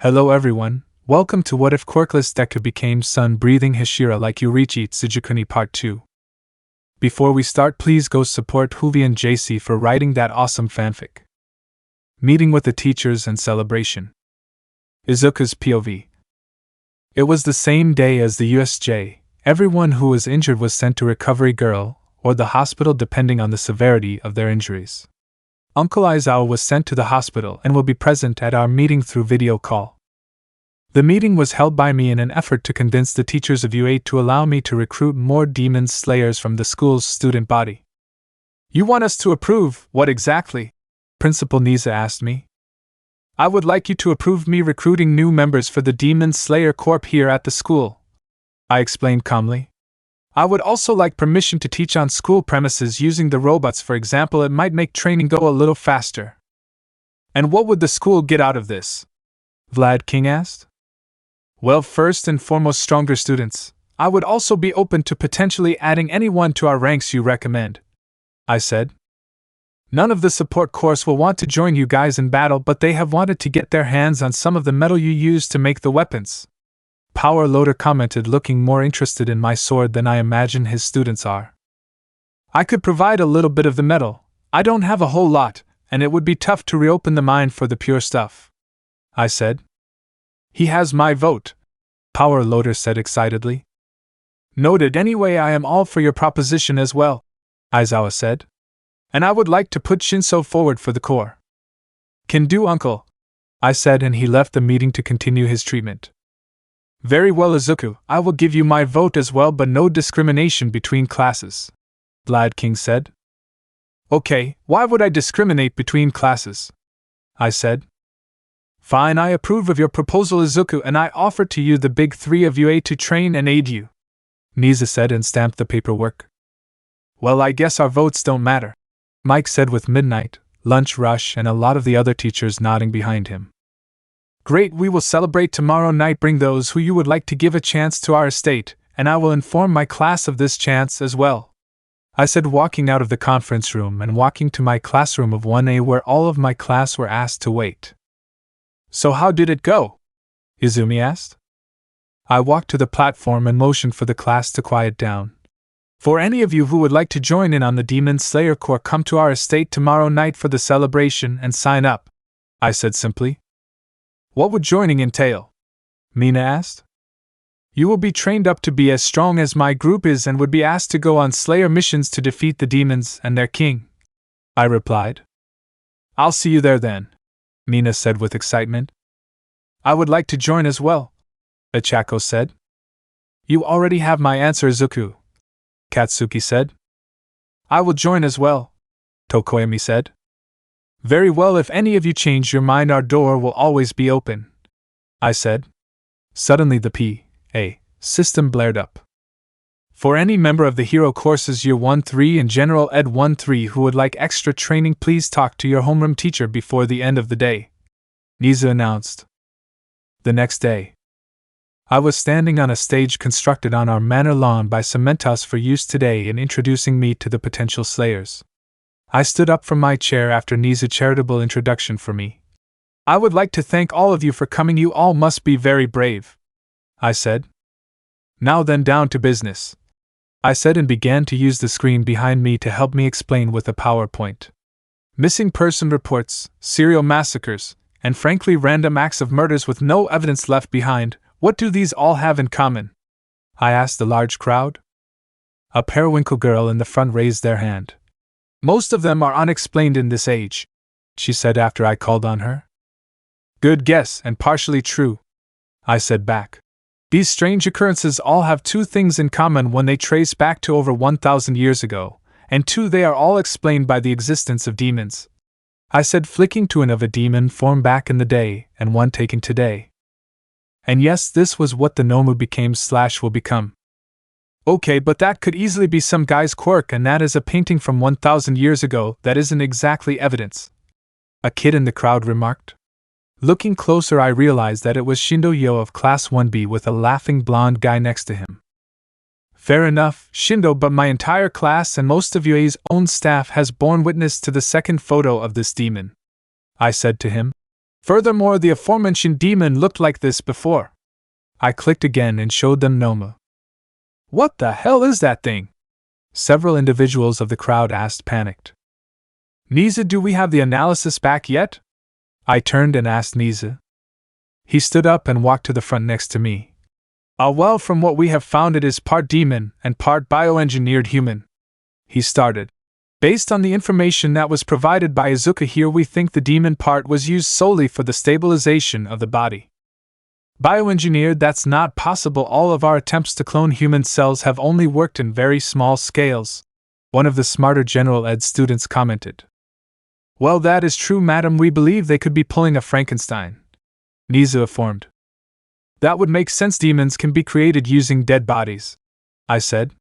Hello everyone, welcome to What If Quirkless Deku Became Sun-Breathing Hashira like Yoriichi Tsugikuni Part 2. Before we start, please go support WhovianJC for writing that awesome fanfic. Meeting with the teachers and celebration. Izuku's POV. It was the same day as the USJ. Everyone who was injured was sent to Recovery Girl, or the hospital depending on the severity of their injuries. Uncle Aizawa was sent to the hospital and will be present at our meeting through video call. The meeting was held by me in an effort to convince the teachers of UA to allow me to recruit more demon slayers from the school's student body. You want us to approve, what exactly? Principal Nisa asked me. I would like you to approve me recruiting new members for the Demon Slayer Corp here at the school, I explained calmly. I would also like permission to teach on school premises using the robots. For example, it might make training go a little faster. And what would the school get out of this? Vlad King asked. Well, first and foremost, stronger students. I would also be open to potentially adding anyone to our ranks you recommend, I said. None of the support course will want to join you guys in battle, but they have wanted to get their hands on some of the metal you use to make the weapons. Power Loader commented, looking more interested in my sword than I imagine his students are. I could provide a little bit of the metal. I don't have a whole lot, and it would be tough to reopen the mine for the pure stuff, I said. He has my vote, Power Loader said excitedly. Noted. Anyway, I am all for your proposition as well, Aizawa said. And I would like to put Shinso forward for the core. Can do, uncle, I said, and he left the meeting to continue his treatment. Very well, Izuku, I will give you my vote as well, but no discrimination between classes, Vlad King said. Okay, why would I discriminate between classes? I said. Fine, I approve of your proposal, Izuku, and I offer to you the big three of UA to train and aid you, Nisa said and stamped the paperwork. Well, I guess our votes don't matter, Mike said with midnight, lunch rush, and a lot of the other teachers nodding behind him. Great, we will celebrate tomorrow night. Bring those who you would like to give a chance to our estate, and I will inform my class of this chance as well, I said, walking out of the conference room and walking to my classroom of 1A where all of my class were asked to wait. So how did it go? Izumi asked. I walked to the platform and motioned for the class to quiet down. For any of you who would like to join in on the Demon Slayer Corps, come to our estate tomorrow night for the celebration and sign up, I said simply. What would joining entail? Mina asked. You will be trained up to be as strong as my group is and would be asked to go on Slayer missions to defeat the demons and their king, I replied. I'll see you there then, Mina said with excitement. I would like to join as well, Ochaco said. You already have my answer, Izuku, Katsuki said. I will join as well, Tokoyami said. Very well, if any of you change your mind, our door will always be open, I said. Suddenly the PA system blared up. For any member of the Hero Courses Year 1-3 and General Ed 1-3 who would like extra training, please talk to your homeroom teacher before the end of the day, Nisa announced. The next day, I was standing on a stage constructed on our manor lawn by Cementos for use today in introducing me to the potential slayers. I stood up from my chair after Nisa's charitable introduction for me. I would like to thank all of you for coming. You all must be very brave, I said. Now then, down to business, I said, and began to use the screen behind me to help me explain with a PowerPoint. Missing person reports, serial massacres, and frankly random acts of murders with no evidence left behind. What do these all have in common? I asked the large crowd. A periwinkle girl in the front raised their hand. Most of them are unexplained in this age, she said after I called on her. Good guess, and partially true, I said back. These strange occurrences all have two things in common. One, they trace back to over 1,000 years ago, and two, they are all explained by the existence of demons, I said, flicking to an of a demon form back in the day and one taken today. And yes, this was what the Nomu became/will become. Okay, but that could easily be some guy's quirk, and that is a painting from 1,000 years ago. That isn't exactly evidence, a kid in the crowd remarked. Looking closer, I realized that it was Shindo Yo of Class 1B with a laughing blonde guy next to him. Fair enough, Shindo, but my entire class and most of UA's own staff has borne witness to the second photo of this demon, I said to him. Furthermore, the aforementioned demon looked like this before. I clicked again and showed them Noma. What the hell is that thing? Several individuals of the crowd asked, panicked. Niza, do we have the analysis back yet? I turned and asked Niza. He stood up and walked to the front next to me. Well, from what we have found, it is part demon and part bioengineered human. He started. Based on the information that was provided by Izuku here, we think the demon part was used solely for the stabilization of the body. Bioengineered, that's not possible. All of our attempts to clone human cells have only worked in very small scales, one of the smarter general ed students commented. Well, that is true, madam. We believe they could be pulling a Frankenstein, Niza informed. That would make sense. Demons can be created using dead bodies, I said.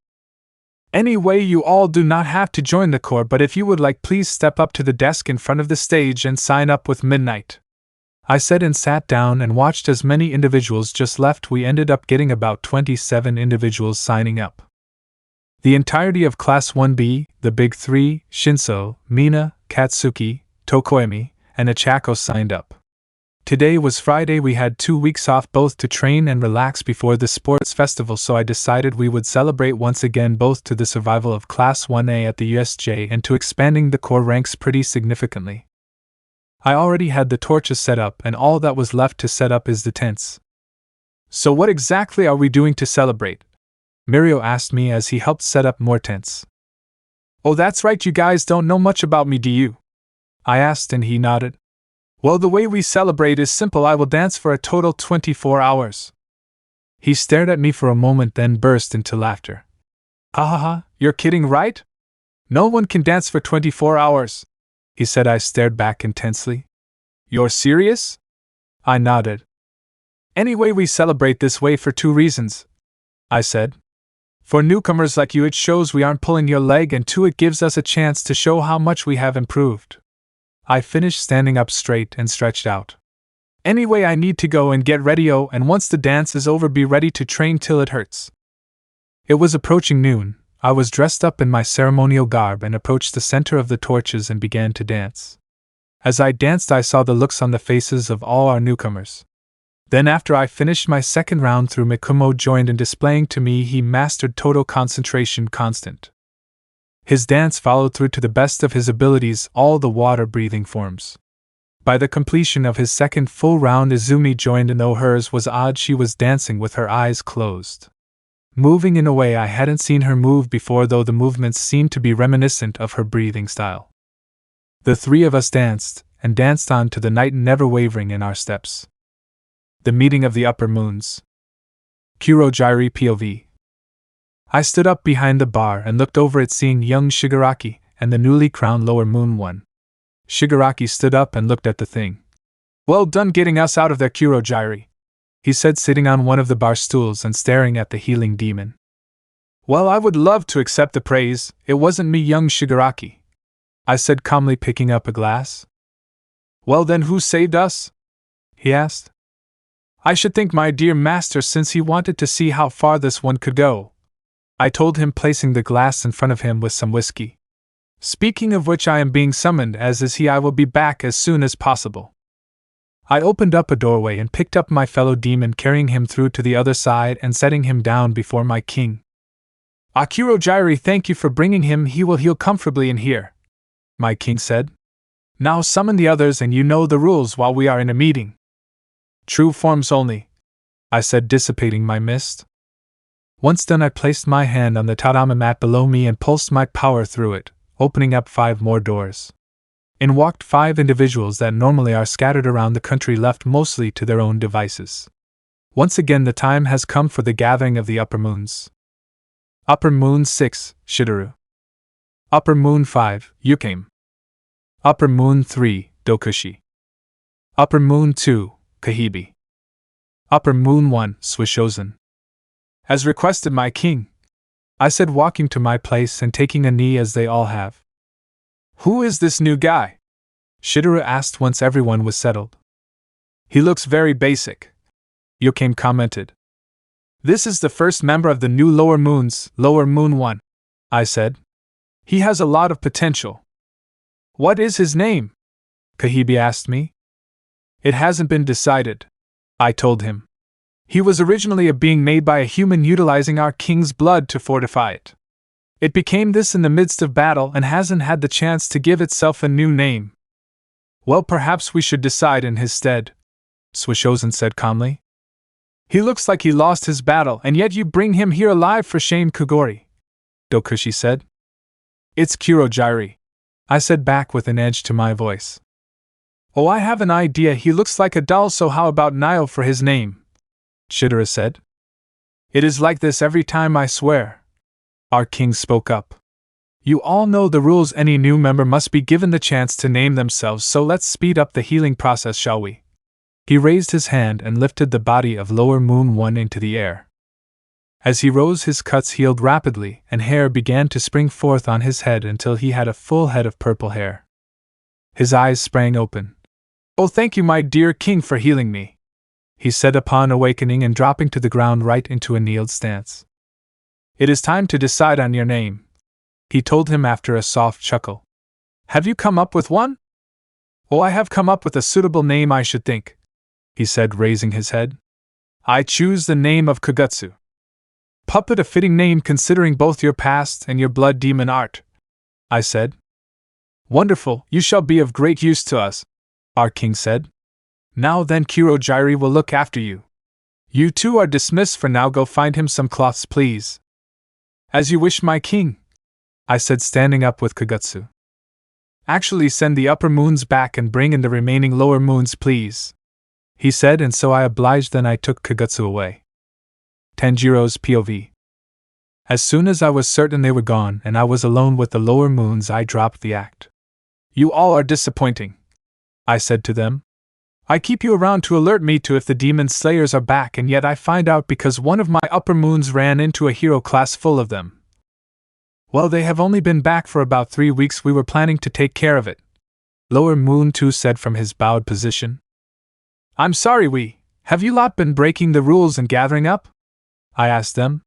Anyway, you all do not have to join the Corps, but if you would like, please step up to the desk in front of the stage and sign up with Midnight, I said, and sat down and watched as many individuals just left. We ended up getting about 27 individuals signing up. The entirety of Class 1B, the Big Three, Shinso, Mina, Katsuki, Tokoemi, and Ochaco signed up. Today was Friday. We had 2 weeks off both to train and relax before the sports festival, so I decided we would celebrate once again, both to the survival of Class 1A at the USJ and to expanding the Corps ranks pretty significantly. I already had the torches set up, and all that was left to set up is the tents. So what exactly are we doing to celebrate? Mirio asked me as he helped set up more tents. Oh, that's right, you guys don't know much about me, do you? I asked, and he nodded. Well, the way we celebrate is simple. I will dance for a total 24 hours. He stared at me for a moment, then burst into laughter. Ha ha ha, you're kidding, right? No one can dance for 24 hours. He said. I stared back intensely. You're serious? I nodded. Anyway, we celebrate this way for 2 reasons, I said. For newcomers like you, it shows we aren't pulling your leg, and 2, it gives us a chance to show how much we have improved. I finished standing up straight and stretched out. Anyway, I need to go and get ready, and once the dance is over, be ready to train till it hurts. It was approaching noon. I was dressed up in my ceremonial garb and approached the center of the torches and began to dance. As I danced, I saw the looks on the faces of all our newcomers. Then after I finished my second round through, Mikumo joined in, displaying to me he mastered total concentration constant. His dance followed through to the best of his abilities, all the water-breathing forms. By the completion of his second full round, Izumi joined in, though hers was odd. She was dancing with her eyes closed, moving in a way I hadn't seen her move before, though the movements seemed to be reminiscent of her breathing style. The 3 of us danced, and danced on to the night, never wavering in our steps. The meeting of the upper moons. Kurogyri POV. I stood up behind the bar and looked over it, seeing young Shigaraki and the newly crowned lower moon one. Shigaraki stood up and looked at the thing. Well done getting us out of there, Kurogyri, he said, sitting on one of the bar stools and staring at the healing demon. Well, I would love to accept the praise. It wasn't me, young Shigaraki, I said calmly, picking up a glass. Well then, who saved us? He asked. I should thank my dear master, since he wanted to see how far this one could go, I told him, placing the glass in front of him with some whiskey. Speaking of which, I am being summoned, as is he. I will be back as soon as possible. I opened up a doorway and picked up my fellow demon, carrying him through to the other side and setting him down before my king. Kurogyri, thank you for bringing him. He will heal comfortably in here, my king said. Now summon the others, and you know the rules while we are in a meeting. True forms only, I said, dissipating my mist. Once done, I placed my hand on the tatami mat below me and pulsed my power through it, opening up 5 more doors. In walked 5 individuals that normally are scattered around the country, left mostly to their own devices. Once again, the time has come for the gathering of the upper moons. Upper Moon 6, Shidoru. Upper Moon 5, Yukame. Upper Moon 3, Dokushi. Upper Moon 2, Kahibi. Upper Moon 1, Suishozen. As requested, my king, I said, walking to my place and taking a knee as they all have. Who is this new guy? Shidoru asked once everyone was settled. He looks very basic, Yukame commented. This is the first member of the new Lower Moons, Lower Moon 1, I said. He has a lot of potential. What is his name? Kahibi asked me. It hasn't been decided, I told him. He was originally a being made by a human utilizing our king's blood to fortify it. It became this in the midst of battle and hasn't had the chance to give itself a new name. Well, perhaps we should decide in his stead, Suishozan said calmly. He looks like he lost his battle, and yet you bring him here alive for shame, Kogori, Dokushi said. It's Kurojiiri, I said back with an edge to my voice. Oh, I have an idea, he looks like a doll, so how about Nio for his name? Chidera said. It is like this every time, I swear. Our king spoke up. You all know the rules, any new member must be given the chance to name themselves, so let's speed up the healing process, shall we? He raised his hand and lifted the body of Lower Moon 1 into the air. As he rose, his cuts healed rapidly, and hair began to spring forth on his head until he had a full head of purple hair. His eyes sprang open. Oh, thank you, my dear king, for healing me, he said upon awakening and dropping to the ground right into a kneeled stance. It is time to decide on your name, he told him after a soft chuckle. Have you come up with one? Oh, I have come up with a suitable name, I should think, he said, raising his head. I choose the name of Kagutsu. Puppet, a fitting name considering both your past and your blood demon art, I said. Wonderful, you shall be of great use to us, our king said. Now then, Kurojiiri will look after you. You two are dismissed for now, go find him some cloths, please. As you wish, my king, I said, standing up with Kagutsu. Actually, send the upper moons back and bring in the remaining lower moons, please, he said, and so I obliged. Then I took Kagutsu away. Tanjiro's POV. As soon as I was certain they were gone and I was alone with the lower moons, I dropped the act. You all are disappointing, I said to them. I keep you around to alert me to if the demon slayers are back, and yet I find out because one of my upper moons ran into a hero class full of them. Well, they have only been back for about 3 weeks. We were planning to take care of it, Lower Moon 2 said from his bowed position. I'm sorry, have you lot been breaking the rules and gathering up? I asked them.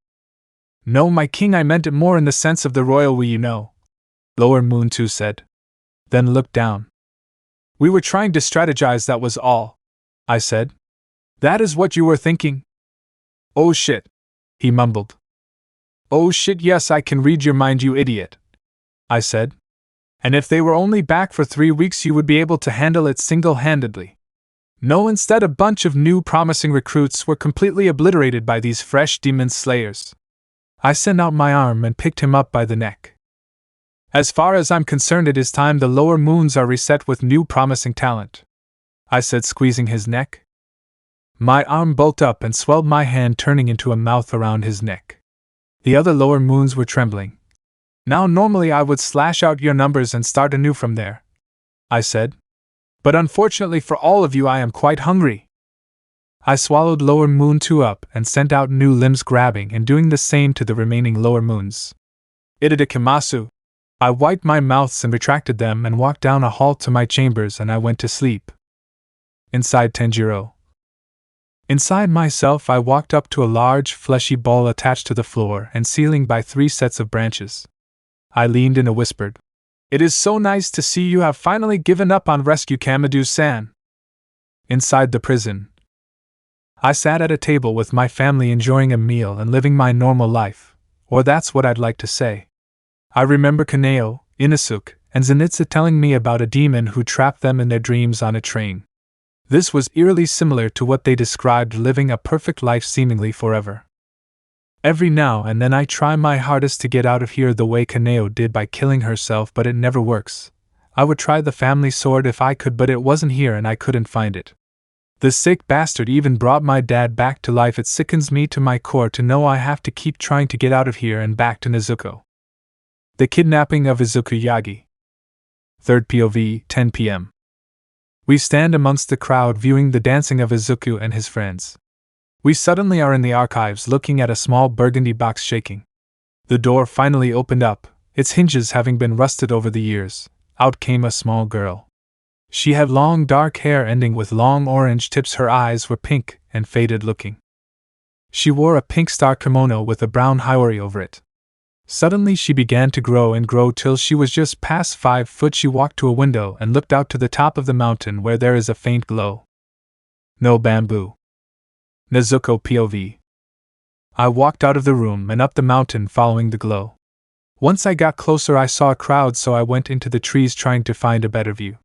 No, my king, I meant it more in the sense of the royal we, you know, Lower Moon 2 said. Then looked down. We were trying to strategize, that was all, I said. That is what you were thinking? Oh shit, he mumbled. Oh shit, yes, I can read your mind, you idiot, I said. And if they were only back for 3 weeks, you would be able to handle it single-handedly. No, instead, a bunch of new promising recruits were completely obliterated by these fresh demon slayers. I sent out my arm and picked him up by the neck. As far as I'm concerned, it is time the lower moons are reset with new promising talent, I said, squeezing his neck. My arm bulked up and swelled, my hand turning into a mouth around his neck. The other lower moons were trembling. Now, normally I would slash out your numbers and start anew from there, I said. But unfortunately for all of you, I am quite hungry. I swallowed Lower Moon 2 up and sent out new limbs, grabbing and doing the same to the remaining lower moons. Itadakimasu. I wiped my mouths and retracted them and walked down a hall to my chambers, and I went to sleep. Inside Tanjiro. Inside myself, I walked up to a large, fleshy ball attached to the floor and ceiling by 3 sets of branches. I leaned in and whispered, It is so nice to see you have finally given up on rescue Kamadu-san. Inside the prison. I sat at a table with my family, enjoying a meal and living my normal life, or that's what I'd like to say. I remember Kaneo, Inosuke, and Zenitsu telling me about a demon who trapped them in their dreams on a train. This was eerily similar to what they described, living a perfect life seemingly forever. Every now and then I try my hardest to get out of here the way Kaneo did, by killing herself, but it never works. I would try the family sword if I could, but it wasn't here and I couldn't find it. The sick bastard even brought my dad back to life. It sickens me to my core to know I have to keep trying to get out of here and back to Nezuko. The kidnapping of Izuku Yagi. 3rd POV, 10 p.m. We stand amongst the crowd viewing the dancing of Izuku and his friends. We suddenly are in the archives looking at a small burgundy box shaking. The door finally opened up, its hinges having been rusted over the years. Out came a small girl. She had long dark hair ending with long orange tips. Her eyes were pink and faded looking. She wore a pink star kimono with a brown haiori over it. Suddenly she began to grow and grow till she was just past 5 foot. She walked to a window and looked out to the top of the mountain where there is a faint glow. No bamboo. Nezuko POV. I walked out of the room and up the mountain following the glow. Once I got closer I saw a crowd, so I went into the trees trying to find a better view.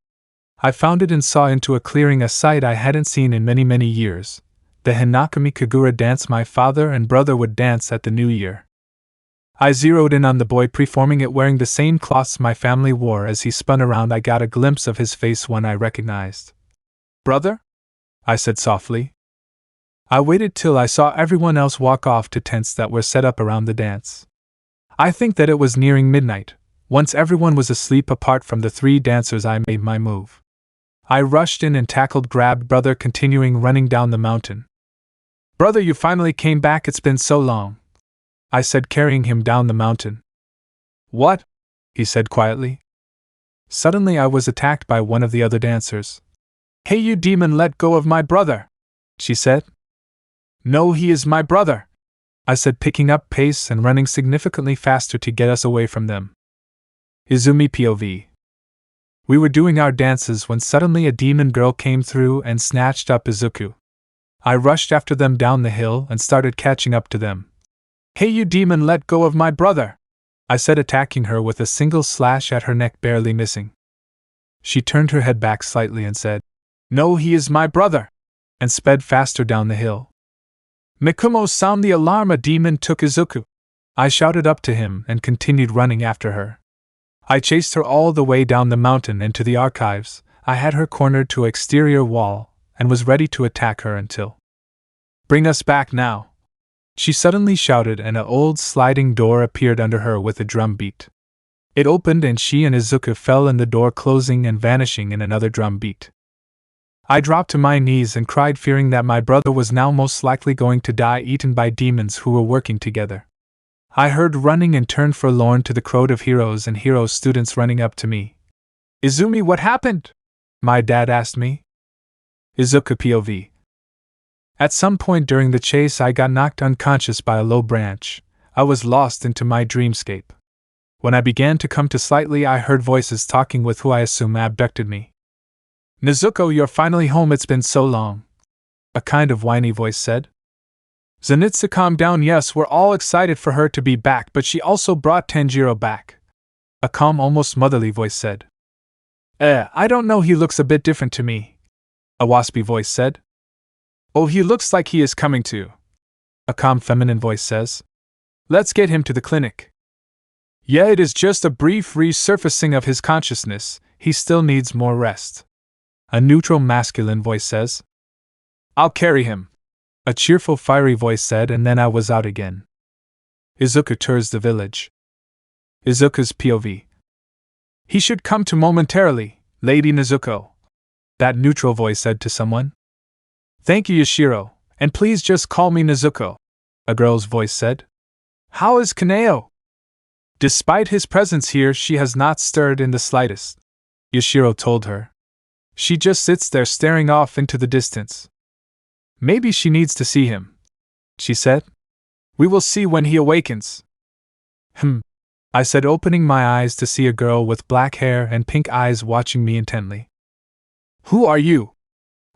I found it and saw into a clearing, a sight I hadn't seen in many years. The Hinakami Kagura dance my father and brother would dance at the New Year. I zeroed in on the boy performing it wearing the same cloths my family wore. As he spun around I got a glimpse of his face, one I recognized. Brother? I said softly. I waited till I saw everyone else walk off to tents that were set up around the dance. I think that it was nearing midnight. Once everyone was asleep apart from the 3 dancers I made my move. I rushed in and grabbed brother, continuing running down the mountain. Brother, you finally came back, it's been so long, I said, carrying him down the mountain. What? He said quietly. Suddenly I was attacked by one of the other dancers. Hey you demon, let go of my brother, she said. No, he is my brother, I said, picking up pace and running significantly faster to get us away from them. Izumi POV. We were doing our dances when suddenly a demon girl came through and snatched up Izuku. I rushed after them down the hill and started catching up to them. Hey you demon, let go of my brother, I said, attacking her with a single slash at her neck, barely missing. She turned her head back slightly and said, No, he is my brother, and sped faster down the hill. Mikumo, sound the alarm, a demon took Izuku, I shouted up to him and continued running after her. I chased her all the way down the mountain and to the archives. I had her cornered to an exterior wall and was ready to attack her until. Bring us back now, she suddenly shouted, and an old sliding door appeared under her with a drum beat. It opened and she and Izuku fell in the door, closing and vanishing in another drum beat. I dropped to my knees and cried, fearing that my brother was now most likely going to die, eaten by demons who were working together. I heard running and turned forlorn to the crowd of heroes and hero students running up to me. Izumi, what happened? My dad asked me. Izuku POV. At some point during the chase I got knocked unconscious by a low branch. I was lost into my dreamscape. When I began to come to slightly I heard voices talking with who I assume abducted me. Nezuko, you're finally home, it's been so long, a kind of whiny voice said. Zenitsu, calm down, yes, we're all excited for her to be back, but she also brought Tanjiro back, a calm, almost motherly voice said. I don't know, he looks a bit different to me, a waspy voice said. Oh, he looks like he is coming to, a calm feminine voice says. Let's get him to the clinic. Yeah, it is just a brief resurfacing of his consciousness, he still needs more rest, a neutral masculine voice says. I'll carry him, a cheerful fiery voice said, and then I was out again. Izuku tours the village. Izuku's POV. He should come to momentarily, Lady Nezuko, that neutral voice said to someone. Thank you, Yoshiro, and please just call me Nezuko, a girl's voice said. How is Kaneo? Despite his presence here, she has not stirred in the slightest, Yoshiro told her. She just sits there staring off into the distance. Maybe she needs to see him, she said. We will see when he awakens. I said, opening my eyes to see a girl with black hair and pink eyes watching me intently. Who are you?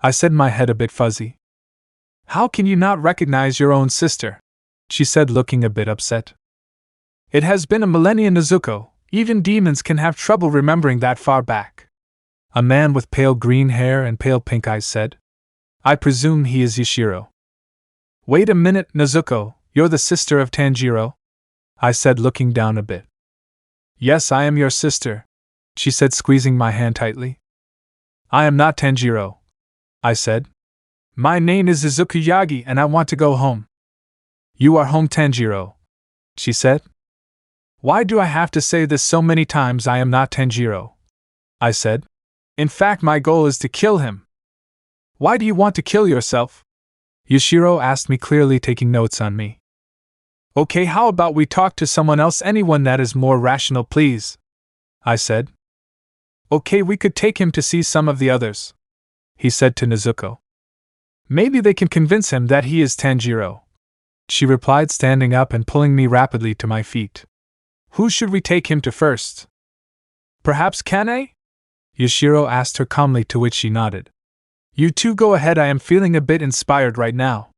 I said, my head a bit fuzzy. How can you not recognize your own sister? She said, looking a bit upset. It has been a millennia, Nezuko. Even demons can have trouble remembering that far back. A man with pale green hair and pale pink eyes said. I presume he is Yoshiro. Wait a minute, Nezuko, you're the sister of Tanjiro? I said, looking down a bit. Yes, I am your sister, she said, squeezing my hand tightly. I am not Tanjiro, I said. My name is Izuku Yagi and I want to go home. You are home, Tanjiro, she said. Why do I have to say this so many times? I am not Tanjiro, I said. In fact, my goal is to kill him. Why do you want to kill yourself? Yoshiro asked me, clearly taking notes on me. Okay, how about we talk to someone else, anyone that is more rational, please, I said. Okay, we could take him to see some of the others, he said to Nezuko. Maybe they can convince him that he is Tanjiro, she replied, standing up and pulling me rapidly to my feet. Who should we take him to first? Perhaps Kane? Yoshiro asked her calmly, to which she nodded. You two go ahead, I am feeling a bit inspired right now.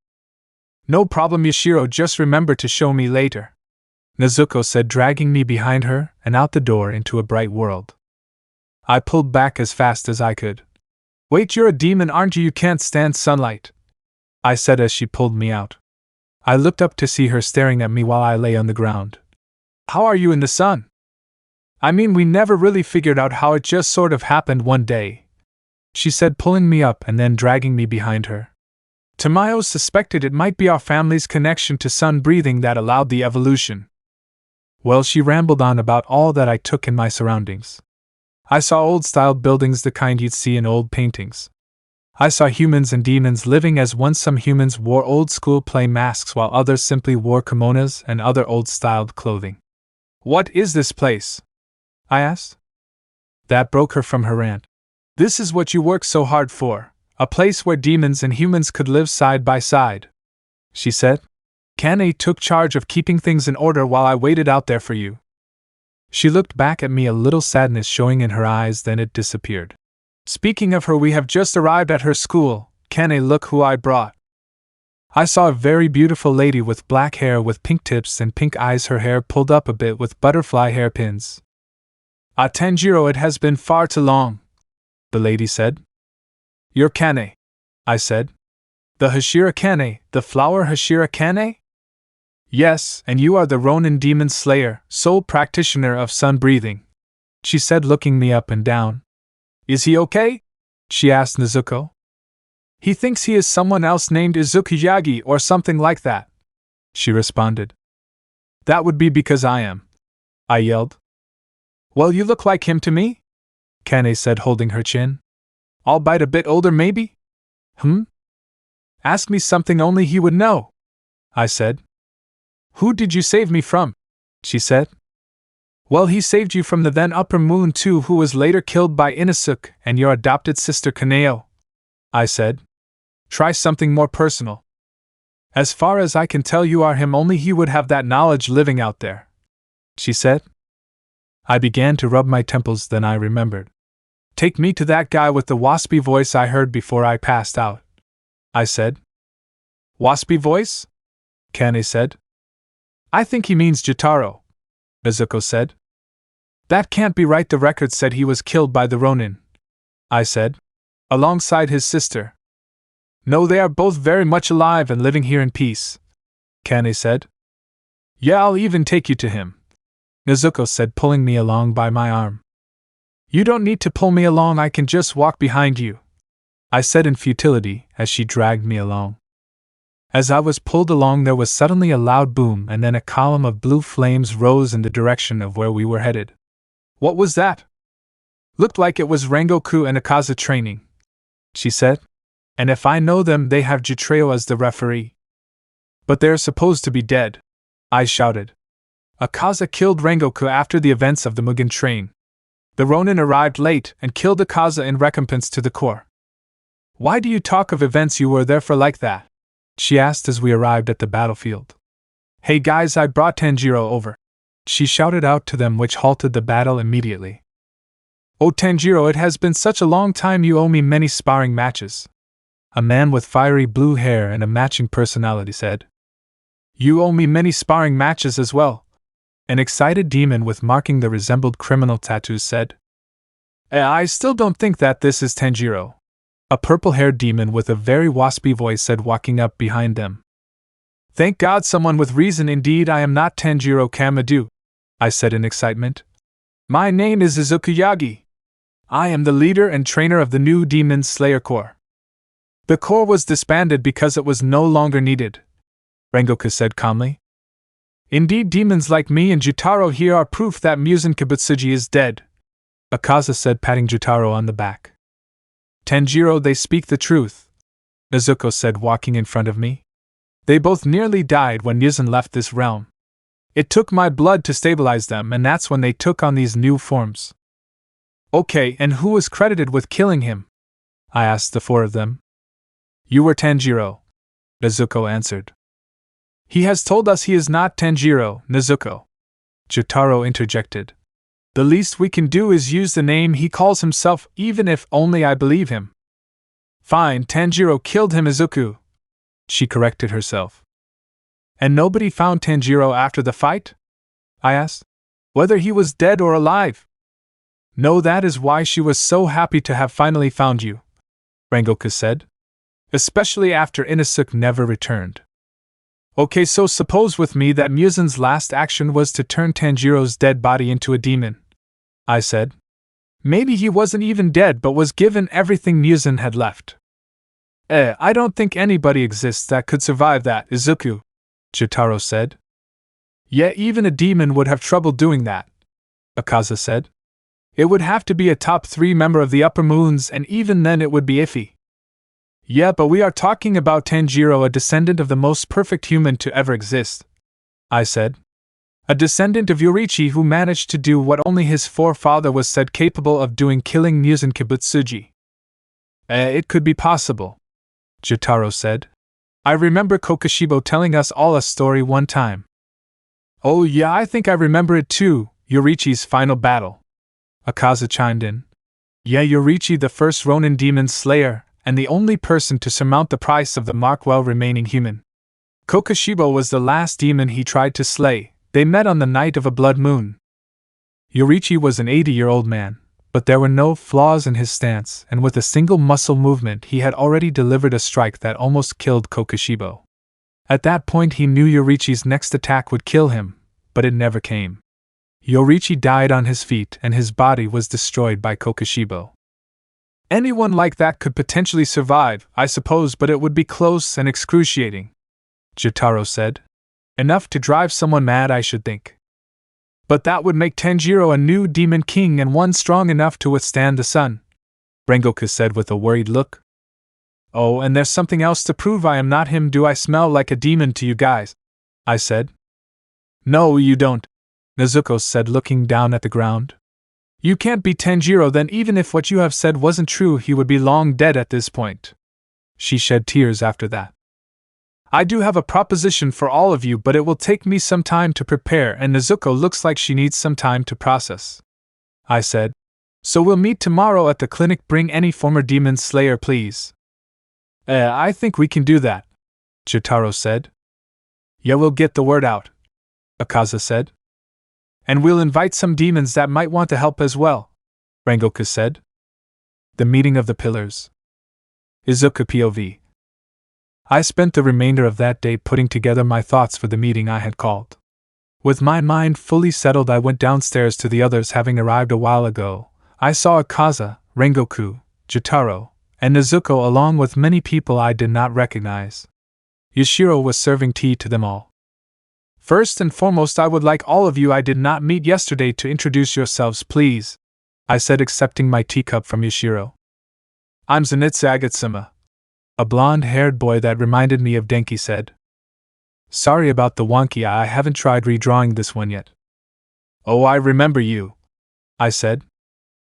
No problem, Yashiro, just remember to show me later, Nezuko said, dragging me behind her and out the door into a bright world. I pulled back as fast as I could. Wait, you're a demon, aren't you? You can't stand sunlight, I said as she pulled me out. I looked up to see her staring at me while I lay on the ground. How are you in the sun? I mean, we never really figured out how, it just sort of happened one day, she said, pulling me up and then dragging me behind her. Tamayo suspected it might be our family's connection to sun breathing that allowed the evolution. Well, she rambled on about all that I took in my surroundings. I saw old-styled buildings, the kind you'd see in old paintings. I saw humans and demons living as one. Some humans wore old-school play masks while others simply wore kimonos and other old-styled clothing. What is this place? I asked. That broke her from her rant. This is what you work so hard for, a place where demons and humans could live side by side, she said. Kane took charge of keeping things in order while I waited out there for you. She looked back at me, a little sadness showing in her eyes, then it disappeared. Speaking of her, we have just arrived at her school. Kane, look who I brought. I saw a very beautiful lady with black hair with pink tips and pink eyes, her hair pulled up a bit with butterfly hairpins. Ah, Tanjiro, it has been far too long, the lady said. You're Kane, I said. The Hashira Kane, the flower Hashira Kane? Yes, and you are the Ronin demon slayer, sole practitioner of sun breathing, she said, looking me up and down. Is he okay? She asked Nezuko. He thinks he is someone else named Izuku Yagi or something like that, she responded. That would be because I am, I yelled. Well, you look like him to me, Kane said, holding her chin. Albeit a bit older, maybe? Ask me something only he would know, I said. Who did you save me from? She said. Well, he saved you from the then Upper Moon too, who was later killed by Inosuke and your adopted sister Kaneo, I said. Try something more personal. As far as I can tell, you are him, only he would have that knowledge living out there, she said. I began to rub my temples, then I remembered. Take me to that guy with the waspy voice I heard before I passed out, I said. Waspy voice? Kane said. I think he means Jotaro, Izuku said. That can't be right, the record said he was killed by the Ronin, I said. Alongside his sister. No, they are both very much alive and living here in peace, Kane said. Yeah, I'll even take you to him, Izuku said, pulling me along by my arm. You don't need to pull me along, I can just walk behind you, I said in futility as she dragged me along. As I was pulled along, there was suddenly a loud boom, and then a column of blue flames rose in the direction of where we were headed. What was that? Looked like it was Rengoku and Akaza training, she said. And if I know them, they have Jutreo as the referee. But they're supposed to be dead, I shouted. Akaza killed Rengoku after the events of the Mugen Train. The Ronin arrived late and killed Akaza in recompense to the Corps. Why do you talk of events you were there for like that? She asked as we arrived at the battlefield. Hey guys, I brought Tanjiro over, she shouted out to them, which halted the battle immediately. Oh Tanjiro, it has been such a long time, you owe me many sparring matches, a man with fiery blue hair and a matching personality said. You owe me many sparring matches as well, an excited demon with marking the resembled criminal tattoos said. I still don't think that this is Tanjiro, a purple-haired demon with a very waspy voice said, walking up behind them. Thank God, someone with reason indeed. I am not Tanjiro Kamadu, I said in excitement. My name is Izuku Yagi. I am the leader and trainer of the new Demon Slayer Corps. The Corps was disbanded because it was no longer needed, Rengoku said calmly. Indeed, demons like me and Jutaro here are proof that Muzan Kibutsuji is dead, Akaza said, patting Jutaro on the back. Tanjiro, they speak the truth, Izuku said, walking in front of me. They both nearly died when Muzan left this realm. It took my blood to stabilize them, and that's when they took on these new forms. Okay, and who was credited with killing him? I asked the four of them. You were Tanjiro, Izuku answered. He has told us he is not Tanjiro, Nezuko, Jutaro interjected. The least we can do is use the name he calls himself, even if only I believe him. Fine, Tanjiro killed him, Izuku. She corrected herself. And nobody found Tanjiro after the fight? I asked. Whether he was dead or alive? No, that is why she was so happy to have finally found you, Rengoku said. Especially after Inosuke never returned. Okay, so suppose with me that Musen's last action was to turn Tanjiro's dead body into a demon, I said. Maybe he wasn't even dead but was given everything Musen had left. I don't think anybody exists that could survive that, Izuku, Jotaro said. Yeah, even a demon would have trouble doing that, Akaza said. It would have to be a top 3 member of the Upper Moons, and even then it would be iffy. Yeah, but we are talking about Tanjiro, a descendant of the most perfect human to ever exist, I said. A descendant of Yoriichi who managed to do what only his forefather was said capable of doing, killing Musen Kibutsuji. It could be possible, Jotaro said. I remember Kokushibo telling us all a story one time. Oh yeah, I think I remember it too, Yoriichi's final battle, Akaza chimed in. Yeah, Yoriichi, the first Ronin demon slayer, and the only person to surmount the price of the mark while remaining human. Kokushibo was the last demon he tried to slay. They met on the night of a blood moon. Yoriichi was an 80-year-old man, but there were no flaws in his stance, and with a single muscle movement he had already delivered a strike that almost killed Kokushibo. At that point he knew Yoriichi's next attack would kill him, but it never came. Yoriichi died on his feet and his body was destroyed by Kokushibo. Anyone like that could potentially survive, I suppose, but it would be close and excruciating, Jotaro said. Enough to drive someone mad, I should think. But that would make Tanjiro a new demon king and one strong enough to withstand the sun, Rengoku said with a worried look. Oh, and there's something else to prove I am not him. Do I smell like a demon to you guys? I said. No, you don't, Nezuko said, looking down at the ground. You can't be Tanjiro then. Even if what you have said wasn't true, he would be long dead at this point. She shed tears after that. I do have a proposition for all of you, but it will take me some time to prepare, and Nezuko looks like she needs some time to process, I said. So we'll meet tomorrow at the clinic. Bring any former demon slayer, please. I think we can do that, Jotaro said. Yeah, we'll get the word out, Akaza said. And we'll invite some demons that might want to help as well, Rengoku said. The meeting of the pillars. Izuku POV. I spent the remainder of that day putting together my thoughts for the meeting I had called. With my mind fully settled, I went downstairs to the others having arrived a while ago. I saw Akaza, Rengoku, Jotaro, and Nezuko along with many people I did not recognize. Yashiro was serving tea to them all. First and foremost, I would like all of you I did not meet yesterday to introduce yourselves, please, I said, accepting my teacup from Yashiro. I'm Zenitsu Agatsuma, a blonde-haired boy that reminded me of Denki said. Sorry about the wonky eye, I haven't tried redrawing this one yet. Oh, I remember you, I said.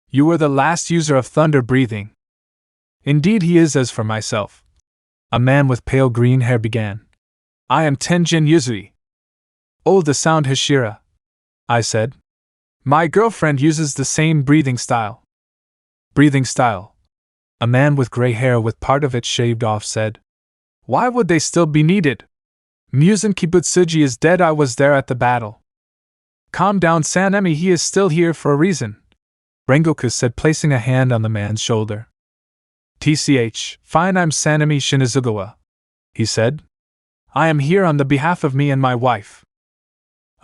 You were the last user of thunder breathing. Indeed he is. As for myself, a man with pale green hair began. I am Tenjin Yuzui. Oh, the sound Hashira, I said. My girlfriend uses the same breathing style. Breathing style? A man with gray hair with part of it shaved off said. Why would they still be needed? Musen Kibutsuji is dead. I was there at the battle. Calm down, Sanemi, he is still here for a reason, Rengoku said, placing a hand on the man's shoulder. TCH, fine, I'm Sanemi Shinizugawa, he said. I am here on the behalf of me and my wife.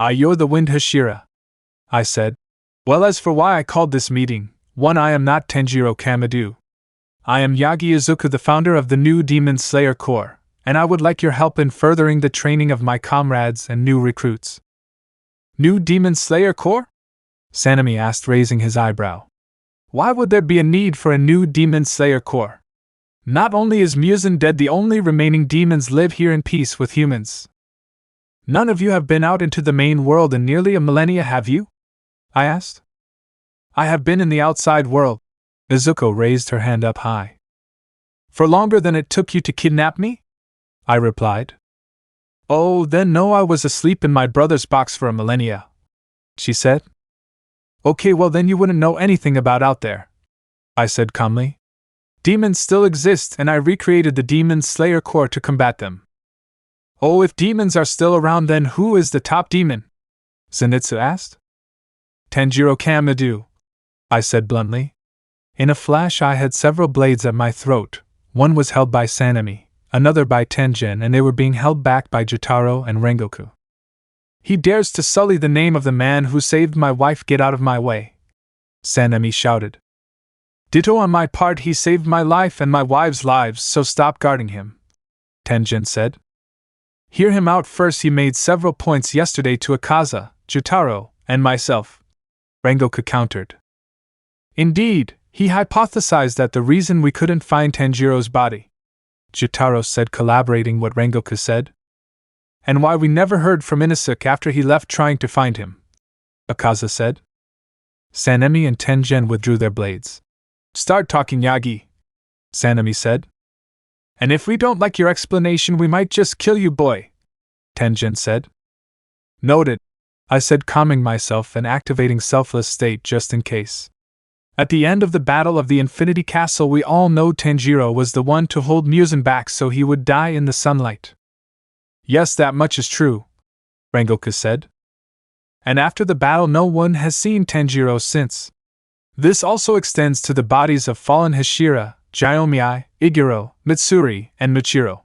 You're the wind Hashira, I said. Well, as for why I called this meeting, one, I am not Tenjiro Kamadu. I am Yagi Izuku, the founder of the new Demon Slayer Corps, and I would like your help in furthering the training of my comrades and new recruits. New Demon Slayer Corps? Sanemi asked, raising his eyebrow. Why would there be a need for a new Demon Slayer Corps? Not only is Musen dead, the only remaining demons live here in peace with humans. None of you have been out into the main world in nearly a millennia, have you? I asked. I have been in the outside world. Izuku raised her hand up high. For longer than it took you to kidnap me? I replied. Oh, then no, I was asleep in my brother's box for a millennia, she said. Okay, well then you wouldn't know anything about out there, I said calmly. Demons still exist, and I recreated the Demon Slayer Corps to combat them. Oh, if demons are still around, then who is the top demon? Zenitsu asked. Tanjiro Kamado, I said bluntly. In a flash I had several blades at my throat. One was held by Sanemi, another by Tenjin, and they were being held back by Jotaro and Rengoku. He dares to sully the name of the man who saved my wife. Get out of my way, Sanemi shouted. Ditto on my part, he saved my life and my wife's lives, so stop guarding him, Tenjin said. Hear him out first. He made several points yesterday to Akaza, Jotaro, and myself, Rengoku countered. Indeed, he hypothesized that the reason we couldn't find Tanjiro's body, Jotaro said, collaborating what Rengoku said. And why we never heard from Inosuke after he left trying to find him, Akaza said. Sanemi and Tenjin withdrew their blades. Start talking, Yagi, Sanemi said. And if we don't like your explanation, we might just kill you, boy, Tenjin said. Noted, I said, calming myself and activating selfless state just in case. At the end of the Battle of the Infinity Castle, we all know Tanjiro was the one to hold Muzan back so he would die in the sunlight. Yes, that much is true, Rengoku said. And after the battle, no one has seen Tanjiro since. This also extends to the bodies of fallen Hashira, Gyomei, Iguro, Mitsuri, and Michiro,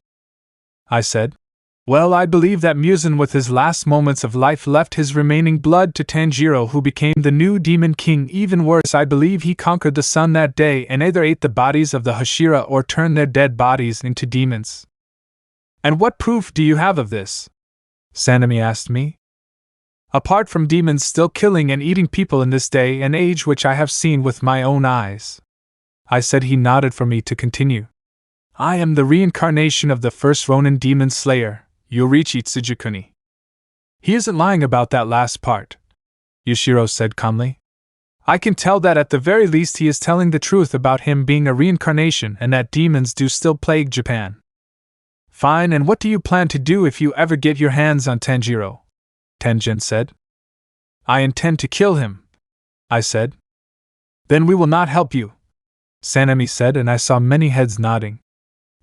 I said. Well, I believe that Muzan with his last moments of life left his remaining blood to Tanjiro, who became the new Demon King. Even worse, I believe he conquered the sun that day and either ate the bodies of the Hashira or turned their dead bodies into demons. And what proof do you have of this? Sanemi asked me. Apart from demons still killing and eating people in this day and age, which I have seen with my own eyes, I said. He nodded for me to continue. I am the reincarnation of the first Ronin demon slayer, Yoriichi Tsugikuni. He isn't lying about that last part, Yushiro said calmly. I can tell that at the very least he is telling the truth about him being a reincarnation and that demons do still plague Japan. Fine, and what do you plan to do if you ever get your hands on Tanjiro? Tenjin said. I intend to kill him, I said. Then we will not help you, Sanemi said, and I saw many heads nodding.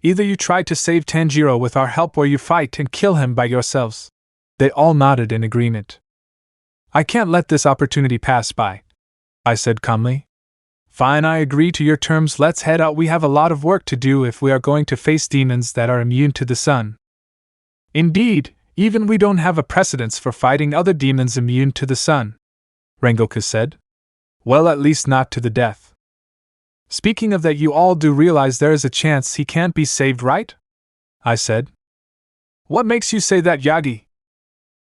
Either you try to save Tanjiro with our help or you fight and kill him by yourselves. They all nodded in agreement. I can't let this opportunity pass by, I said calmly. Fine, I agree to your terms. Let's head out. We have a lot of work to do if we are going to face demons that are immune to the sun. Indeed, even we don't have a precedence for fighting other demons immune to the sun, Rengoku said. Well, at least not to the death. Speaking of that, you all do realize there is a chance he can't be saved, right? I said. What makes you say that, Yagi?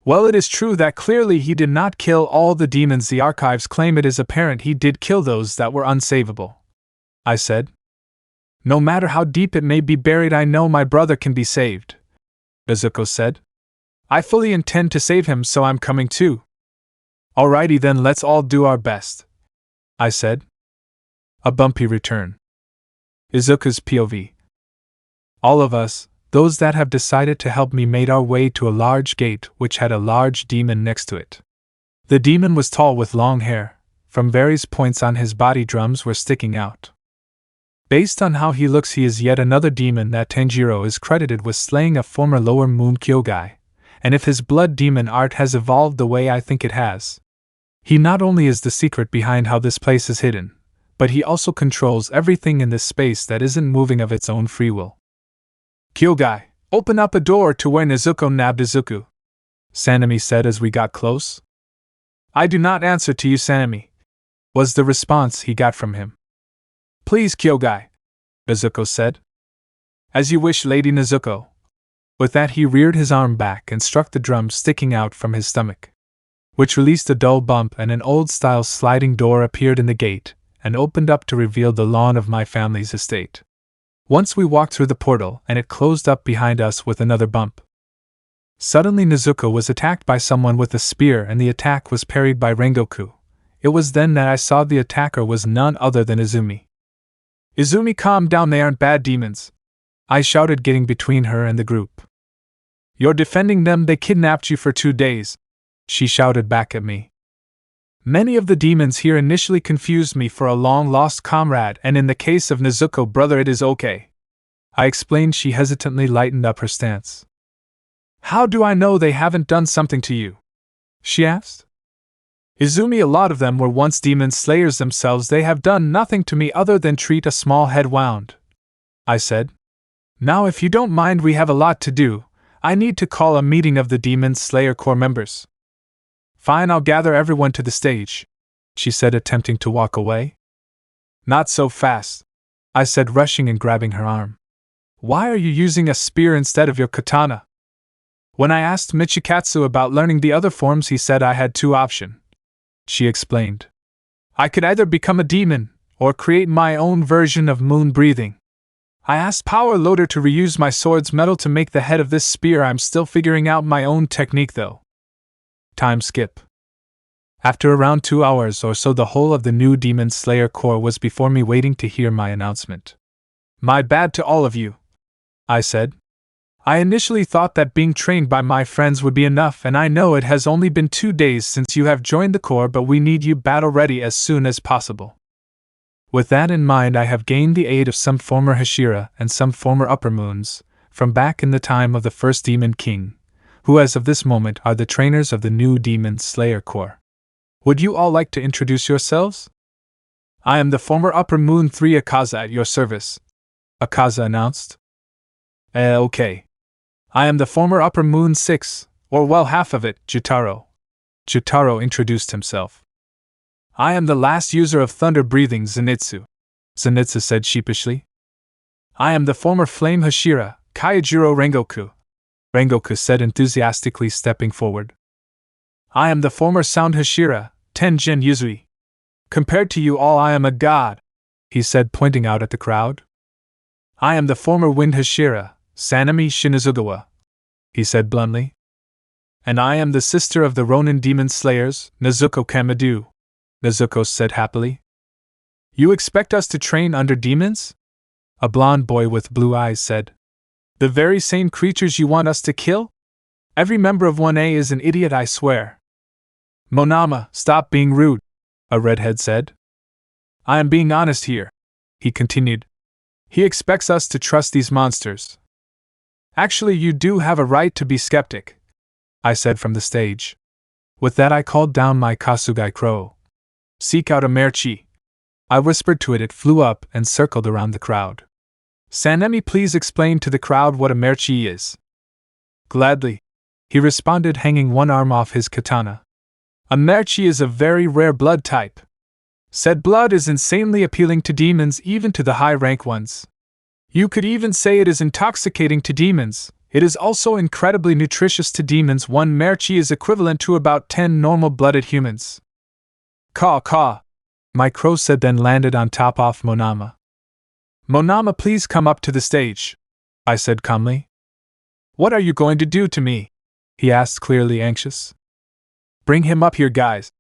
Well, it is true that clearly he did not kill all the demons. The archives claim it is apparent he did kill those that were unsavable, I said. No matter how deep it may be buried, I know my brother can be saved, Izuku said. I fully intend to save him, so I'm coming too. Alrighty then, let's all do our best, I said. A bumpy return. Izuku's POV. All of us, those that have decided to help me, made our way to a large gate which had a large demon next to it. The demon was tall with long hair. From various points on his body, drums were sticking out. Based on how he looks, he is yet another demon that Tanjiro is credited with slaying, a former Lower Moon Kyogai. And if his blood demon art has evolved the way I think it has, he not only is the secret behind how this place is hidden, but he also controls everything in this space that isn't moving of its own free will. Kyogai, open up a door to where Nezuko nabbed Izuku, Sanemi said as we got close. I do not answer to you, Sanemi, was the response he got from him. Please, Kyogai, Izuku said. As you wish, Lady Nezuko. With that, he reared his arm back and struck the drum sticking out from his stomach, which released a dull bump, and an old-style sliding door appeared in the gate and opened up to reveal the lawn of my family's estate. Once we walked through the portal, and it closed up behind us with another bump. Suddenly Nezuko was attacked by someone with a spear, and the attack was parried by Rengoku. It was then that I saw the attacker was none other than Izumi. Izumi, calm down, they aren't bad demons, I shouted, getting between her and the group. You're defending them, they kidnapped you for 2 days, she shouted back at me. Many of the demons here initially confused me for a long-lost comrade, and in the case of Nezuko, brother, it is okay. I explained. She hesitantly lightened up her stance. How do I know they haven't done something to you? She asked. Izumi, a lot of them were once demon slayers themselves. They have done nothing to me other than treat a small head wound, I said. Now, if you don't mind, we have a lot to do. I need to call a meeting of the Demon Slayer Corps members. Fine, I'll gather everyone to the stage, she said, attempting to walk away. Not so fast, I said, rushing and grabbing her arm. Why are you using a spear instead of your katana? When I asked Michikatsu about learning the other forms, he said I had two options. She explained. I could either become a demon, or create my own version of moon breathing. I asked Power Loader to reuse my sword's metal to make the head of this spear. I'm still figuring out my own technique though. Time skip. After around 2 hours or so, the whole of the new Demon Slayer Corps was before me, waiting to hear my announcement. My bad to all of you, I said. I initially thought that being trained by my friends would be enough, and I know it has only been 2 days since you have joined the Corps, but we need you battle ready as soon as possible. With that in mind, I have gained the aid of some former Hashira and some former Upper Moons, from back in the time of the first Demon King, who as of this moment are the trainers of the new Demon Slayer Corps. Would you all like to introduce yourselves? I am the former Upper Moon 3 Akaza at your service, Akaza announced. Okay. I am the former Upper Moon 6, or well, half of it, Jutaro. Jutaro introduced himself. I am the last user of thunder breathing, Zenitsu, Zenitsu said sheepishly. I am the former flame Hashira, Kaijuro Rengoku, Rengoku said enthusiastically, stepping forward. I am the former sound Hashira, Tenjin Yuzui. Compared to you all, I am a god, he said, pointing out at the crowd. I am the former wind Hashira, Sanemi Shinizugawa, he said bluntly. And I am the sister of the Ronin Demon Slayers, Nezuko Kamadu, Nezuko said happily. You expect us to train under demons? A blonde boy with blue eyes said. The very same creatures you want us to kill? Every member of 1A is an idiot, I swear. Monama, stop being rude, a redhead said. I am being honest here, he continued. He expects us to trust these monsters. Actually, you do have a right to be skeptic, I said from the stage. With that, I called down my Kasugai crow. Seek out a merchi. I whispered to it. It flew up and circled around the crowd. Sanemi, please explain to the crowd what a merchi is. Gladly, he responded, hanging one arm off his katana. A merchi is a very rare blood type. Said blood is insanely appealing to demons, even to the high-rank ones. You could even say it is intoxicating to demons. It is also incredibly nutritious to demons. One merchi is equivalent to about 10 normal-blooded humans. Caw, caw, my crow said, then landed on top of Monama. Monama, please come up to the stage, I said calmly. What are you going to do to me? He asked, clearly anxious. Bring him up here, guys,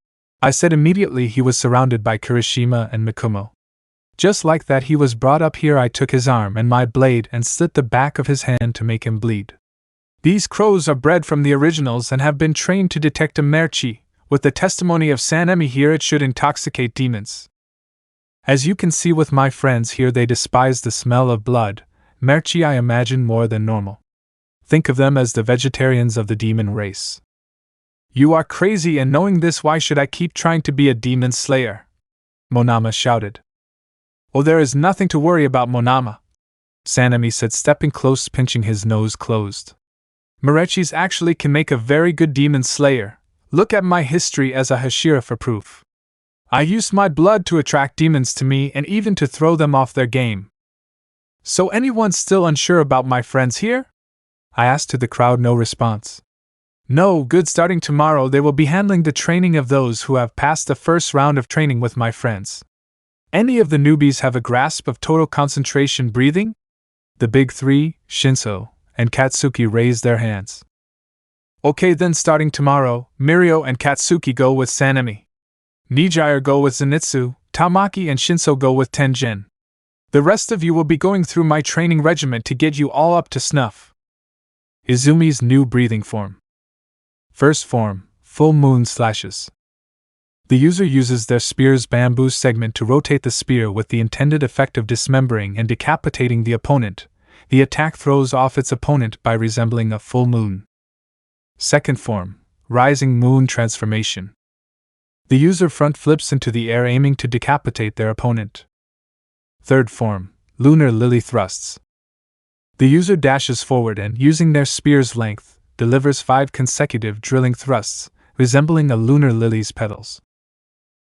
I said immediately. He was surrounded by Kirishima and Mikumo. Just like that, he was brought up here. I took his arm and my blade and slit the back of his hand to make him bleed. These crows are bred from the originals and have been trained to detect a merchi. With the testimony of Sanemi here, it should intoxicate demons. As you can see with my friends here, they despise the smell of blood. Merchi, I imagine, more than normal. Think of them as the vegetarians of the demon race. You are crazy, and knowing this, why should I keep trying to be a demon slayer? Monama shouted. Oh, there is nothing to worry about, Monama, Sanemi said, stepping close, pinching his nose closed. Merechis actually can make a very good demon slayer. Look at my history as a Hashira for proof. I used my blood to attract demons to me and even to throw them off their game. So anyone still unsure about my friends here? I asked to the crowd. No response. No, good. Starting tomorrow, they will be handling the training of those who have passed the first round of training with my friends. Any of the newbies have a grasp of total concentration breathing? The big three, Shinso and Katsuki, raised their hands. Okay, then starting tomorrow, Mirio and Katsuki go with Sanemi. Nijire go with Zenitsu, Tamaki and Shinso go with Tenjin. The rest of you will be going through my training regimen to get you all up to snuff. Izumi's new breathing form. First form, full moon slashes. The user uses their spear's bamboo segment to rotate the spear with the intended effect of dismembering and decapitating the opponent. The attack throws off its opponent by resembling a full moon. Second form, Rising Moon Transformation. The user front flips into the air aiming to decapitate their opponent. Third form, Lunar Lily Thrusts. The user dashes forward and, using their spear's length, delivers 5 consecutive drilling thrusts, resembling a lunar lily's petals.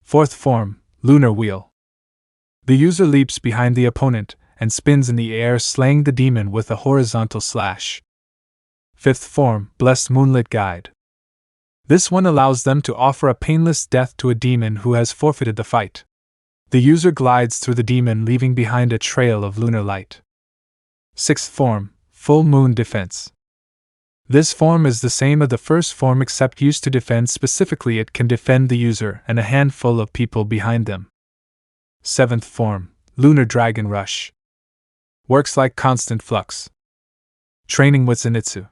Fourth form, Lunar Wheel. The user leaps behind the opponent and spins in the air, slaying the demon with a horizontal slash. Fifth form, Blessed Moonlit Guide. This one allows them to offer a painless death to a demon who has forfeited the fight. The user glides through the demon, leaving behind a trail of lunar light. Sixth form, Full Moon Defense. This form is the same as the first form except used to defend specifically. It can defend the user and a handful of people behind them. Seventh form, Lunar Dragon Rush. Works like constant flux. Training with Zenitsu.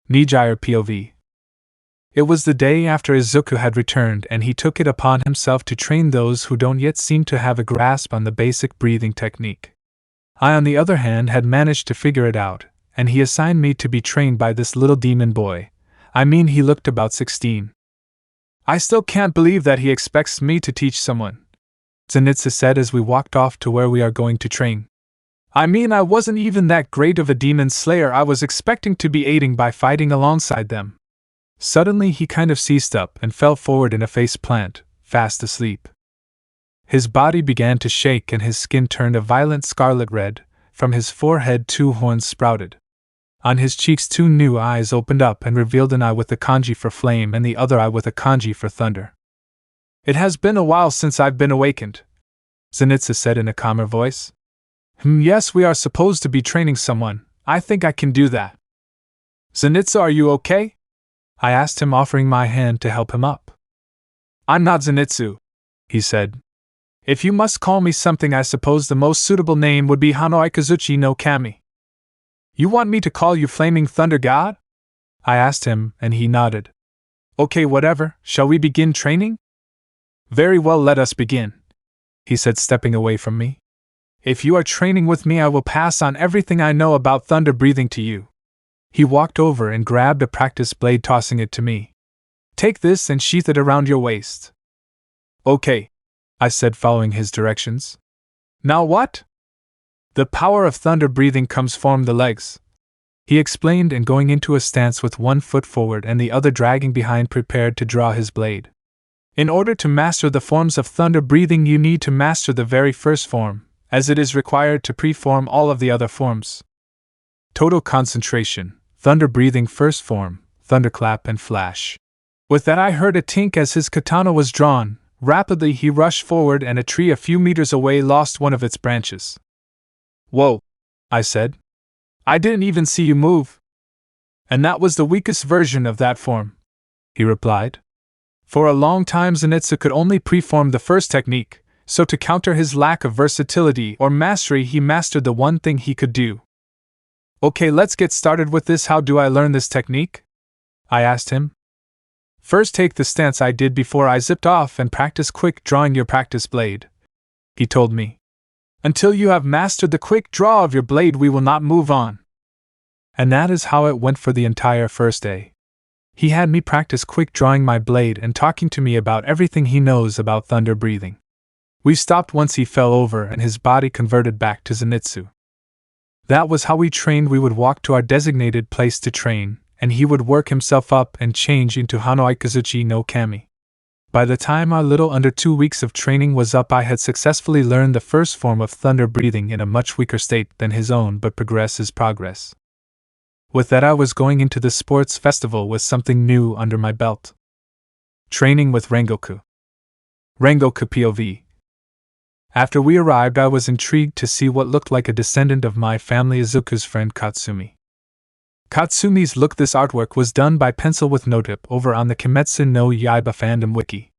Nijire POV. It was the day after Izuku had returned, and he took it upon himself to train those who don't yet seem to have a grasp on the basic breathing technique. I, on the other hand, had managed to figure it out, and he assigned me to be trained by this little demon boy. I mean, he looked about 16. I still can't believe that he expects me to teach someone, Zenitsu said as we walked off to where we are going to train. I mean, I wasn't even that great of a demon slayer. I was expecting to be aiding by fighting alongside them. Suddenly he kind of seized up and fell forward in a face plant, fast asleep. His body began to shake and his skin turned a violent scarlet red. From his forehead 2 horns sprouted. On his cheeks 2 new eyes opened up and revealed an eye with a kanji for flame and the other eye with a kanji for thunder. It has been a while since I've been awakened, Zenitsu said in a calmer voice. Yes, we are supposed to be training someone. I think I can do that. Zenitsu, are you okay? I asked him, offering my hand to help him up. I'm not Zenitsu, he said. If you must call me something, I suppose the most suitable name would be Hanoikazuchi no Kami. You want me to call you Flaming Thunder God? I asked him, and he nodded. Okay, whatever. Shall we begin training? Very well, let us begin, he said, stepping away from me. If you are training with me, I will pass on everything I know about thunder breathing to you. He walked over and grabbed a practice blade, tossing it to me. Take this and sheath it around your waist. Okay, I said, following his directions. Now what? The power of thunder breathing comes from the legs, he explained, and going into a stance with 1 foot forward and the other dragging behind, prepared to draw his blade. In order to master the forms of thunder breathing, you need to master the very first form, as it is required to preform all of the other forms. Total concentration, thunder breathing first form, thunderclap and flash. With that, I heard a tink as his katana was drawn. Rapidly he rushed forward, and a tree a few meters away lost one of its branches. Whoa, I said. I didn't even see you move. And that was the weakest version of that form, he replied. For a long time Zenitsu could only preform the first technique, so to counter his lack of versatility or mastery, he mastered the one thing he could do. Okay, let's get started with this. How do I learn this technique? I asked him. First, take the stance I did before I zipped off and practice quick drawing your practice blade, he told me. Until you have mastered the quick draw of your blade, we will not move on. And that is how it went for the entire first day. He had me practice quick drawing my blade and talking to me about everything he knows about thunder breathing. We stopped once he fell over and his body converted back to Zenitsu. That was how we trained. We would walk to our designated place to train, and he would work himself up and change into Hanoikazuchi no Kami. By the time our little under 2 weeks of training was up, I had successfully learned the first form of thunder breathing in a much weaker state than his own, but progress is progress. With that, I was going into the sports festival with something new under my belt. Training with Rengoku. Rengoku POV. After we arrived, I was intrigued to see what looked like a descendant of my family, Izuku's friend Katsumi. Katsumi's look. This artwork was done by pencil with no tip over on the Kimetsu no Yaiba fandom wiki.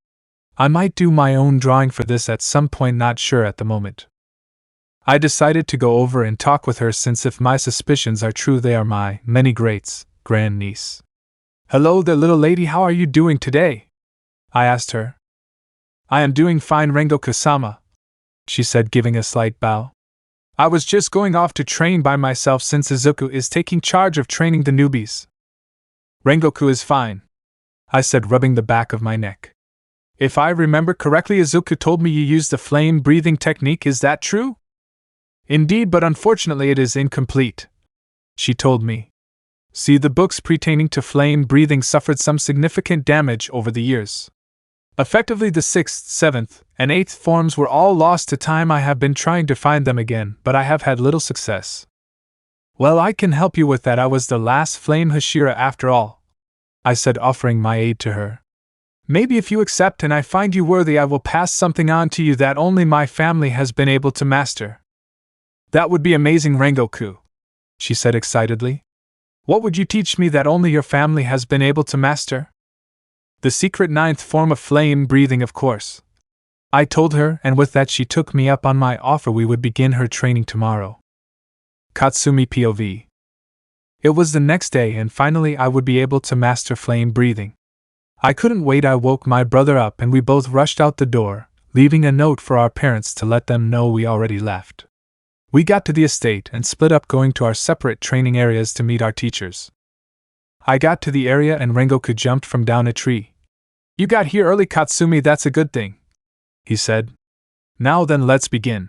I might do my own drawing for this at some point, not sure at the moment. I decided to go over and talk with her, since if my suspicions are true, they are my many greats grandniece. Hello there, little lady, how are you doing today? I asked her. I am doing fine, Rengoku-sama, she said, giving a slight bow. I was just going off to train by myself since Izuku is taking charge of training the newbies. Rengoku is fine, I said, rubbing the back of my neck. If I remember correctly, Izuku told me you used the flame-breathing technique, is that true? Indeed, but unfortunately it is incomplete, she told me. See, the books pertaining to flame-breathing suffered some significant damage over the years. Effectively, the 6th, 7th, and 8th forms were all lost to time. I have been trying to find them again, but I have had little success. Well, I can help you with that. I was the last flame Hashira after all, I said, offering my aid to her. Maybe if you accept and I find you worthy, I will pass something on to you that only my family has been able to master. That would be amazing, Rengoku, she said excitedly. What would you teach me that only your family has been able to master? The secret 9th form of flame breathing, of course. I told her, and with that she took me up on my offer. We would begin her training tomorrow. Katsumi POV. It was the next day, and finally I would be able to master flame breathing. I couldn't wait. I woke my brother up and we both rushed out the door, leaving a note for our parents to let them know we already left. We got to the estate and split up, going to our separate training areas to meet our teachers. I got to the area and Rengoku jumped from down a tree. You got here early, Katsumi, that's a good thing, he said. Now then, let's begin.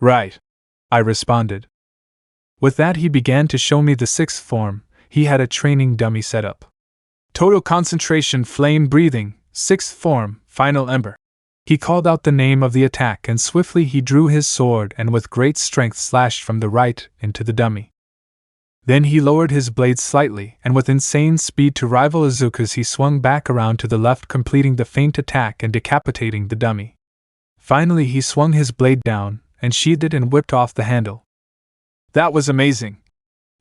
Right, I responded. With that he began to show me the 6th form. He had a training dummy set up. Total concentration, flame breathing, 6th form, final ember. He called out the name of the attack and swiftly he drew his sword and with great strength slashed from the right into the dummy. Then he lowered his blade slightly and with insane speed to rival Izuku's he swung back around to the left, completing the feint attack and decapitating the dummy. Finally he swung his blade down and sheathed it and whipped off the handle. That was amazing,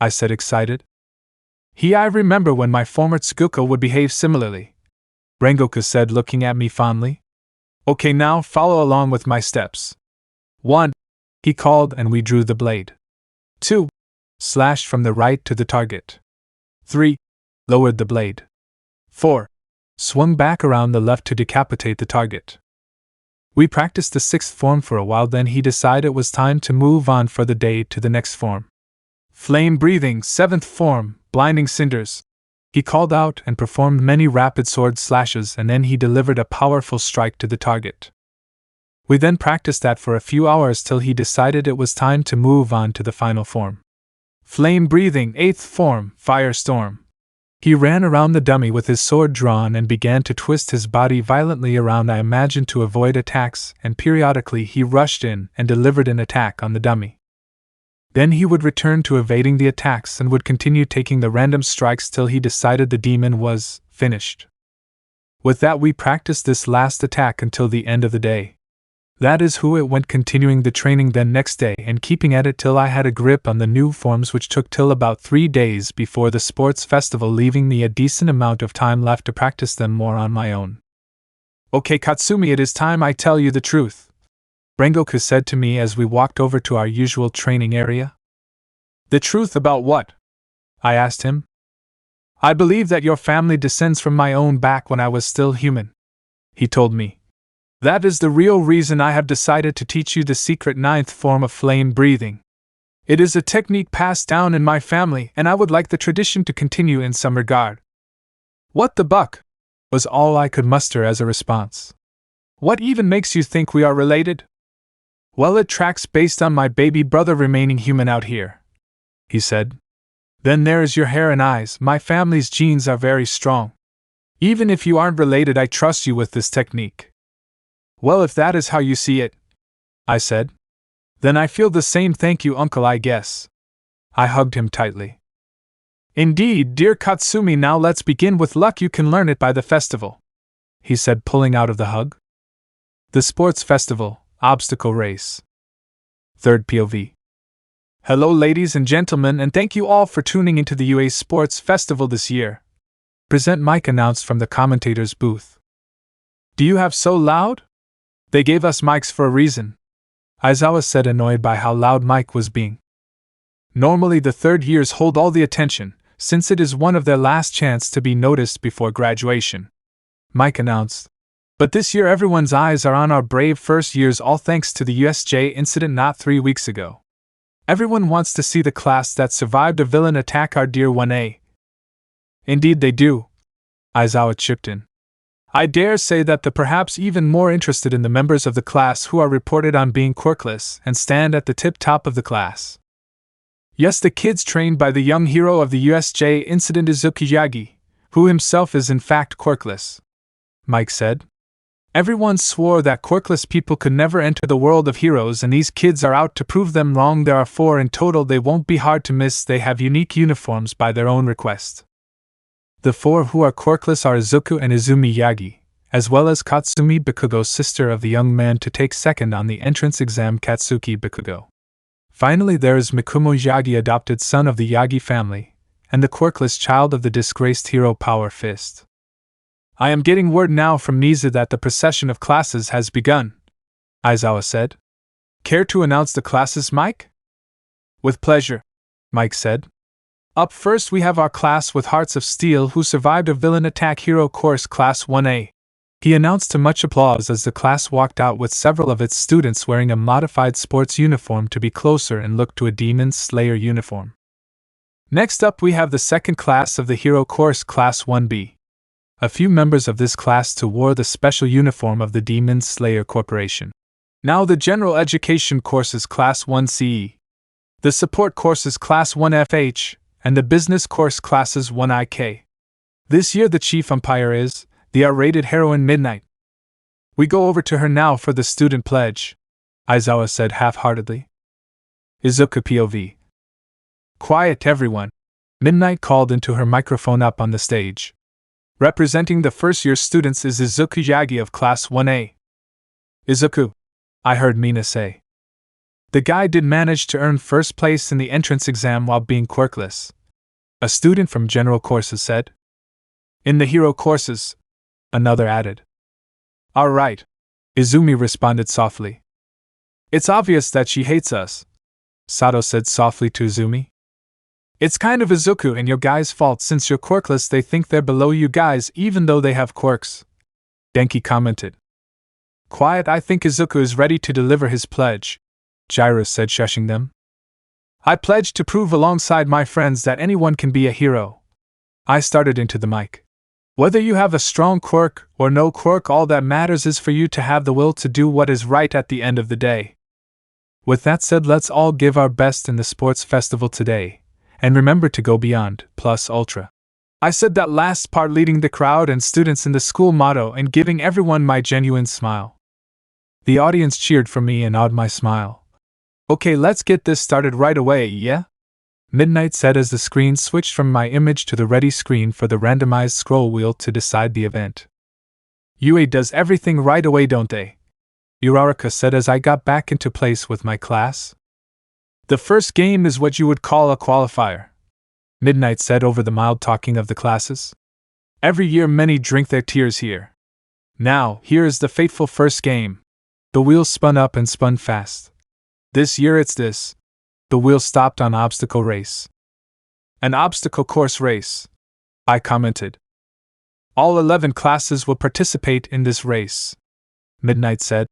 I said, excited. I remember when my former Tsuguko would behave similarly, Rengoku said, looking at me fondly. Okay, now follow along with my steps. 1, he called, and we drew the blade. 2, slashed from the right to the target. 3, lowered the blade. 4, swung back around the left to decapitate the target. We practiced the 6th form for a while, then he decided it was time to move on for the day to the next form. Flame breathing, 7th form, blinding cinders. He called out and performed many rapid sword slashes, and then he delivered a powerful strike to the target. We then practiced that for a few hours till he decided it was time to move on to the final form. Flame breathing, 8th form, firestorm. He ran around the dummy with his sword drawn and began to twist his body violently around, I imagined, to avoid attacks, and periodically he rushed in and delivered an attack on the dummy. Then he would return to evading the attacks and would continue taking the random strikes till he decided the demon was finished. With that we practiced this last attack until the end of the day. That is how it went, continuing the training then next day and keeping at it till I had a grip on the new forms, which took till about 3 days before the sports festival, leaving me a decent amount of time left to practice them more on my own. Okay, Katsumi, it is time I tell you the truth, Rengoku said to me as we walked over to our usual training area. The truth about what? I asked him. I believe that your family descends from my own back when I was still human, he told me. That is the real reason I have decided to teach you the secret 9th form of flame breathing. It is a technique passed down in my family, and I would like the tradition to continue in some regard. What the buck? Was all I could muster as a response. What even makes you think we are related? Well, it tracks based on my baby brother remaining human out here, he said. Then there is your hair and eyes. My family's genes are very strong. Even if you aren't related, I trust you with this technique. Well, if that is how you see it, I said, then I feel the same. Thank you, uncle, I guess. I hugged him tightly. Indeed, dear Katsumi, now let's begin. With luck you can learn it by the festival, he said, pulling out of the hug. The sports festival, obstacle race. 3rd POV. Hello ladies and gentlemen, and thank you all for tuning into the UA Sports Festival this year. Present Mike announced from the commentator's booth. Do you have so loud? They gave us mics for a reason, Aizawa said, annoyed by how loud Mike was being. Normally the 3rd years hold all the attention, since it is one of their last chance to be noticed before graduation, Mike announced. But this year everyone's eyes are on our brave first years, all thanks to the USJ incident not 3 weeks ago. Everyone wants to see the class that survived a villain attack our dear 1A. Indeed they do, Aizawa chipped in. I dare say that they're perhaps even more interested in the members of the class who are reported on being quirkless and stand at the tip-top of the class. Yes, the kids trained by the young hero of the USJ incident Izuku Yagi, who himself is in fact quirkless, Mike said. Everyone swore that quirkless people could never enter the world of heroes, and these kids are out to prove them wrong. There are 4 in total. They won't be hard to miss. They have unique uniforms by their own request. The 4 who are quirkless are Izuku and Izumi Yagi, as well as Katsumi Bakugo, sister of the young man to take second on the entrance exam, Katsuki Bakugo. Finally there is Mikumo Yagi, adopted son of the Yagi family, and the quirkless child of the disgraced hero Power Fist. I am getting word now from Niza that the procession of classes has begun, Aizawa said. Care to announce the classes, Mike? With pleasure, Mike said. Up first we have our class with Hearts of Steel who survived a villain attack, hero course, class 1A. He announced to much applause as the class walked out with several of its students wearing a modified sports uniform to be closer and look to a Demon Slayer uniform. Next up we have the second class of the hero course, class 1B. A few members of this class too wore the special uniform of the Demon Slayer Corporation. Now the general education courses, class 1CE. The support courses, class 1FH, and the business course, classes 1IK. This year the chief umpire is the R-rated heroine Midnight. We go over to her now for the student pledge, Aizawa said half-heartedly. Izuku POV. Quiet everyone, Midnight called into her microphone up on the stage. Representing the first-year students is Izuku Yagi of class 1A. Izuku, I heard Mina say. The guy did manage to earn first place in the entrance exam while being quirkless, a student from general courses said. In the hero courses, another added. All right, Izumi responded softly. It's obvious that she hates us, Sato said softly to Izumi. It's kind of Izuku and your guys' fault. Since you're quirkless they think they're below you guys even though they have quirks, Denki commented. Quiet, I think Izuku is ready to deliver his pledge, Jairus said, shushing them. I pledge to prove alongside my friends that anyone can be a hero. I started into the mic. Whether you have a strong quirk or no quirk, all that matters is for you to have the will to do what is right at the end of the day. With that said, let's all give our best in the sports festival today. And remember to go beyond, plus ultra. I said that last part leading the crowd and students in the school motto and giving everyone my genuine smile. The audience cheered for me and awed my smile. Okay, let's get this started right away, yeah? Midnight said as the screen switched from my image to the ready screen for the randomized scroll wheel to decide the event. UA does everything right away, don't they? Uraraka said as I got back into place with my class. The first game is what you would call a qualifier, Midnight said over the mild talking of the classes. Every year many drink their tears here. Now, here is the fateful first game. The wheel spun up and spun fast. This year it's this. The wheel stopped on obstacle race. An obstacle course race, I commented. All 11 classes will participate in this race, Midnight said.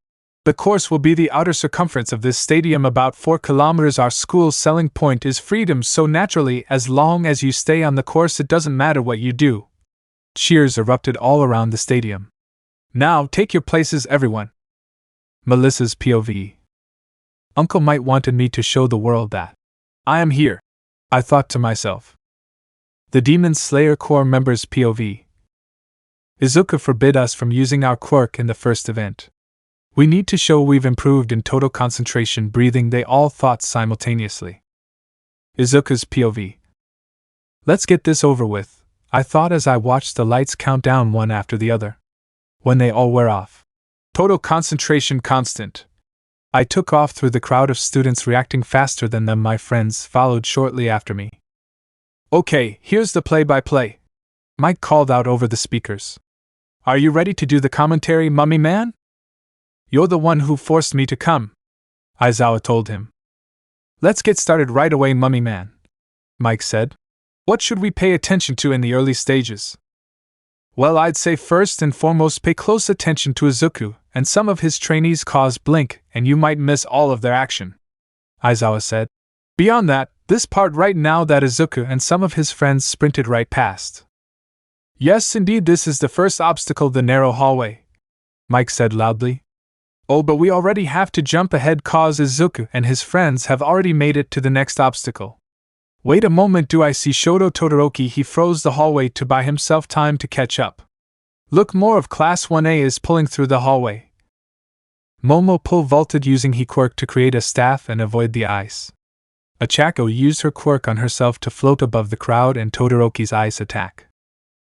The course will be the outer circumference of this stadium, about 4 kilometers. Our school's selling point is freedom, so naturally, as long as you stay on the course, it doesn't matter what you do. Cheers erupted all around the stadium. Now, take your places, everyone. Melissa's POV. Uncle Might wanted me to show the world that I am here, I thought to myself. The Demon Slayer Corps members' POV. Izuku forbid us from using our quirk in the first event. We need to show we've improved in total concentration breathing, they all thought simultaneously. Izuku's POV. Let's get this over with, I thought as I watched the lights count down one after the other. When they all wear off. Total concentration constant. I took off through the crowd of students reacting faster than them. My friends followed shortly after me. Okay, here's the play-by-play. Mike called out over the speakers. Are you ready to do the commentary, mummy man? You're the one who forced me to come, Aizawa told him. Let's get started right away, mummy man, Mike said. What should we pay attention to in the early stages? Well, I'd say first and foremost pay close attention to Izuku and some of his trainees cause blink and you might miss all of their action, Aizawa said. Beyond that, this part right now that Izuku and some of his friends sprinted right past. Yes, indeed, this is the first obstacle, the narrow hallway, Mike said loudly. Oh, but we already have to jump ahead cause Izuku and his friends have already made it to the next obstacle. Wait a moment, do I see Shoto Todoroki? He froze the hallway to buy himself time to catch up. Look, more of Class 1A is pulling through the hallway. Momo pole vaulted using he quirk to create a staff and avoid the ice. Ochaco used her quirk on herself to float above the crowd and Todoroki's ice attack.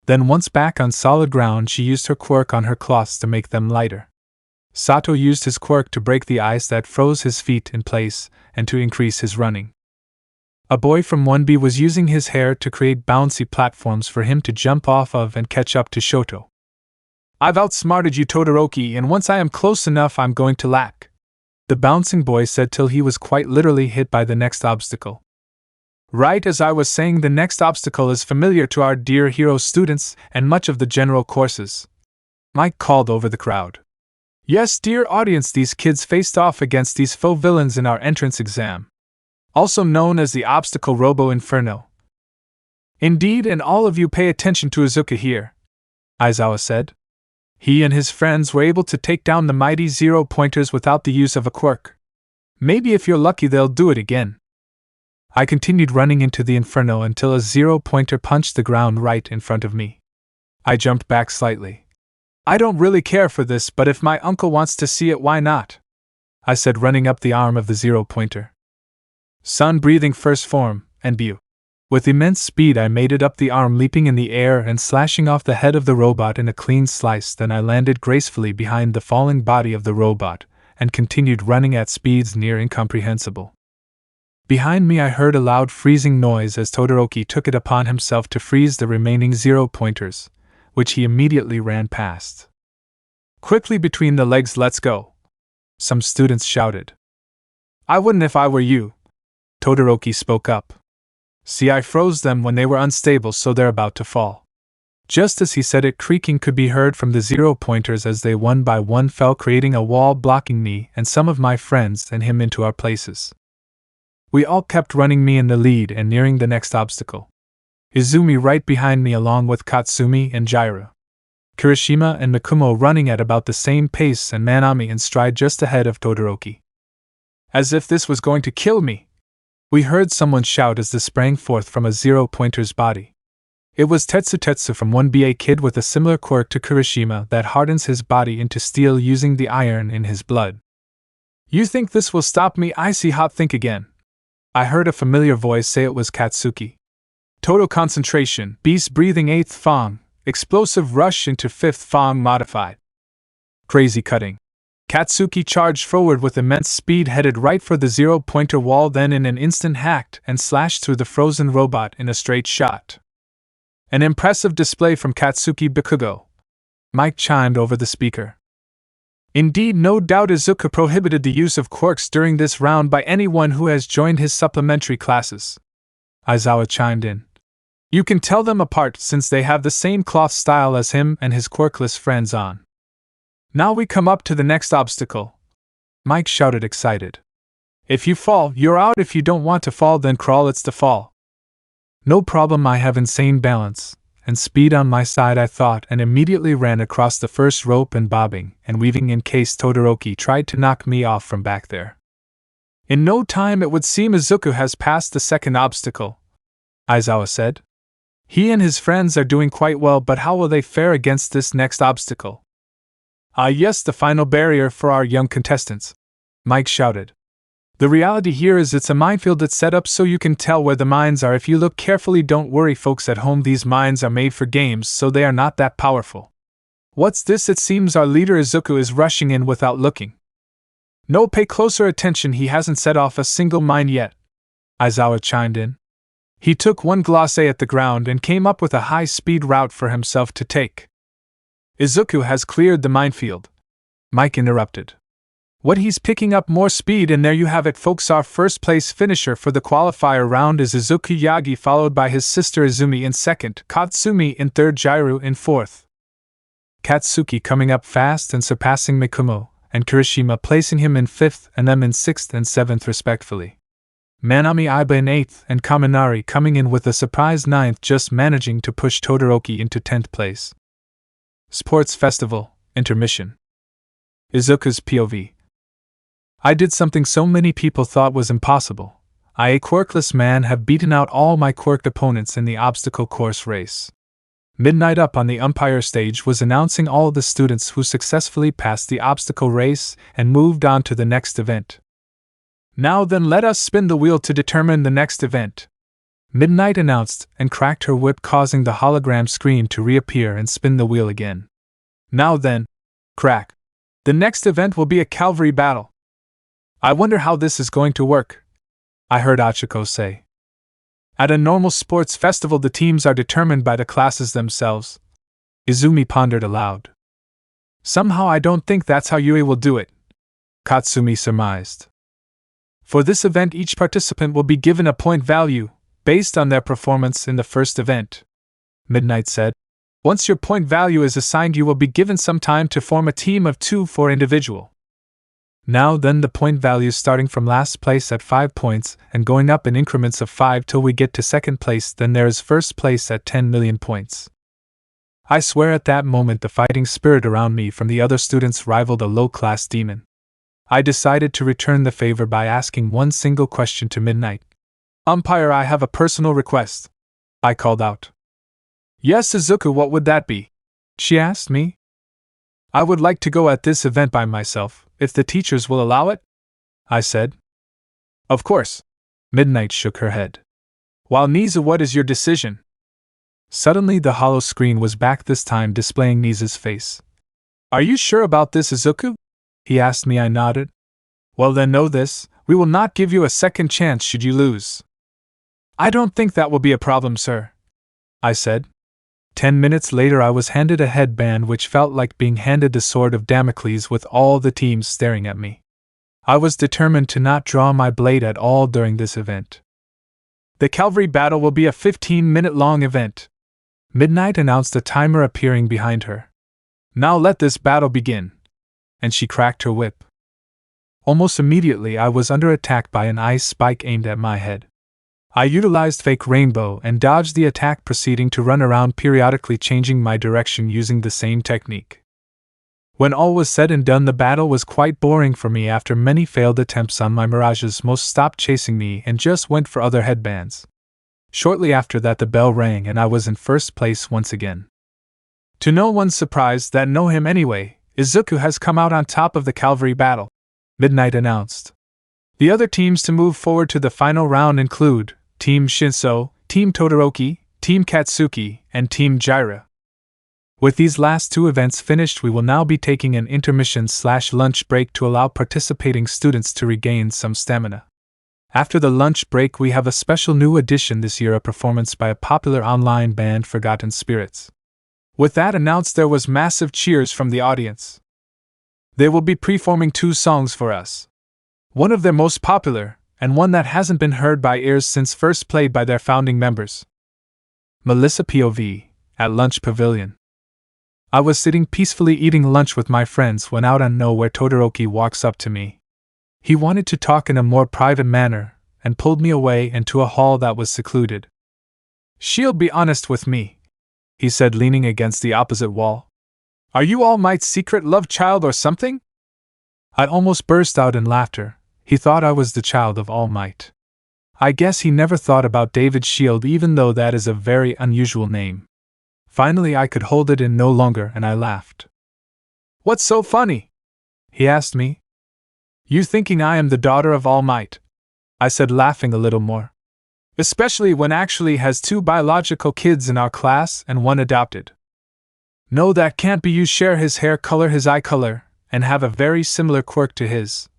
Then once back on solid ground, she used her quirk on her cloths to make them lighter. Sato used his quirk to break the ice that froze his feet in place and to increase his running. A boy from 1B was using his hair to create bouncy platforms for him to jump off of and catch up to Shoto. I've outsmarted you, Todoroki, and once I am close enough I'm going to lack, the bouncing boy said till he was quite literally hit by the next obstacle. Right, as I was saying, the next obstacle is familiar to our dear hero students and much of the general courses, Mike called over the crowd. Yes, dear audience, these kids faced off against these faux villains in our entrance exam, also known as the Obstacle Robo Inferno. Indeed, and all of you pay attention to Izuku here, Aizawa said. He and his friends were able to take down the mighty 0-pointers without the use of a quirk. Maybe if you're lucky they'll do it again. I continued running into the inferno until a 0-pointer punched the ground right in front of me. I jumped back slightly. I don't really care for this, but if my uncle wants to see it, why not? I said, running up the arm of the 0-pointer. Sun breathing first form, and Bew. With immense speed I made it up the arm, leaping in the air and slashing off the head of the robot in a clean slice. Then I landed gracefully behind the falling body of the robot, and continued running at speeds near incomprehensible. Behind me I heard a loud freezing noise as Todoroki took it upon himself to freeze the remaining 0-pointers, which he immediately ran past. Quickly between the legs, let's go, some students shouted. I wouldn't if I were you, Todoroki spoke up. See, I froze them when they were unstable, so they're about to fall. Just as he said it, creaking could be heard from the 0-pointers as they one by one fell, creating a wall blocking me and some of my friends and him into our places. We all kept running, me in the lead and nearing the next obstacle. Izumi right behind me along with Katsumi and Jiraiya. Kirishima and Mikumo running at about the same pace and Manami in stride just ahead of Todoroki. As if this was going to kill me, we heard someone shout as this sprang forth from a 0-pointer's body. It was Tetsu from 1B, a kid with a similar quirk to Kirishima that hardens his body into steel using the iron in his blood. You think this will stop me? I see hot, think again. I heard a familiar voice say. It was Katsuki. Total concentration, beast breathing 8th Fang, explosive rush into 5th Fang modified. Crazy cutting. Katsuki charged forward with immense speed, headed right for the 0-pointer wall, then in an instant hacked and slashed through the frozen robot in a straight shot. An impressive display from Katsuki Bakugo, Mike chimed over the speaker. Indeed, no doubt Izuku prohibited the use of quirks during this round by anyone who has joined his supplementary classes, Aizawa chimed in. You can tell them apart since they have the same cloth style as him and his quirkless friends on. Now we come up to the next obstacle, Mike shouted, excited. If you fall, you're out. If you don't want to fall, then crawl, it's the fall. No problem, I have insane balance and speed on my side, I thought, and immediately ran across the first rope and bobbing and weaving in case Todoroki tried to knock me off from back there. In no time it would seem Izuku has passed the second obstacle, Aizawa said. He and his friends are doing quite well, but how will they fare against this next obstacle? Ah yes, the final barrier for our young contestants, Mike shouted. The reality here is it's a minefield that's set up so you can tell where the mines are if you look carefully. Don't worry folks at home, these mines are made for games, so they are not that powerful. What's this? It seems our leader Izuku is rushing in without looking. No, pay closer attention, he hasn't set off a single mine yet, Aizawa chimed in. He took one glance at the ground and came up with a high-speed route for himself to take. Izuku has cleared the minefield, Mike interrupted. What, he's picking up more speed, and there you have it folks, our first place finisher for the qualifier round is Izuku Yagi, followed by his sister Izumi in second, Katsumi in third, Jiraiya in fourth, Katsuki coming up fast and surpassing Mikumo, and Kirishima placing him in 5th and them in 6th and 7th respectfully. Manami Aiba in 8th and Kaminari coming in with a surprise 9th, just managing to push Todoroki into 10th place. Sports Festival, Intermission. Izuku's POV. I did something so many people thought was impossible. I, a quirkless man, have beaten out all my quirked opponents in the obstacle course race. Midnight up on the umpire stage was announcing all the students who successfully passed the obstacle race and moved on to the next event. Now then, let us spin the wheel to determine the next event. Midnight announced and cracked her whip, causing the hologram screen to reappear and spin the wheel again. Now then, crack. The next event will be a Calvary Battle. I wonder how this is going to work, I heard Ochaco say. At a normal sports festival, the teams are determined by the classes themselves. Izumi pondered aloud. Somehow I don't think that's how Yui will do it, Katsumi surmised. For this event, each participant will be given a point value, based on their performance in the first event, Midnight said. Once your point value is assigned, you will be given some time to form a team of 2 for individual. Now then, the point values starting from last place at 5 points and going up in increments of 5 till we get to second place, then there is first place at 10 million points. I swear at that moment the fighting spirit around me from the other students rivaled a low-class demon. I decided to return the favor by asking one single question to Midnight. Umpire, I have a personal request, I called out. Yes, Izuku, what would that be? She asked me. I would like to go at this event by myself, if the teachers will allow it, I said. Of course. Midnight shook her head. While Niza, what is your decision? Suddenly the hollow screen was back, this time displaying Niza's face. Are you sure about this, Izuku? He asked me. I nodded. Well then, know this, we will not give you a second chance should you lose. I don't think that will be a problem, sir, I said. 10 minutes later I was handed a headband which felt like being handed the sword of Damocles with all the teams staring at me. I was determined to not draw my blade at all during this event. The Calvary Battle will be a 15-minute long event, Midnight announced, a timer appearing behind her. Now let this battle begin. And she cracked her whip. Almost immediately I was under attack by an ice spike aimed at my head. I utilized fake rainbow and dodged the attack, proceeding to run around, periodically changing my direction using the same technique. When all was said and done, the battle was quite boring for me. After many failed attempts on my mirages, most stopped chasing me and just went for other headbands. Shortly after that the bell rang and I was in first place once again. To no one's surprise that know him anyway, Izuku has come out on top of the Calvary Battle, Midnight announced. The other teams to move forward to the final round include Team Shinso, Team Todoroki, Team Katsuki, and Team Jiraiya. With these last 2 events finished, we will now be taking an intermission/lunch break to allow participating students to regain some stamina. After the lunch break, we have a special new addition this year, a performance by a popular online band, Forgotten Spirits. With that announced, there was massive cheers from the audience. They will be performing 2 songs for us. One of their most popular, and one that hasn't been heard by ears since first played by their founding members. Melissa POV, at Lunch Pavilion. I was sitting peacefully eating lunch with my friends when out of nowhere Todoroki walks up to me. He wanted to talk in a more private manner, and pulled me away into a hall that was secluded. "She'll be honest with me," he said, leaning against the opposite wall. "Are you All Might's secret love child or something?" I almost burst out in laughter. He thought I was the child of All Might. I guess he never thought about David Shield, even though that is a very unusual name. Finally I could hold it in no longer and I laughed. "What's so funny?" he asked me. "You thinking I am the daughter of All Might," I said, laughing a little more. "Especially when actually has 2 biological kids in our class and 1 adopted." "No, that can't be. You share his hair color, his eye color, and have a very similar quirk to his."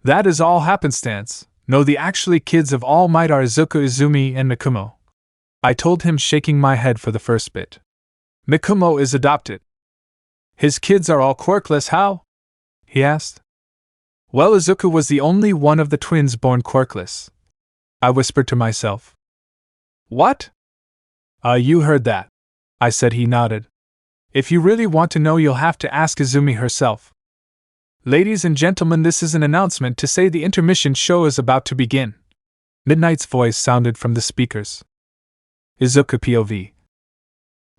"That is all happenstance. No, the actually kids of All Might are Izuku, Izumi, and Mikumo," I told him, shaking my head for the first bit. "Mikumo is adopted." "His kids are all quirkless, how?" he asked. "Well, Izuku was the only one of the twins born quirkless," I whispered to myself. "What?" You heard that," I said. He nodded. If you really want to know, you'll have to ask Izumi herself. Ladies and gentlemen, this is an announcement to say the intermission show is about to begin. Midnight's voice sounded from the speakers. Izuku POV.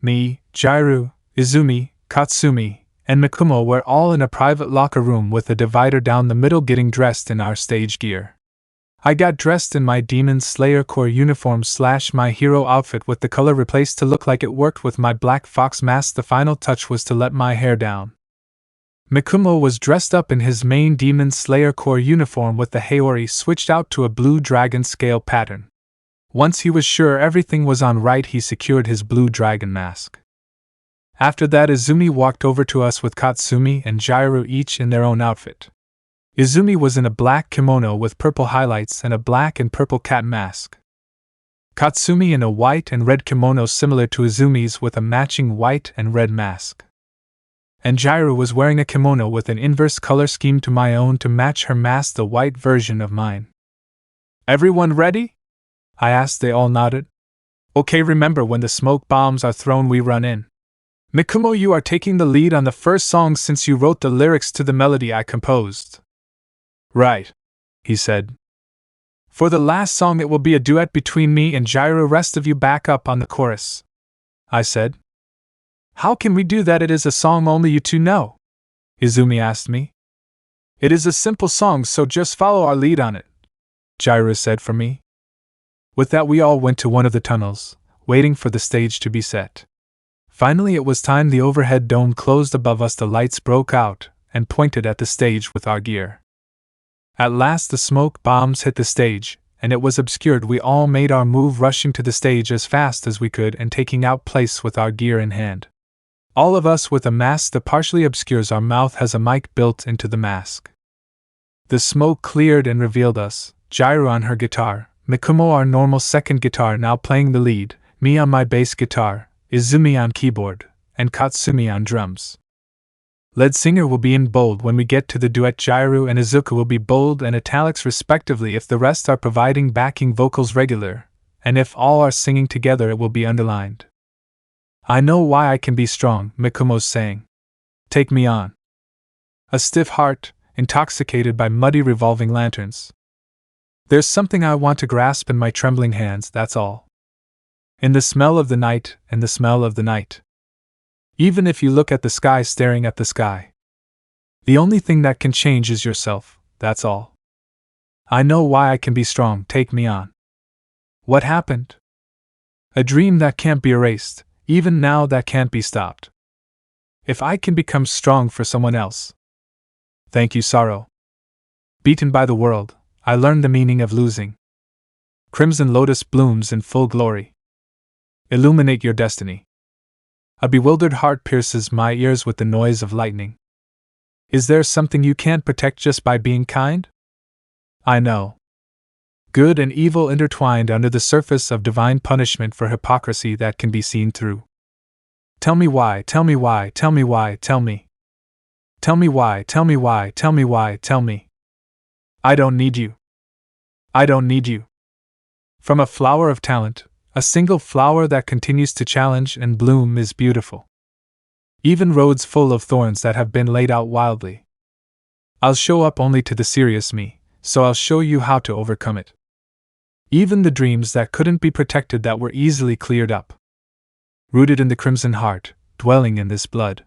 Me, Jairu, Izumi, Katsumi, and Mikumo were all in a private locker room with a divider down the middle getting dressed in our stage gear. I got dressed in my Demon Slayer core uniform / my hero outfit with the color replaced to look like it worked with my black fox mask. The final touch was to let my hair down. Mikumo was dressed up in his main Demon Slayer core uniform with the Haori switched out to a blue dragon scale pattern. Once he was sure everything was on right, he secured his blue dragon mask. After that, Izumi walked over to us with Katsumi and Jairu each in their own outfit. Izumi was in a black kimono with purple highlights and a black and purple cat mask. Katsumi in a white and red kimono similar to Izumi's with a matching white and red mask. And Jairu was wearing a kimono with an inverse color scheme to my own to match her mask, the white version of mine. Everyone ready? I asked. They all nodded. Okay, remember, when the smoke bombs are thrown, we run in. Mikumo, you are taking the lead on the first song since you wrote the lyrics to the melody I composed. Right, he said. For the last song it will be a duet between me and Jairu. Rest of you back up on the chorus, I said. How can we do that? It is a song only you two know, Izumi asked me. It is a simple song, so just follow our lead on it, Jairu said for me. With that, we all went to one of the tunnels, waiting for the stage to be set. Finally it was time. The overhead dome closed above us, the lights broke out, and pointed at the stage with our gear. At last the smoke bombs hit the stage, and it was obscured. We all made our move, rushing to the stage as fast as we could and taking out place with our gear in hand. All of us with a mask that partially obscures our mouth, has a mic built into the mask. The smoke cleared and revealed us, Jairu on her guitar, Mikumo our normal second guitar now playing the lead, me on my bass guitar, Izumi on keyboard, and Katsumi on drums. Lead singer will be in bold when we get to the duet. Jairu and Izuku will be bold and italics respectively if the rest are providing backing vocals regular, and if all are singing together it will be underlined. I know why I can be strong, Mikumo's saying. Take me on. A stiff heart, intoxicated by muddy revolving lanterns. There's something I want to grasp in my trembling hands, that's all. In the smell of the night, and the smell of the night. Even if you look at the sky, staring at the sky. The only thing that can change is yourself, that's all. I know why I can be strong, take me on. What happened? A dream that can't be erased, even now that can't be stopped. If I can become strong for someone else. Thank you, sorrow. Beaten by the world, I learned the meaning of losing. Crimson lotus blooms in full glory. Illuminate your destiny. A bewildered heart pierces my ears with the noise of lightning. Is there something you can't protect just by being kind? I know. Good and evil intertwined under the surface of divine punishment for hypocrisy that can be seen through. Tell me why, tell me why, tell me why, tell me. Tell me why, tell me why, tell me why, tell me. I don't need you. I don't need you. From a flower of talent, a single flower that continues to challenge and bloom is beautiful. Even roads full of thorns that have been laid out wildly. I'll show up only to the serious me, so I'll show you how to overcome it. Even the dreams that couldn't be protected that were easily cleared up. Rooted in the crimson heart, dwelling in this blood.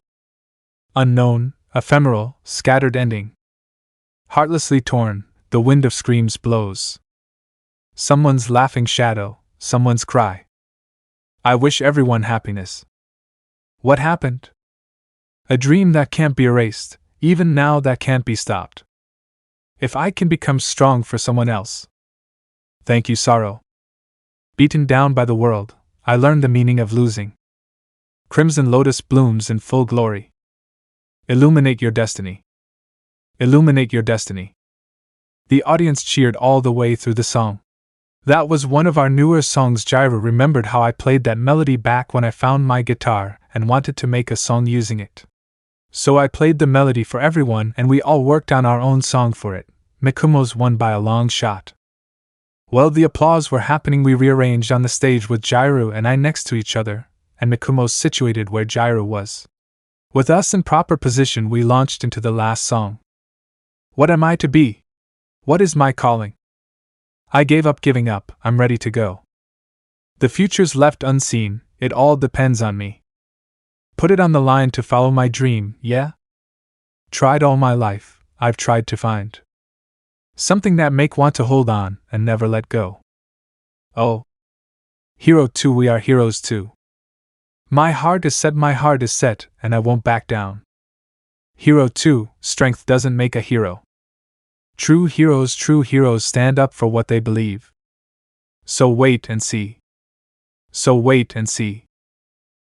Unknown, ephemeral, scattered ending. Heartlessly torn, the wind of screams blows. Someone's laughing shadow, someone's cry. I wish everyone happiness. What happened? A dream that can't be erased, even now that can't be stopped. If I can become strong for someone else. Thank you, sorrow. Beaten down by the world, I learned the meaning of losing. Crimson lotus blooms in full glory. Illuminate your destiny. Illuminate your destiny. The audience cheered all the way through the song. That was one of our newer songs. Jairu remembered how I played that melody back when I found my guitar and wanted to make a song using it. So I played the melody for everyone and we all worked on our own song for it. Mikumo's won by a long shot. While the applause were happening, we rearranged on the stage with Jairu and I next to each other, and Mikumo's situated where Jairu was. With us in proper position, we launched into the last song. What am I to be? What is my calling? I gave up giving up, I'm ready to go. The future's left unseen, it all depends on me. Put it on the line to follow my dream, yeah? Tried all my life, I've tried to find something that make want to hold on and never let go. Oh. Hero 2, we are heroes too. My heart is set, and I won't back down. Hero 2, strength doesn't make a hero. True heroes stand up for what they believe. So wait and see.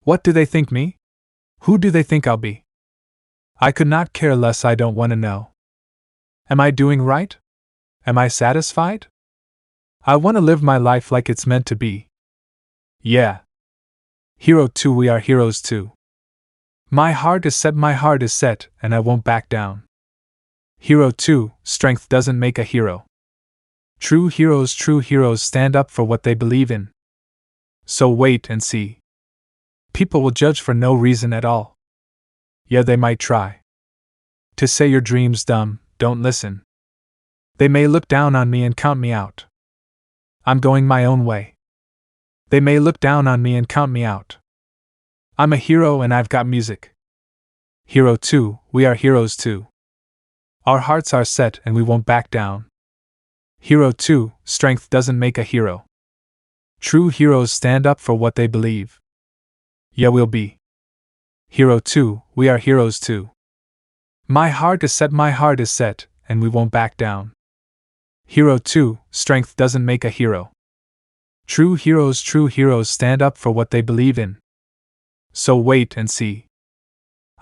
What do they think me? Who do they think I'll be? I could not care less, I don't want to know. Am I doing right? Am I satisfied? I want to live my life like it's meant to be. Yeah. Hero 2, we are heroes too. My heart is set, and I won't back down. Hero 2, strength doesn't make a hero. True heroes stand up for what they believe in. So wait and see. People will judge for no reason at all. Yeah, they might try to say your dream's dumb, don't listen. They may look down on me and count me out. I'm going my own way. They may look down on me and count me out. I'm a hero and I've got music. Hero 2, we are heroes too. Our hearts are set and we won't back down. Hero 2, strength doesn't make a hero. True heroes stand up for what they believe. Yeah, we'll be. Hero 2, we are heroes too. My heart is set, and we won't back down. Hero 2, strength doesn't make a hero. True heroes stand up for what they believe in. So wait and see.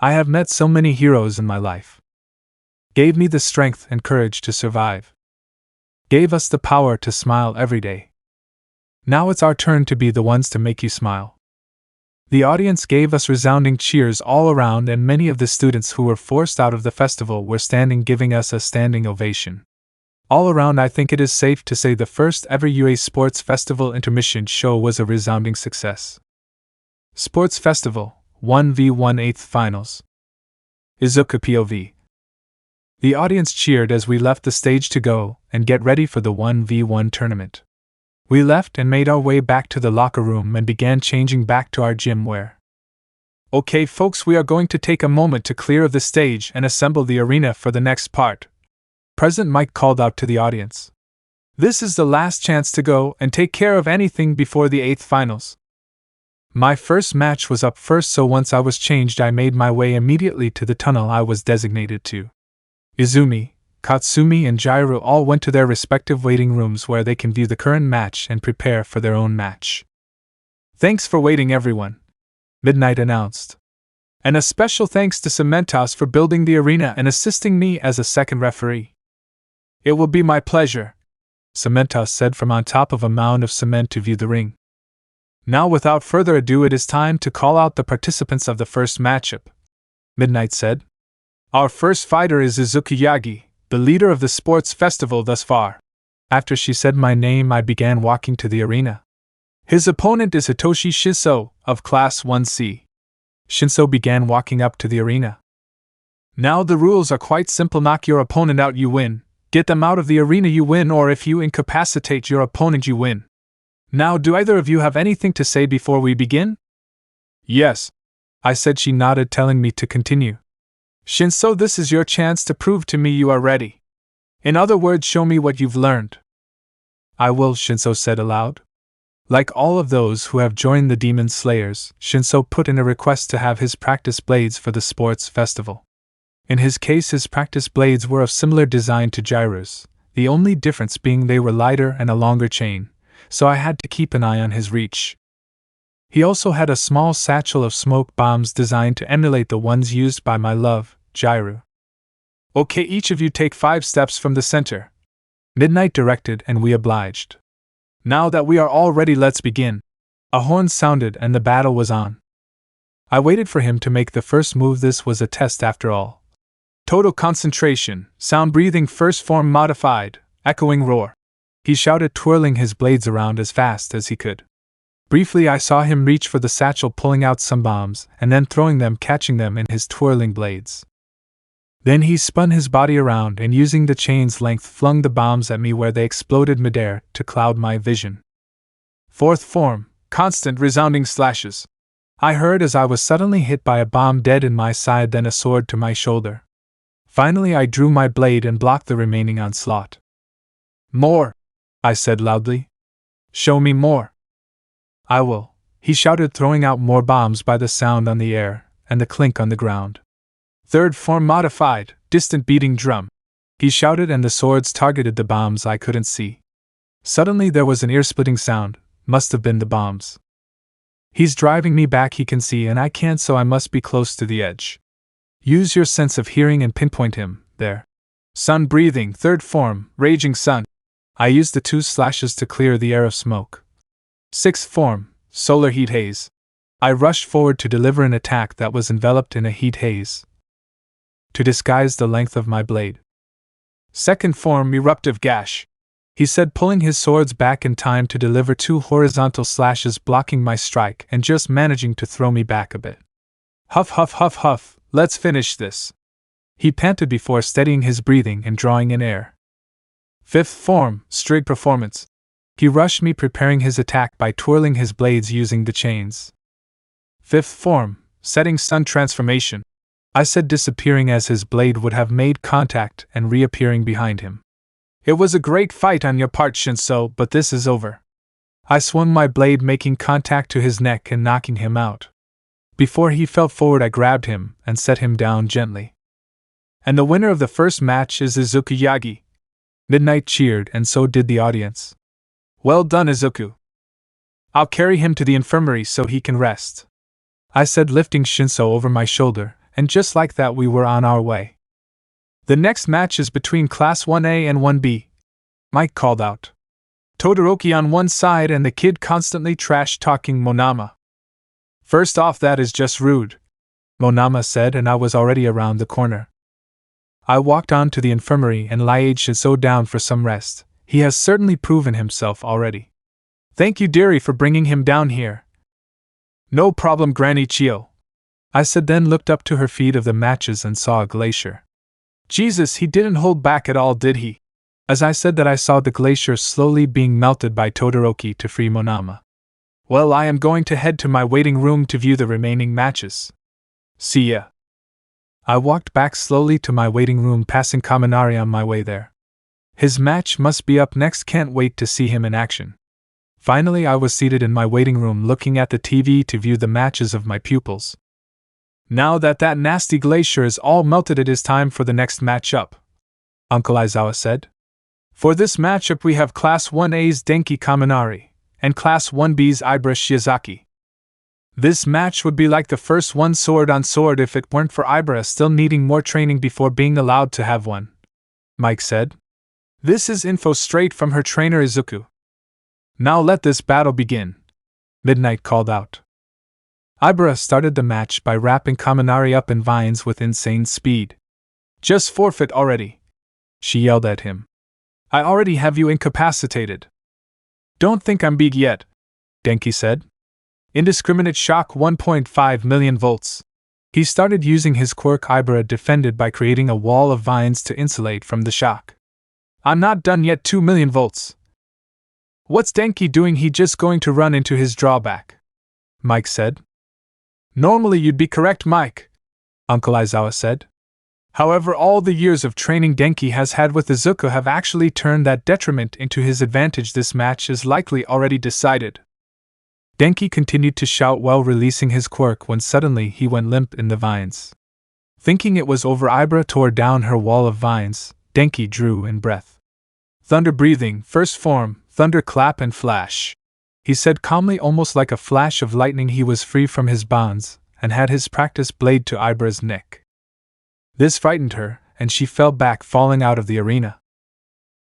I have met so many heroes in my life. Gave me the strength and courage to survive. Gave us the power to smile every day. Now it's our turn to be the ones to make you smile. The audience gave us resounding cheers all around, and many of the students who were forced out of the festival were standing giving us a standing ovation. All around, I think it is safe to say the first ever UA Sports Festival intermission show was a resounding success. Sports Festival, 1v1 8th Finals. Izuku POV. The audience cheered as we left the stage to go and get ready for the 1v1 tournament. We left and made our way back to the locker room and began changing back to our gym wear. Okay folks, we are going to take a moment to clear the stage and assemble the arena for the next part. President Mike called out to the audience. This is the last chance to go and take care of anything before the 8th finals. My first match was up first, so once I was changed I made my way immediately to the tunnel I was designated to. Izumi, Katsumi and Jairu all went to their respective waiting rooms where they can view the current match and prepare for their own match. Thanks for waiting everyone, Midnight announced. And a special thanks to Cementos for building the arena and assisting me as a second referee. It will be my pleasure, Cementos said from on top of a mound of cement to view the ring. Now without further ado, it is time to call out the participants of the first matchup, Midnight said. Our first fighter is Izuku Yagi, the leader of the sports festival thus far. After she said my name, I began walking to the arena. His opponent is Hitoshi Shinso, of Class 1C. Shinso began walking up to the arena. Now the rules are quite simple. Knock your opponent out, you win. Get them out of the arena, you win, or if you incapacitate your opponent, you win. Now, do either of you have anything to say before we begin? Yes, I said. She nodded, telling me to continue. Shinso, this is your chance to prove to me you are ready. In other words, show me what you've learned. I will, Shinso said aloud. Like all of those who have joined the Demon Slayers, Shinso put in a request to have his practice blades for the sports festival. In his case, his practice blades were of similar design to Jairu's, the only difference being they were lighter and a longer chain, so I had to keep an eye on his reach. He also had a small satchel of smoke bombs designed to emulate the ones used by my love, Jairu. Okay, each of you take 5 steps from the center, Midnight directed, and we obliged. Now that we are all ready, let's begin. A horn sounded and the battle was on. I waited for him to make the first move. This was a test after all. Total concentration, sound breathing, first form modified, echoing roar. He shouted, twirling his blades around as fast as he could. Briefly I saw him reach for the satchel, pulling out some bombs, and then throwing them, catching them in his twirling blades. Then he spun his body around and, using the chain's length, flung the bombs at me where they exploded midair to cloud my vision. Fourth form, constant resounding slashes. I heard as I was suddenly hit by a bomb dead in my side, then a sword to my shoulder. Finally I drew my blade and blocked the remaining onslaught. More! I said loudly. Show me more! I will, he shouted, throwing out more bombs by the sound on the air and the clink on the ground. Third form modified, distant beating drum. He shouted, and the swords targeted the bombs I couldn't see. Suddenly there was an ear-splitting sound, must have been the bombs. He's driving me back, he can see, and I can't, so I must be close to the edge. Use your sense of hearing and pinpoint him, there. Sun breathing, third form, raging sun. I used the 2 slashes to clear the air of smoke. Sixth form, solar heat haze. I rushed forward to deliver an attack that was enveloped in a heat haze to disguise the length of my blade. Second form, eruptive gash. He said, pulling his swords back in time to deliver 2 horizontal slashes, blocking my strike and just managing to throw me back a bit. Huff, huff, huff, huff, let's finish this. He panted before steadying his breathing and drawing in air. Fifth form, Strig performance. He rushed me, preparing his attack by twirling his blades using the chains. Fifth form, setting sun transformation. I said, disappearing as his blade would have made contact and reappearing behind him. It was a great fight on your part, Shinso, but this is over. I swung my blade, making contact to his neck and knocking him out. Before he fell forward, I grabbed him and set him down gently. And the winner of the first match is Izuku Yagi. Midnight cheered, and so did the audience. Well done, Izuku. I'll carry him to the infirmary so he can rest, I said, lifting Shinso over my shoulder, and just like that we were on our way. The next match is between Class 1A and 1B, Mike called out. Todoroki on one side and the kid constantly trash-talking Monama. First off, that is just rude, Monama said, and I was already around the corner. I walked on to the infirmary and laid Shinso down for some rest. He has certainly proven himself already. Thank you, dearie, for bringing him down here. No problem, Granny Chio, I said, then looked up to her feed of the matches and saw a glacier. Jesus, he didn't hold back at all, did he? As I said that, I saw the glacier slowly being melted by Todoroki to free Monama. Well, I am going to head to my waiting room to view the remaining matches. See ya. I walked back slowly to my waiting room, passing Kaminari on my way there. His match must be up next, can't wait to see him in action. Finally, I was seated in my waiting room looking at the TV to view the matches of my pupils. Now that nasty glacier is all melted, it is time for the next matchup, Uncle Aizawa said. For this matchup we have Class 1A's Denki Kaminari and Class 1B's Ibara Shiozaki. This match would be like the first one, sword on sword, if it weren't for Ibara still needing more training before being allowed to have one, Mike said. This is info straight from her trainer Izuku. Now let this battle begin, Midnight called out. Ibara started the match by wrapping Kaminari up in vines with insane speed. Just forfeit already, she yelled at him. I already have you incapacitated. Don't think I'm big yet, Denki said. Indiscriminate shock, 1.5 million volts. He started using his quirk. Ibara defended by creating a wall of vines to insulate from the shock. I'm not done yet, 2 million volts. What's Denki doing? He just going to run into his drawback, Mike said. Normally you'd be correct, Mike, Uncle Aizawa said. However, all the years of training Denki has had with Izuku have actually turned that detriment into his advantage. This match is likely already decided. Denki continued to shout while releasing his quirk when suddenly he went limp in the vines. Thinking it was over, Ibara tore down her wall of vines. Denki drew in breath. Thunder breathing, first form, thunder clap and flash, he said calmly, almost like a flash of lightning. He was free from his bonds and had his practice blade to Ibara's neck. This frightened her, and she fell back, falling out of the arena.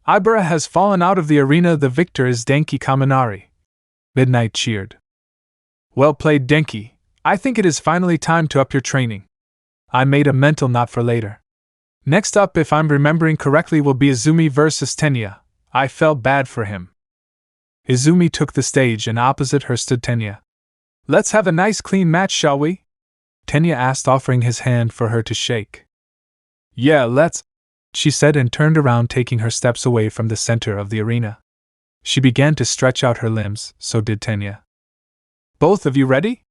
Ibara has fallen out of the arena. The victor is Denki Kaminari, Midnight cheered. Well played, Denki. I think it is finally time to up your training. I made a mental note for later. Next up, if I'm remembering correctly, will be Izumi versus Tenya. I felt bad for him. Izumi took the stage and opposite her stood Tenya. "Let's have a nice clean match, shall we?" Tenya asked, offering his hand for her to shake. "Yeah, let's," she said and turned around, taking her steps away from the center of the arena. She began to stretch out her limbs, so did Tenya. "Both of you ready?"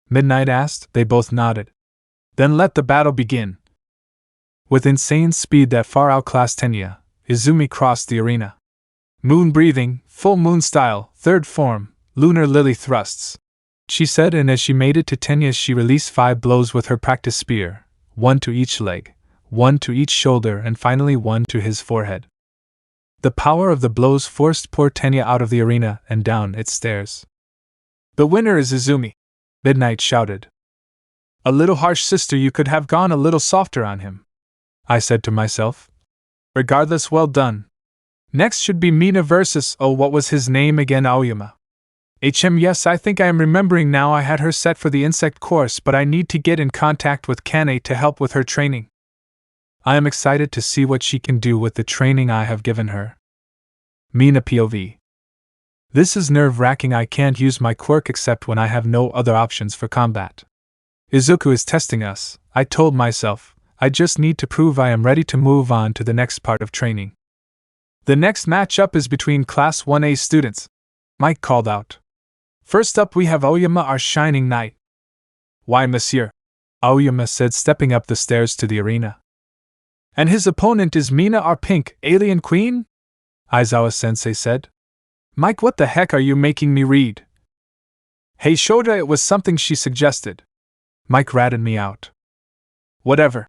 Midnight asked. They both nodded. "Then let the battle begin." With insane speed that far outclassed Tenya, Izumi crossed the arena. "Moon breathing, full moon style, third form, lunar lily thrusts," she said, and as she made it to Tenya she released 5 blows with her practice spear, 1 to each leg, 1 to each shoulder, and finally 1 to his forehead. The power of the blows forced poor Tenya out of the arena and down its stairs. "The winner is Izumi," Midnight shouted. "A little harsh, sister, you could have gone a little softer on him," I said to myself. "Regardless, well done. Next should be Mina versus, oh, what was his name again, Aoyama. Yes, I think I am remembering now. I had her set for the insect course, but I need to get in contact with Kane to help with her training. I am excited to see what she can do with the training I have given her." Mina POV. "This is nerve-wracking. I can't use my quirk except when I have no other options for combat. Izuku is testing us, I told myself. I just need to prove I am ready to move on to the next part of training." "The next matchup is between Class 1A students," Mike called out. "First up we have Aoyama, our shining knight." "Why, monsieur?" Aoyama said, stepping up the stairs to the arena. "And his opponent is Mina, our pink alien queen?" Aizawa-sensei said. "Mike, what the heck are you making me read?" "Hey Shota, it was something she suggested." Mike ratted me out. "Whatever."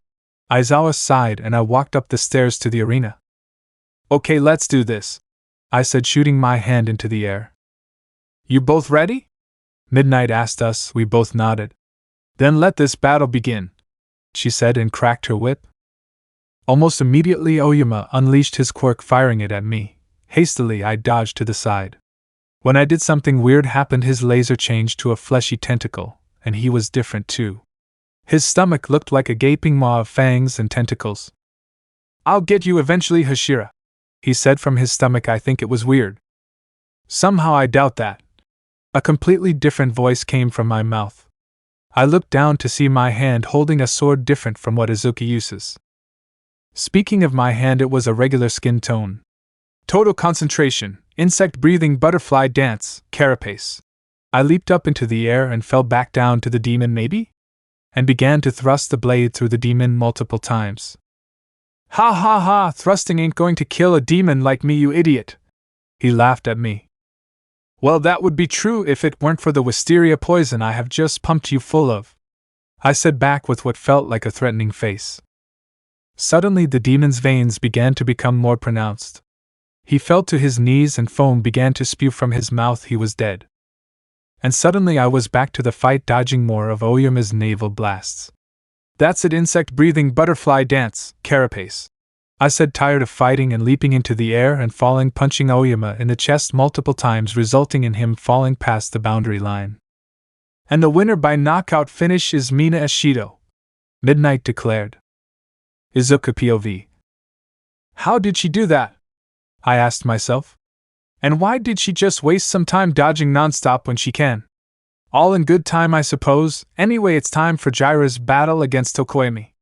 Aizawa sighed and I walked up the stairs to the arena. "Okay, let's do this," I said, shooting my hand into the air. "You both ready?" Midnight asked us. We both nodded. "Then let this battle begin," she said and cracked her whip. Almost immediately Aoyama unleashed his quirk, firing it at me. Hastily I dodged to the side. When I did, something weird happened. His laser changed to a fleshy tentacle, and he was different too. His stomach looked like a gaping maw of fangs and tentacles. "I'll get you eventually, Hashira," he said from his stomach. I think it was weird. Somehow I doubt that. A completely different voice came from my mouth. I looked down to see my hand holding a sword different from what Izuku uses. Speaking of my hand, it was a regular skin tone. Total concentration, insect breathing, butterfly dance, carapace. I leaped up into the air and fell back down to the demon, maybe? And began to thrust the blade through the demon multiple times. "Ha ha ha, thrusting ain't going to kill a demon like me, you idiot," he laughed at me. "Well, that would be true if it weren't for the wisteria poison I have just pumped you full of," I said back with what felt like a threatening face. Suddenly the demon's veins began to become more pronounced. He fell to his knees and foam began to spew from his mouth. He was dead. And suddenly I was back to the fight, dodging more of Aoyama's naval blasts. "That's it, insect breathing, butterfly dance, carapace," I said, tired of fighting, and leaping into the air and falling, punching Aoyama in the chest multiple times, resulting in him falling past the boundary line. "And the winner by knockout finish is Mina Ashido," Midnight declared. Izuku POV. How did she do that? I asked myself. And why did she just waste some time dodging nonstop when she can? All in good time, I suppose. Anyway, it's time for Jiraiya's battle against Tokoemi.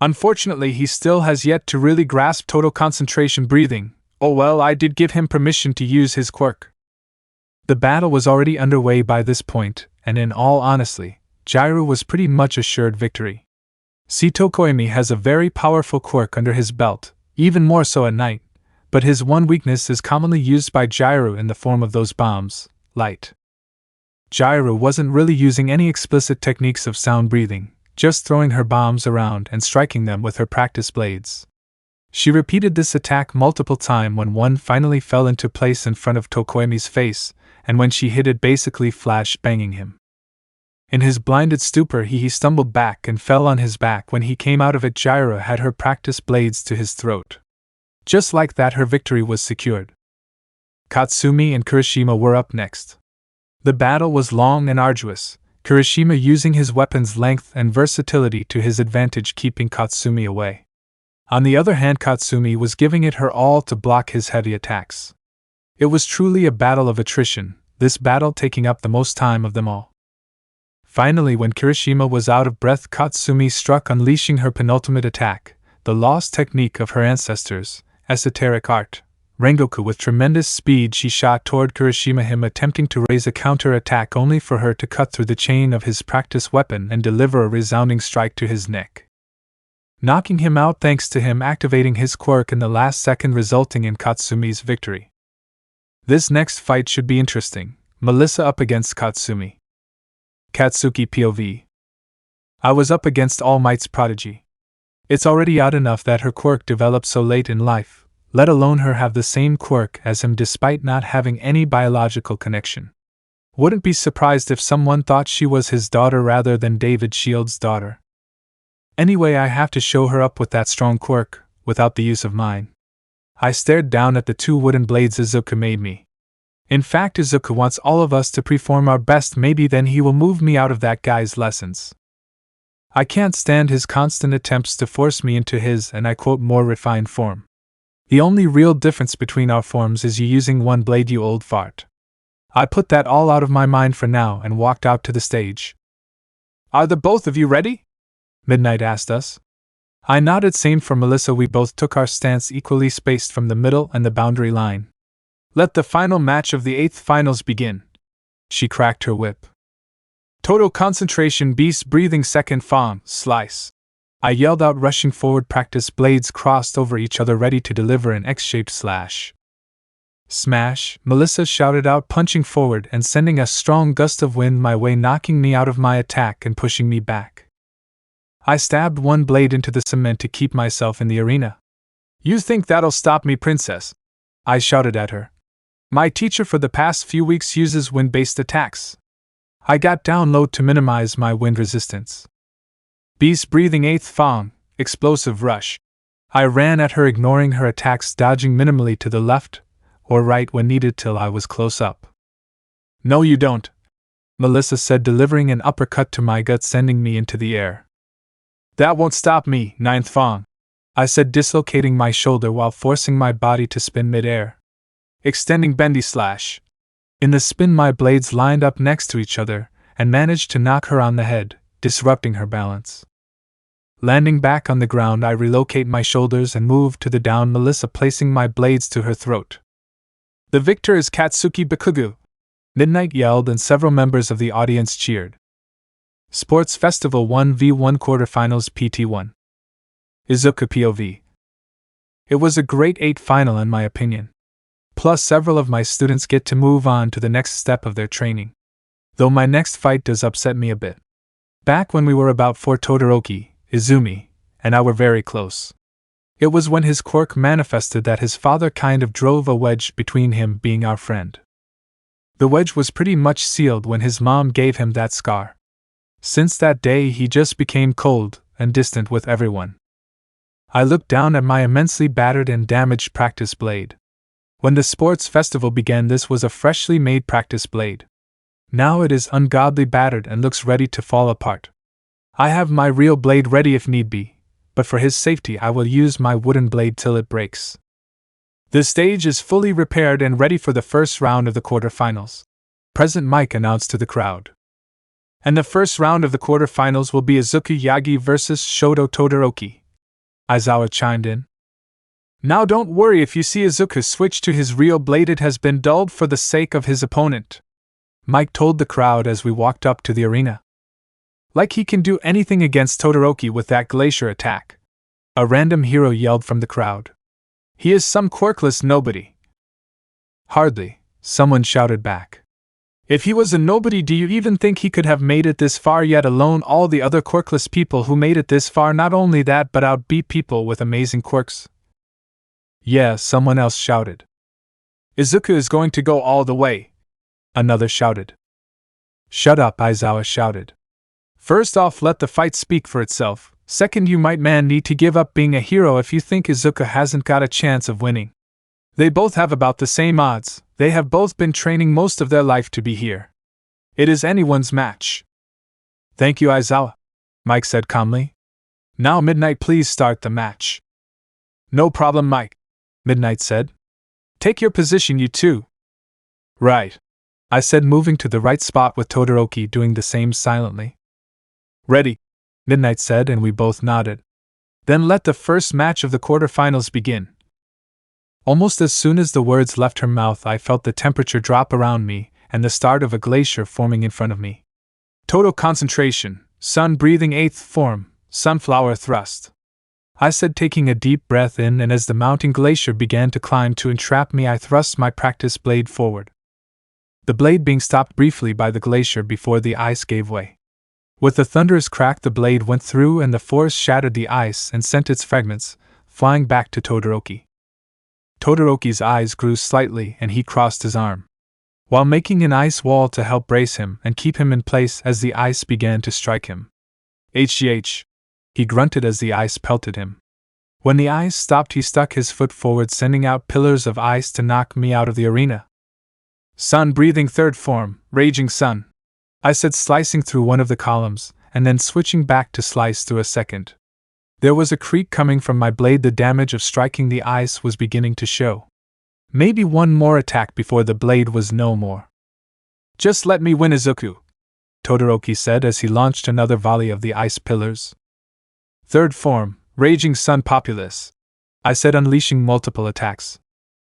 Unfortunately, he still has yet to really grasp total concentration breathing. Oh well, I did give him permission to use his quirk. The battle was already underway by this point, and in all honesty, Jiraiya was pretty much assured victory. See, Tokoemi has a very powerful quirk under his belt, even more so at night, but his one weakness is commonly used by Jiraiya in the form of those bombs, light. Jiraiya wasn't really using any explicit techniques of sound breathing, just throwing her bombs around and striking them with her practice blades. She repeated this attack multiple times when one finally fell into place in front of Tokoemi's face, and when she hit it, basically flash banging him. In his blinded stupor, he stumbled back and fell on his back. When he came out of it, Jiraiya had her practice blades to his throat. Just like that, her victory was secured. Katsumi and Kirishima were up next. The battle was long and arduous, Kirishima using his weapon's length and versatility to his advantage, keeping Katsumi away. On the other hand, Katsumi was giving it her all to block his heavy attacks. It was truly a battle of attrition, this battle taking up the most time of them all. Finally, when Kirishima was out of breath, Katsumi struck, unleashing her penultimate attack, the lost technique of her ancestors, esoteric art, Rengoku. With tremendous speed she shot toward Kirishima, him attempting to raise a counter-attack only for her to cut through the chain of his practice weapon and deliver a resounding strike to his neck, knocking him out thanks to him activating his quirk in the last second, resulting in Katsumi's victory. This next fight should be interesting. Melissa up against Katsumi. Katsuki POV. I was up against All Might's prodigy. It's already odd enough that her quirk developed so late in life, let alone her have the same quirk as him despite not having any biological connection. Wouldn't be surprised if someone thought she was his daughter rather than David Shield's daughter. Anyway, I have to show her up with that strong quirk, without the use of mine. I stared down at the 2 wooden blades Izuku made me. In fact, Izuku wants all of us to perform our best, maybe then he will move me out of that guy's lessons. I can't stand his constant attempts to force me into his, and I quote, more refined form. The only real difference between our forms is you using one blade, you old fart. I put that all out of my mind for now and walked out to the stage. Are the both of you ready? Midnight asked us. I nodded. Same for Melissa. We both took our stance equally spaced from the middle and the boundary line. Let the final match of the 8th finals begin. She cracked her whip. Total concentration, beast breathing, second fawn, slice. I yelled out, rushing forward, practice blades crossed over each other ready to deliver an X-shaped slash. Smash, Melissa shouted out, punching forward and sending a strong gust of wind my way, knocking me out of my attack and pushing me back. I stabbed one blade into the cement to keep myself in the arena. You think that'll stop me, princess? I shouted at her. My teacher for the past few weeks uses wind-based attacks. I got down low to minimize my wind resistance. Beast breathing, 8th fawn, explosive rush. I ran at her, ignoring her attacks, dodging minimally to the left or right when needed till I was close up. No you don't, Melissa said, delivering an uppercut to my gut, sending me into the air. That won't stop me, 9th fawn, I said, dislocating my shoulder while forcing my body to spin mid-air. Extending bendy slash. In the spin my blades lined up next to each other and managed to knock her on the head, disrupting her balance. Landing back on the ground, I relocate my shoulders and move to the down Melissa, placing my blades to her throat. The victor is Katsuki Bakugo, Midnight yelled, and several members of the audience cheered. Sports Festival 1v1 Quarterfinals PT1. Izuku POV. It was a great 8 final in my opinion. Plus several of my students get to move on to the next step of their training. Though my next fight does upset me a bit. Back when we were about 4, Todoroki, Izumi, and I were very close. It was when his quirk manifested that his father kind of drove a wedge between him being our friend. The wedge was pretty much sealed when his mom gave him that scar. Since that day he just became cold and distant with everyone. I looked down at my immensely battered and damaged practice blade. When the sports festival began, this was a freshly made practice blade. Now it is ungodly battered and looks ready to fall apart. I have my real blade ready if need be, but for his safety I will use my wooden blade till it breaks. The stage is fully repaired and ready for the first round of the quarterfinals, President Mike announced to the crowd. And the first round of the quarterfinals will be Izuku Yagi vs. Shoto Todoroki. Aizawa chimed in. Now don't worry if you see Izuku switch to his real blade, it has been dulled for the sake of his opponent, Mike told the crowd as we walked up to the arena. Like he can do anything against Todoroki with that glacier attack, a random hero yelled from the crowd. He is some quirkless nobody. Hardly, someone shouted back. If he was a nobody, do you even think he could have made it this far, yet alone all the other quirkless people who made it this far? Not only that, but outbeat people with amazing quirks? Yeah, someone else shouted. Izuku is going to go all the way, another shouted. Shut up, Aizawa shouted. First off, let the fight speak for itself. Second, you might need to give up being a hero if you think Izuku hasn't got a chance of winning. They both have about the same odds. They have both been training most of their life to be here. It is anyone's match. Thank you, Aizawa, Mike said calmly. Now, Midnight, please start the match. No problem, Mike, Midnight said. Take your position, you two, Right, I said, moving to the right spot with Todoroki doing the same silently. Ready, Midnight said, and we both nodded. Then let the first match of the quarterfinals begin. Almost as soon as the words left her mouth, I felt the temperature drop around me and the start of a glacier forming in front of me. Total concentration, sun breathing 8th form, sunflower thrust. I said, taking a deep breath in, and as the mounting glacier began to climb to entrap me, I thrust my practice blade forward. The blade being stopped briefly by the glacier before the ice gave way. With a thunderous crack, the blade went through and the force shattered the ice and sent its fragments flying back to Todoroki. Todoroki's eyes grew slightly and he crossed his arm, while making an ice wall to help brace him and keep him in place as the ice began to strike him. HGH! He grunted as the ice pelted him. When the ice stopped, he stuck his foot forward, sending out pillars of ice to knock me out of the arena. Sun breathing 3rd form, raging sun, I said, slicing through one of the columns, and then switching back to slice through a second. There was a creak coming from my blade. The damage of striking the ice was beginning to show. Maybe one more attack before the blade was no more. Just let me win, Izuku, Todoroki said as he launched another volley of the ice pillars. 3rd form, raging sun populace, I said, unleashing multiple attacks,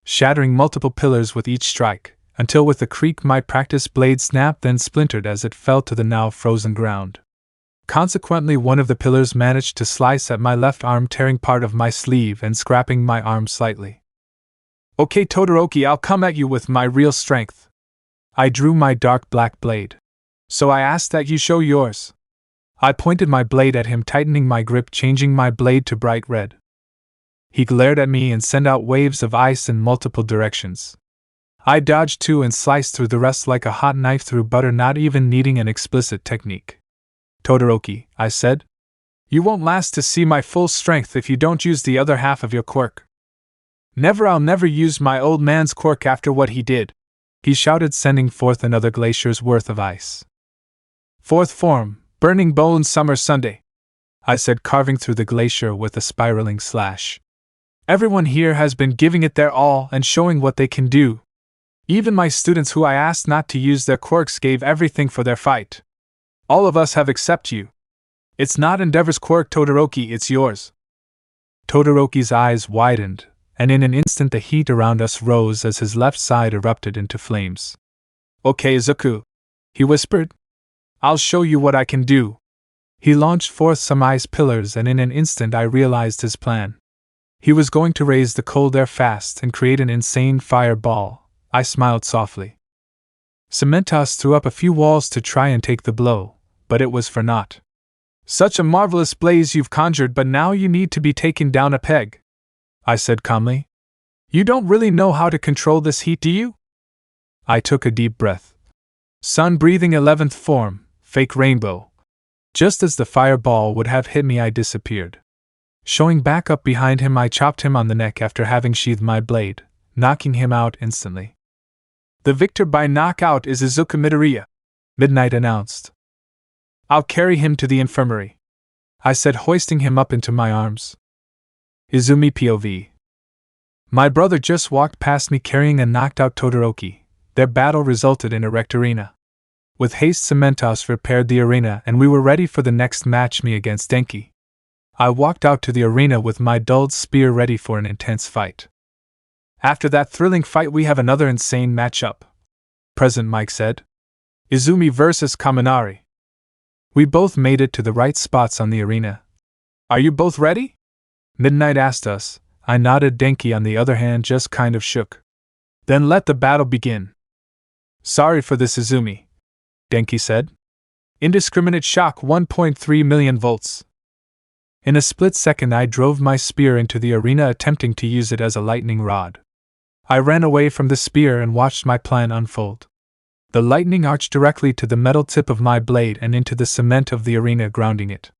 shattering multiple pillars with each strike, until with a creak my practice blade snapped, then splintered as it fell to the now frozen ground. Consequently, one of the pillars managed to slice at my left arm, tearing part of my sleeve and scraping my arm slightly. Okay, Todoroki, I'll come at you with my real strength. I drew my dark black blade. So I ask that you show yours. I pointed my blade at him, tightening my grip, changing my blade to bright red. He glared at me and sent out waves of ice in multiple directions. I dodged too and sliced through the rest like a hot knife through butter, not even needing an explicit technique. Todoroki, I said, you won't last to see my full strength if you don't use the other half of your quirk. Never, I'll never use my old man's quirk after what he did, he shouted, sending forth another glacier's worth of ice. 4th form, burning bone summer Sunday, I said, carving through the glacier with a spiraling slash. Everyone here has been giving it their all and showing what they can do. Even my students who I asked not to use their quirks gave everything for their fight. All of us have except you. It's not Endeavor's quirk, Todoroki, it's yours. Todoroki's eyes widened, and in an instant the heat around us rose as his left side erupted into flames. Okay, Izuku, he whispered. I'll show you what I can do. He launched forth some ice pillars, and in an instant I realized his plan. He was going to raise the cold air fast and create an insane fireball. I smiled softly. Cementos threw up a few walls to try and take the blow, but it was for naught. Such a marvelous blaze you've conjured, but now you need to be taken down a peg, I said calmly. You don't really know how to control this heat, do you? I took a deep breath. Sun breathing 11th form, fake rainbow. Just as the fireball would have hit me, I disappeared. Showing back up behind him, I chopped him on the neck after having sheathed my blade, knocking him out instantly. The victor by knockout is Izuku Midoriya, Midnight announced. I'll carry him to the infirmary, I said, hoisting him up into my arms. Izumi POV. My brother just walked past me carrying a knocked-out Todoroki. Their battle resulted in a wrecked arena. With haste, Cementos repaired the arena and we were ready for the next match, me against Denki. I walked out to the arena with my dulled spear ready for an intense fight. After that thrilling fight we have another insane matchup, President Mike said. Izumi vs. Kaminari. We both made it to the right spots on the arena. Are you both ready? Midnight asked us. I nodded. Denki, on the other hand, just kind of shook. Then let the battle begin. Sorry for this, Izumi, Denki said. Indiscriminate shock, 1.3 million volts. In a split second I drove my spear into the arena, attempting to use it as a lightning rod. I ran away from the spear and watched my plan unfold. The lightning arched directly to the metal tip of my blade and into the cement of the arena, grounding it.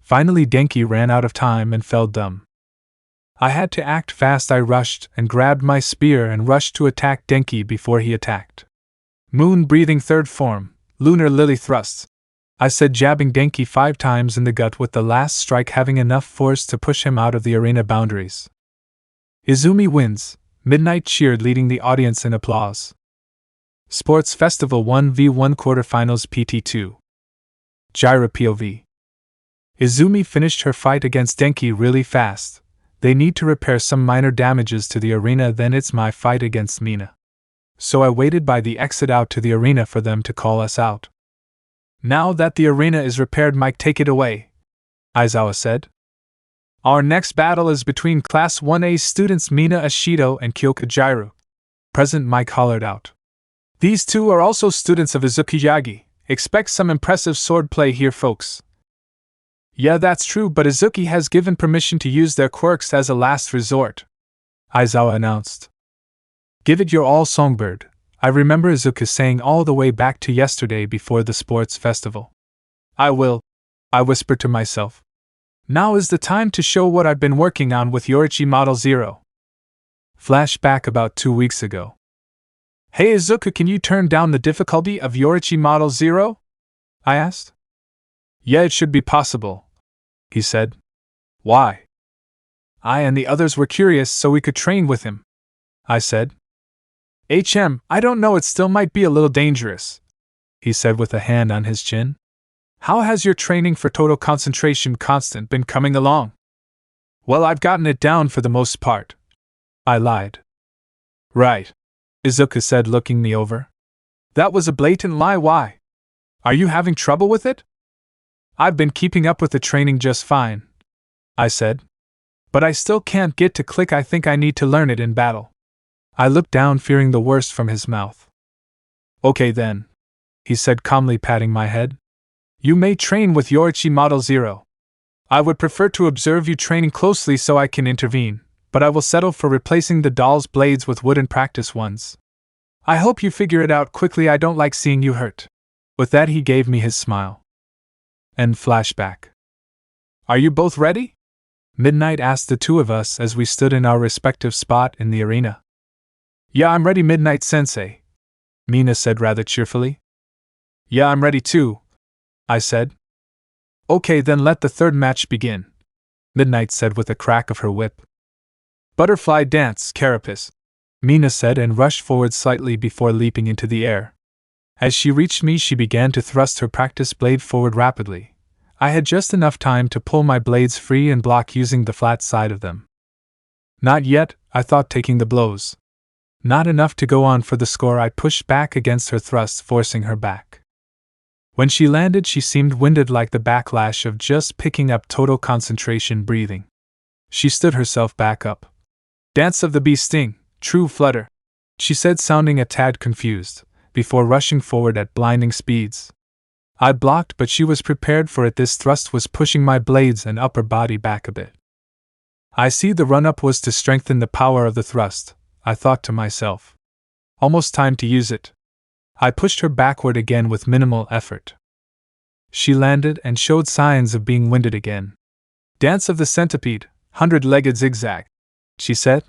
Finally Denki ran out of time and fell dumb. I had to act fast. I rushed and grabbed my spear and rushed to attack Denki before he attacked. Moon breathing 3rd form, lunar lily thrusts, I said, jabbing Denki 5 times in the gut, with the last strike having enough force to push him out of the arena boundaries. Izumi wins, Midnight cheered, leading the audience in applause. Sports Festival 1v1 Quarterfinals PT2. Gyra POV. Izumi finished her fight against Denki really fast. They need to repair some minor damages to the arena, then it's my fight against Mina. So I waited by the exit out to the arena for them to call us out. Now that the arena is repaired, Mike, take it away, Aizawa said. Our next battle is between Class 1A students Mina Ashido and Kyoka Gyru. President Mike hollered out. These two are also students of Izuku Yagi. Expect some impressive swordplay here, folks. Yeah, that's true, but Izuku has given permission to use their quirks as a last resort, Aizawa announced. Give it your all, Songbird. I remember Izuku saying all the way back to yesterday before the sports festival. I will, I whispered to myself. Now is the time to show what I've been working on with Yoriichi Model 0. Flashback about 2 weeks ago. Hey Izuku, can you turn down the difficulty of Yoriichi Model 0? I asked. Yeah, it should be possible, he said. Why? I and the others were curious so we could train with him, I said. I don't know, it still might be a little dangerous, he said with a hand on his chin. How has your training for total concentration constant been coming along? Well, I've gotten it down for the most part, I lied. Right, Izuku said, looking me over. That was a blatant lie. Why? Are you having trouble with it? I've been keeping up with the training just fine, I said. But I still can't get to click. I think I need to learn it in battle. I looked down, fearing the worst from his mouth. Okay then, he said calmly, patting my head. You may train with Yoriichi Model 0. I would prefer to observe you training closely so I can intervene, but I will settle for replacing the doll's blades with wooden practice ones. I hope you figure it out quickly. I don't like seeing you hurt. With that, he gave me his smile. End flashback. Are you both ready? Midnight asked the two of us as we stood in our respective spot in the arena. Yeah, I'm ready, Midnight Sensei, Mina said rather cheerfully. Yeah, I'm ready too, I said. Okay, then let the third match begin, Midnight said with a crack of her whip. Butterfly dance, carapace, Mina said and rushed forward slightly before leaping into the air. As she reached me, she began to thrust her practice blade forward rapidly. I had just enough time to pull my blades free and block using the flat side of them. Not yet, I thought, taking the blows. Not enough to go on for the score. I pushed back against her thrust, forcing her back. When she landed, she seemed winded, like the backlash of just picking up total concentration breathing. She stood herself back up. Dance of the bee sting, true flutter, she said, sounding a tad confused, before rushing forward at blinding speeds. I blocked, but she was prepared for it. This thrust was pushing my blades and upper body back a bit. I see the run-up was to strengthen the power of the thrust, I thought to myself. Almost time to use it. I pushed her backward again with minimal effort. She landed and showed signs of being winded again. Dance of the centipede, 100-legged zigzag, she said,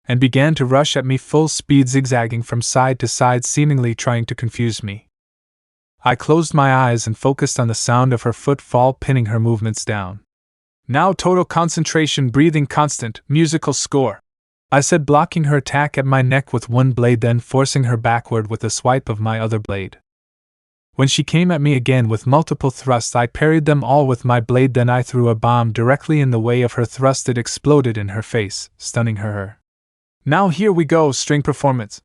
and began to rush at me full speed, zigzagging from side to side, seemingly trying to confuse me. I closed my eyes and focused on the sound of her footfall, pinning her movements down. Now total concentration, breathing constant, musical score, I said, blocking her attack at my neck with one blade, then forcing her backward with a swipe of my other blade. When she came at me again with multiple thrusts, I parried them all with my blade, then I threw a bomb directly in the way of her thrust. It exploded in her face, stunning her. Now here we go, string performance.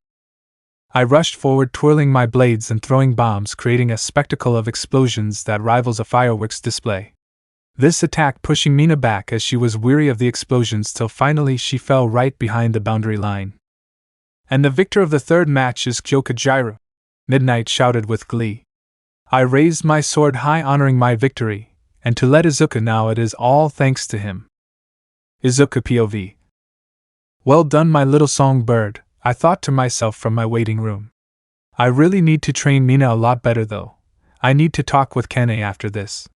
I rushed forward, twirling my blades and throwing bombs, creating a spectacle of explosions that rivals a fireworks display. This attack pushing Mina back as she was weary of the explosions, till finally she fell right behind the boundary line. And the victor of the third match is Kyoka Gyru, Midnight shouted with glee. I raised my sword high, honoring my victory, and to let Izuku now it is all thanks to him. Izuku POV. Well done, my little songbird, I thought to myself from my waiting room. I really need to train Mina a lot better though. I need to talk with Kane after this.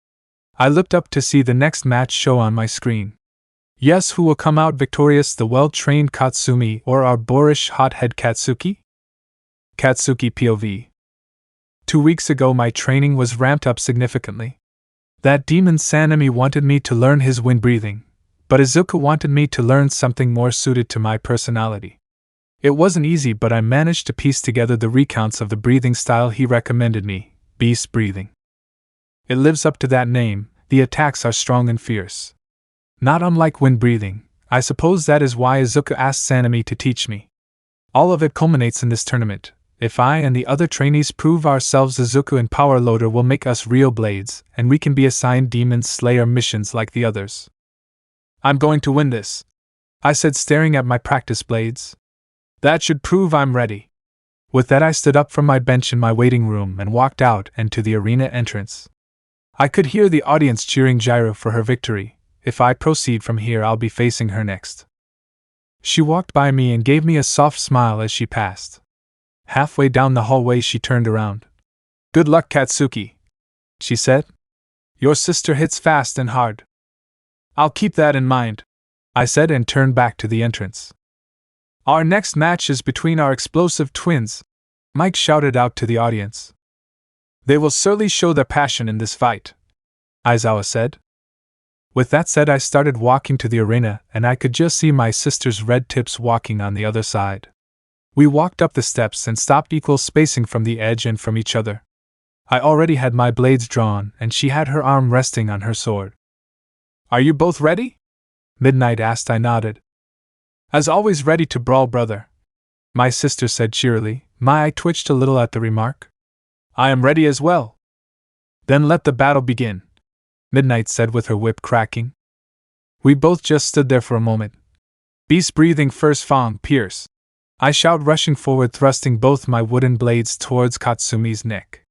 I looked up to see the next match show on my screen. Yes, who will come out victorious, the well-trained Katsumi or our boorish hothead Katsuki? Katsuki POV. 2 weeks ago my training was ramped up significantly. That demon Sanemi wanted me to learn his wind breathing, but Izuku wanted me to learn something more suited to my personality. It wasn't easy, but I managed to piece together the recounts of the breathing style he recommended me, beast breathing. It lives up to that name, the attacks are strong and fierce. Not unlike wind breathing, I suppose that is why Izuku asked Sanemi to teach me. All of it culminates in this tournament. If I and the other trainees prove ourselves, Izuku and Power Loader will make us real blades, and we can be assigned Demon Slayer missions like the others. I'm going to win this, I said, staring at my practice blades. That should prove I'm ready. With that, I stood up from my bench in my waiting room and walked out and to the arena entrance. I could hear the audience cheering Gyro for her victory. If I proceed from here, I'll be facing her next. She walked by me and gave me a soft smile as she passed. Halfway down the hallway, she turned around. "Good luck, Katsuki," she said. "Your sister hits fast and hard." "I'll keep that in mind," I said, and turned back to the entrance. "Our next match is between our explosive twins," Mike shouted out to the audience. "They will certainly show their passion in this fight," Aizawa said. With that said, I started walking to the arena, and I could just see my sister's red tips walking on the other side. We walked up the steps and stopped equal spacing from the edge and from each other. I already had my blades drawn, and she had her arm resting on her sword. "Are you both ready?" Midnight asked. I nodded. "As always, ready to brawl, brother," my sister said cheerily. My eye twitched a little at the remark. "I am ready as well." "Then let the battle begin," Midnight said with her whip cracking. We both just stood there for a moment. "Beast breathing first, Fong, pierce," I shouted, rushing forward, thrusting both my wooden blades towards Katsumi's neck.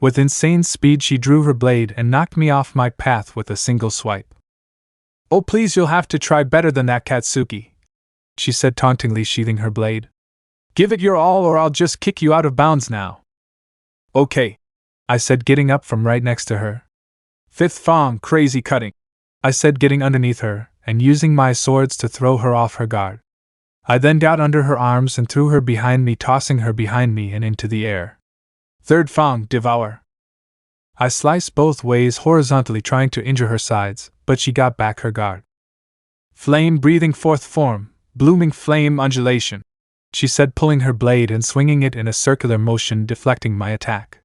With insane speed, she drew her blade and knocked me off my path with a single swipe. "Oh, please, you'll have to try better than that, Katsuki," she said tauntingly, sheathing her blade. "Give it your all or I'll just kick you out of bounds now." "Okay," I said, getting up from right next to her. "Fifth Fong, crazy cutting," I said, getting underneath her and using my swords to throw her off her guard. I then got under her arms and threw her behind me, tossing her behind me and into the air. "Third Fong, devour." I sliced both ways horizontally, trying to injure her sides, but she got back her guard. "Flame breathing fourth form, blooming flame undulation," she said, pulling her blade and swinging it in a circular motion, deflecting my attack.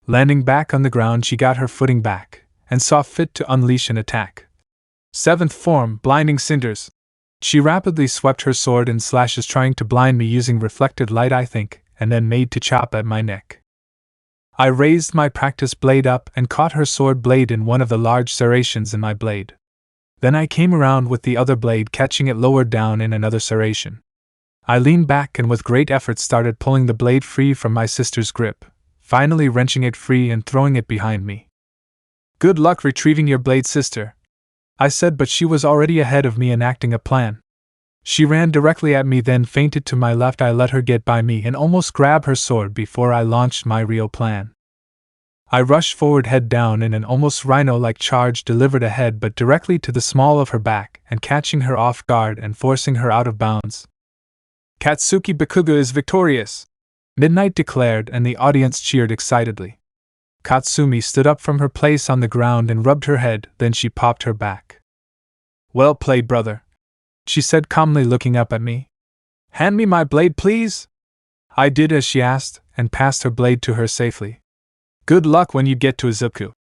Landing back on the ground, she got her footing back and saw fit to unleash an attack. "Seventh form, blinding cinders." She rapidly swept her sword in slashes, trying to blind me using reflected light, I think, and then made to chop at my neck. I raised my practice blade up and caught her sword blade in one of the large serrations in my blade. Then I came around with the other blade, catching it lower down in another serration. I leaned back and with great effort started pulling the blade free from my sister's grip, finally wrenching it free and throwing it behind me. "Good luck retrieving your blade, sister," I said, but she was already ahead of me, enacting a plan. She ran directly at me, then feinted to my left. I let her get by me and almost grab her sword before I launched my real plan. I rushed forward, head down, in an almost rhino-like charge, delivered ahead but directly to the small of her back and catching her off guard and forcing her out of bounds. "Katsuki Bakugo is victorious," Midnight declared, and the audience cheered excitedly. Katsumi stood up from her place on the ground and rubbed her head, then she popped her back. "Well played, brother," she said calmly, looking up at me. "Hand me my blade, please." I did as she asked, and passed her blade to her safely. "Good luck when you get to Izuku,"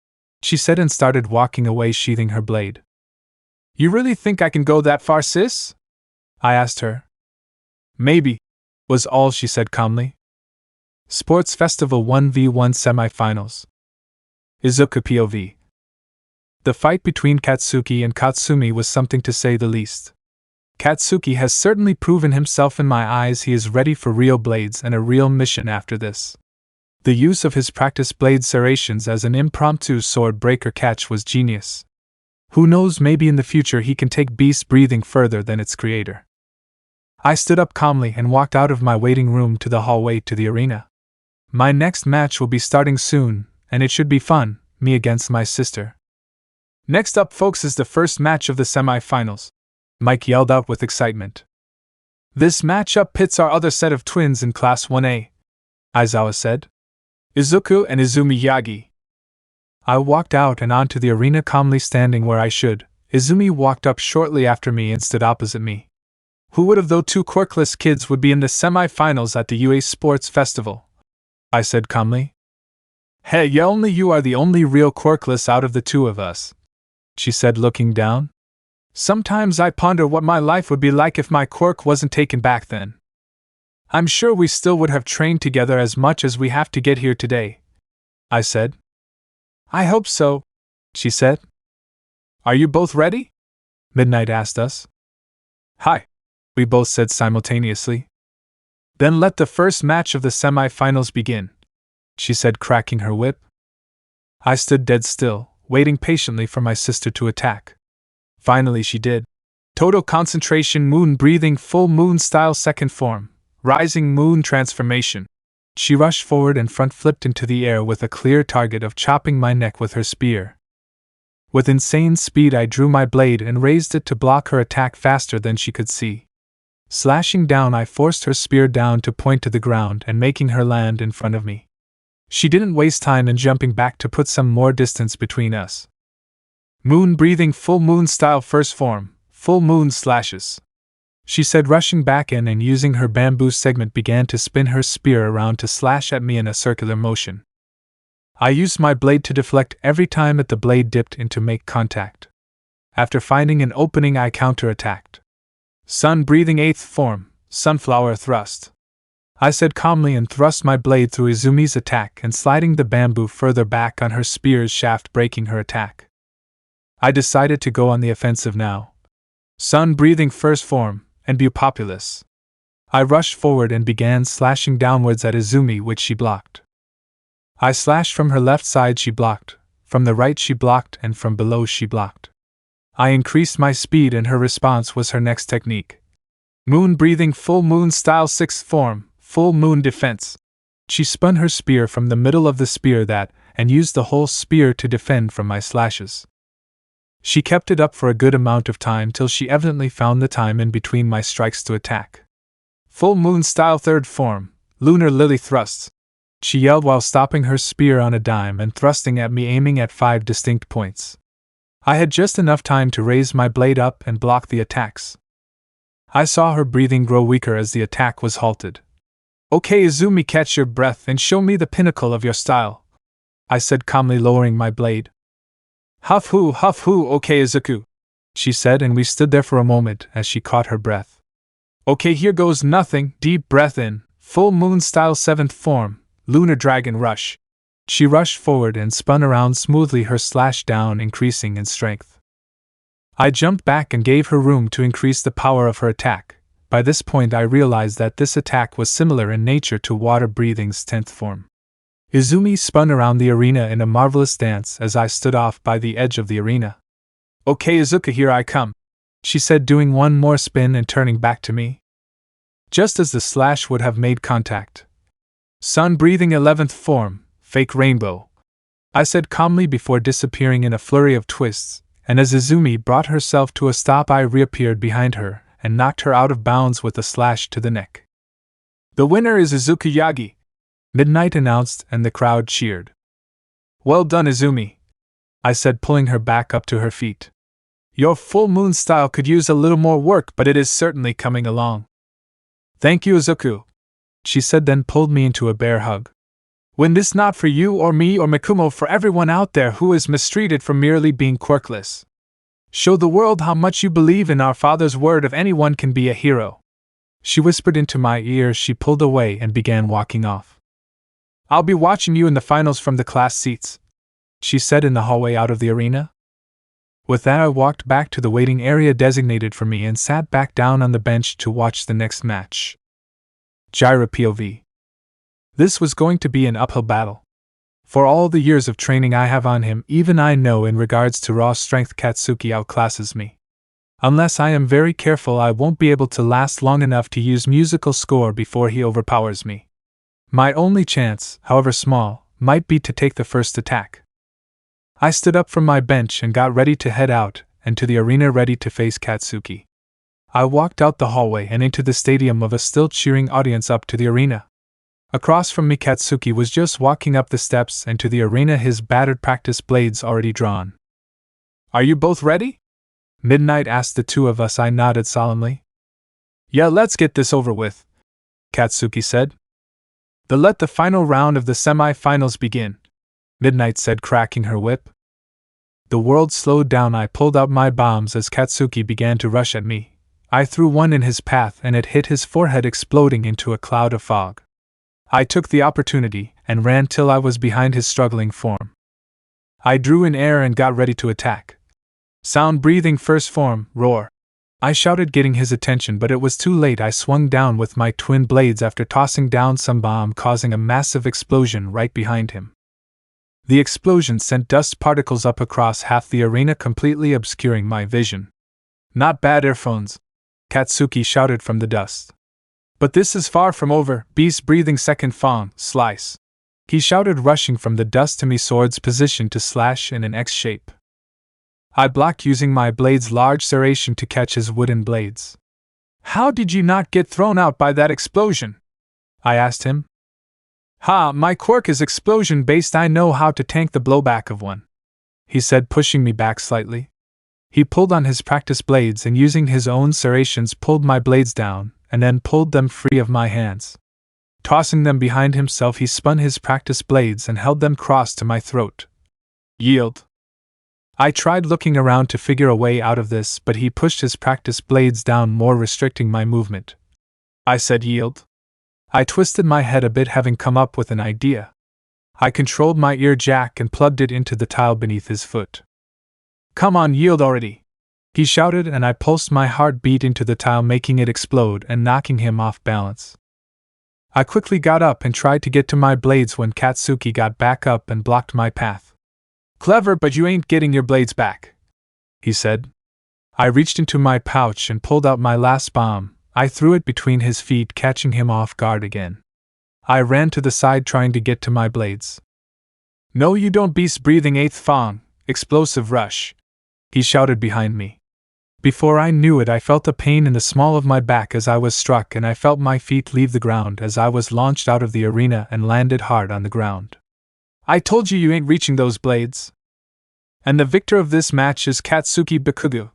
she said, and started walking away, sheathing her blade. "You really think I can go that far, sis?" I asked her. "Maybe," was all she said calmly. Sports Festival 1v1 Semifinals. Izuku POV. The fight between Katsuki and Katsumi was something to say the least. Katsuki has certainly proven himself in my eyes. He is ready for real blades and a real mission after this. The use of his practice blade serrations as an impromptu sword breaker catch was genius. Who knows, maybe in the future he can take beast breathing further than its creator. I stood up calmly and walked out of my waiting room to the hallway to the arena. My next match will be starting soon, and it should be fun, me against my sister. "Next up, folks, is the first match of the semi-finals," Mike yelled out with excitement. "This matchup pits our other set of twins in Class 1A, Aizawa said. "Izuku and Izumi Yagi." I walked out and onto the arena, calmly standing where I should. Izumi walked up shortly after me and stood opposite me. Who would have thought two quirkless kids would be in the semi-finals at the UA Sports Festival? I said calmly. Hey, you are the only real quirkless out of the two of us, she said, looking down. Sometimes I ponder what my life would be like if my quirk wasn't taken back then. I'm sure we still would have trained together as much as we have to get here today, I said. I hope so, she said. Are you both ready? Midnight asked us. Hi, we both said simultaneously. Then let the first match of the semi-finals begin, she said, cracking her whip. I stood dead still, waiting patiently for my sister to attack. Finally she did. Total concentration, moon breathing, full moon style second form, rising moon transformation. She rushed forward and front flipped into the air with a clear target of chopping my neck with her spear. With insane speed I drew my blade and raised it to block her attack faster than she could see. Slashing down, I forced her spear down to point to the ground and making her land in front of me. She didn't waste time in jumping back to put some more distance between us. Moon breathing, full moon style first form, full moon slashes, she said, rushing back in and using her bamboo segment began to spin her spear around to slash at me in a circular motion. I used my blade to deflect every time that the blade dipped in to make contact. After finding an opening, I counterattacked. Sun breathing eighth form, sunflower thrust, I said calmly and thrust my blade through Izumi's attack and sliding the bamboo further back on her spear's shaft, breaking her attack. I decided to go on the offensive now. Sun breathing first form, and be populous. I rushed forward and began slashing downwards at Izumi, which she blocked. I slashed from her left side, she blocked, from the right she blocked, and from below she blocked. I increased my speed and her response was her next technique. Moon breathing, full moon style sixth form, full moon defense. She spun her spear from the middle of the spear and used the whole spear to defend from my slashes. She kept it up for a good amount of time till she evidently found the time in between my strikes to attack. Full moon style third form, lunar lily thrusts, she yelled while stopping her spear on a dime and thrusting at me, aiming at 5 distinct points. I had just enough time to raise my blade up and block the attacks. I saw her breathing grow weaker as the attack was halted. Okay, Izumi, catch your breath and show me the pinnacle of your style, I said calmly, lowering my blade. Huff hoo, okay Izuku, she said, and we stood there for a moment as she caught her breath. Okay, here goes nothing, deep breath in, full moon style seventh form, lunar dragon rush. She rushed forward and spun around smoothly, her slash down increasing in strength. I jumped back and gave her room to increase the power of her attack. By this point I realized that this attack was similar in nature to water breathing's 10th form. Izumi spun around the arena in a marvelous dance as I stood off by the edge of the arena. Okay Izuku, here I come, she said, doing one more spin and turning back to me. Just as the slash would have made contact. Sun breathing 11th form, fake rainbow, I said calmly before disappearing in a flurry of twists, and as Izumi brought herself to a stop I reappeared behind her and knocked her out of bounds with a slash to the neck. The winner is Izuku Yagi, Midnight announced, and the crowd cheered. Well done, Izumi, I said, pulling her back up to her feet. Your full moon style could use a little more work, but it is certainly coming along. Thank you, Izuku, she said, then pulled me into a bear hug. Win this not for you or me or Mikumo, for everyone out there who is mistreated for merely being quirkless. Show the world how much you believe in our Father's word if anyone can be a hero. She whispered into my ear. She pulled away and began walking off. I'll be watching you in the finals from the class seats, she said in the hallway out of the arena. With that I walked back to the waiting area designated for me and sat back down on the bench to watch the next match. Jiraiya POV. This was going to be an uphill battle. For all the years of training I have on him, even I know in regards to raw strength Katsuki outclasses me. Unless I am very careful, I won't be able to last long enough to use musical score before he overpowers me. My only chance, however small, might be to take the first attack. I stood up from my bench and got ready to head out and to the arena, ready to face Katsuki. I walked out the hallway and into the stadium of a still cheering audience up to the arena. Across from me Katsuki was just walking up the steps and to the arena, his battered practice blades already drawn. Are you both ready? Midnight asked the two of us. I nodded solemnly. Yeah, let's get this over with, Katsuki said. Let the final round of the semi-finals begin, Midnight said, cracking her whip. The world slowed down. I pulled out my bombs as Katsuki began to rush at me. I threw one in his path and it hit his forehead, exploding into a cloud of fog. I took the opportunity and ran till I was behind his struggling form. I drew in air and got ready to attack. Sound breathing first form, roar, I shouted, getting his attention, but it was too late. I swung down with my twin blades after tossing down some bomb, causing a massive explosion right behind him. The explosion sent dust particles up across half the arena, completely obscuring my vision. Not bad earphones, Katsuki shouted from the dust. But this is far from over. Beast breathing second fong, slice, he shouted, rushing from the dust to me, sword's position to slash in an X shape. I blocked, using my blade's large serration to catch his wooden blades. How did you not get thrown out by that explosion? I asked him. Ha, my quirk is explosion based. I know how to tank the blowback of one, he said, pushing me back slightly. He pulled on his practice blades and, using his own serrations, pulled my blades down and then pulled them free of my hands. Tossing them behind himself, he spun his practice blades and held them crossed to my throat. Yield. I tried looking around to figure a way out of this, but he pushed his practice blades down more, restricting my movement. I said yield. I twisted my head a bit, having come up with an idea. I controlled my ear jack and plugged it into the tile beneath his foot. Come on, yield already, he shouted, and I pulsed my heartbeat into the tile, making it explode and knocking him off balance. I quickly got up and tried to get to my blades when Katsuki got back up and blocked my path. Clever, but you ain't getting your blades back, he said. I reached into my pouch and pulled out my last bomb. I threw it between his feet, catching him off guard again. I ran to the side, trying to get to my blades. No, you don't, beast breathing eighth fong, explosive rush, he shouted behind me. Before I knew it, I felt a pain in the small of my back as I was struck, and I felt my feet leave the ground as I was launched out of the arena and landed hard on the ground. I told you, you ain't reaching those blades. And the victor of this match is Katsuki Bakugo.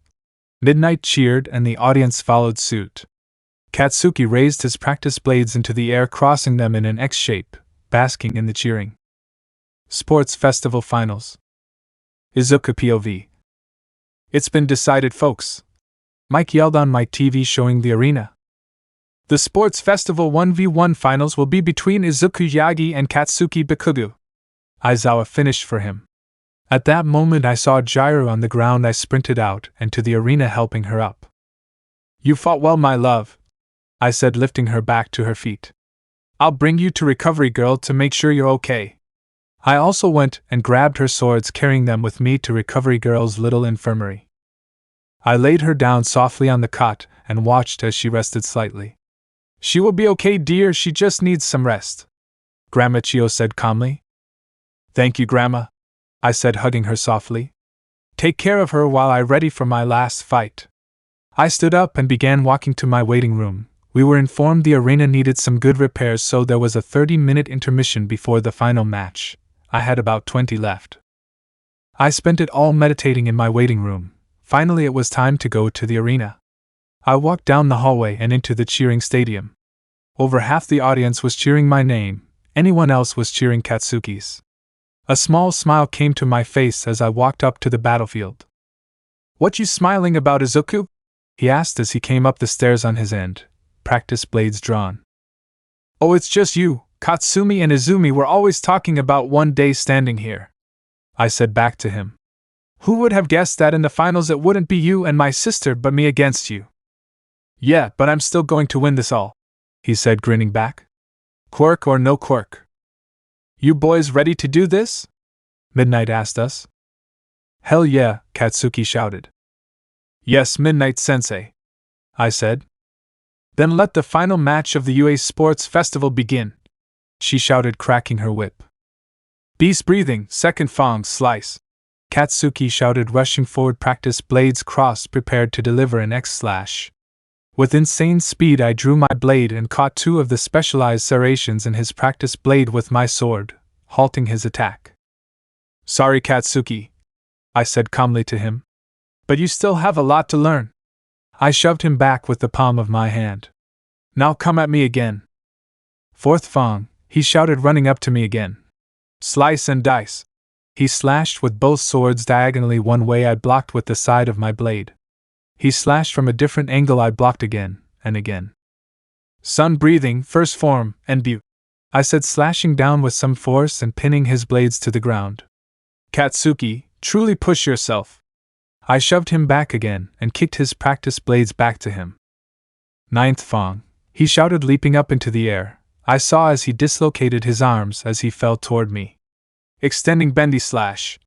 Midnight cheered and the audience followed suit. Katsuki raised his practice blades into the air, crossing them in an X shape, basking in the cheering. Sports Festival Finals. Izuku POV. It's been decided, folks, Mike yelled on my TV, showing the arena. The Sports Festival 1v1 finals will be between Izuku Yagi and Katsuki Bakugo. Aizawa finished for him. At that moment I saw Jiru on the ground. I sprinted out and to the arena, helping her up. You fought well, my love, I said, lifting her back to her feet. I'll bring you to recovery, girl, to make sure you're okay. I also went and grabbed her swords, carrying them with me to recovery girl's little infirmary. I laid her down softly on the cot and watched as she rested slightly. She will be okay, dear, she just needs some rest, Grandma Chio said calmly. Thank you, Grandma, I said, hugging her softly. Take care of her while I ready for my last fight. I stood up and began walking to my waiting room. We were informed the arena needed some good repairs, so there was a 30-minute intermission before the final match. I had about 20 left. I spent it all meditating in my waiting room. Finally, it was time to go to the arena. I walked down the hallway and into the cheering stadium. Over half the audience was cheering my name. Anyone else was cheering Katsuki's. A small smile came to my face as I walked up to the battlefield. What you smiling about, Izuku? He asked as he came up the stairs on his end, practice blades drawn. Oh, it's just you. Katsumi and Izumi were always talking about one day standing here, I said back to him. Who would have guessed that in the finals it wouldn't be you and my sister but me against you? Yeah, but I'm still going to win this all, he said, grinning back. Quirk or no quirk? You boys ready to do this? Midnight asked us. Hell yeah, Katsuki shouted. Yes, Midnight Sensei, I said. Then let the final match of the UA Sports Festival begin, she shouted, cracking her whip. Beast breathing, second fong, slice, Katsuki shouted, rushing forward, practice blades crossed, prepared to deliver an X slash. With insane speed I drew my blade and caught two of the specialized serrations in his practice blade with my sword, halting his attack. Sorry, Katsuki, I said calmly to him. But you still have a lot to learn. I shoved him back with the palm of my hand. Now come at me again. Fourth Fang, he shouted, running up to me again. Slice and dice. He slashed with both swords diagonally one way. I blocked with the side of my blade. He slashed from a different angle. I blocked again, and again. Sun breathing, first form, and butte, I said, slashing down with some force and pinning his blades to the ground. Katsuki, truly push yourself. I shoved him back again and kicked his practice blades back to him. Ninth Fang, he shouted, leaping up into the air. I saw as he dislocated his arms as he fell toward me. Extending bendy slash.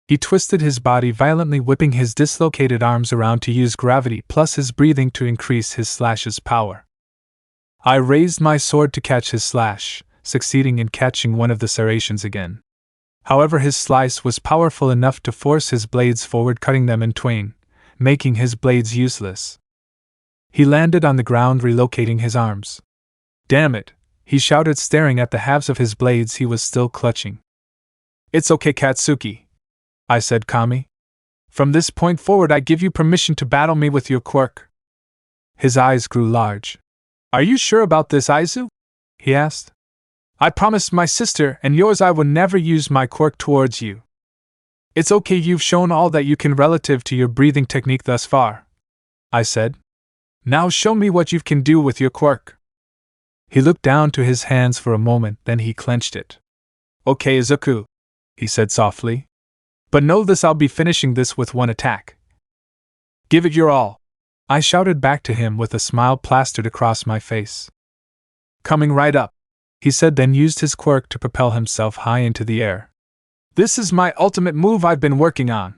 He twisted his body violently, whipping his dislocated arms around to use gravity plus his breathing to increase his slash's power. I raised my sword to catch his slash, succeeding in catching one of the serrations again. However, his slice was powerful enough to force his blades forward, cutting them in twain, making his blades useless. He landed on the ground, relocating his arms. Damn it, he shouted, staring at the halves of his blades he was still clutching. It's okay, Katsuki, I said calmly. From this point forward, I give you permission to battle me with your quirk. His eyes grew large. Are you sure about this, Izu? He asked. I promised my sister and yours I would never use my quirk towards you. It's okay, you've shown all that you can relative to your breathing technique thus far, I said. Now show me what you can do with your quirk. He looked down to his hands for a moment, then he clenched it. Okay, Izuku, he said softly. But know this, I'll be finishing this with one attack. Give it your all, I shouted back to him with a smile plastered across my face. Coming right up, he said, then used his quirk to propel himself high into the air. This is my ultimate move I've been working on.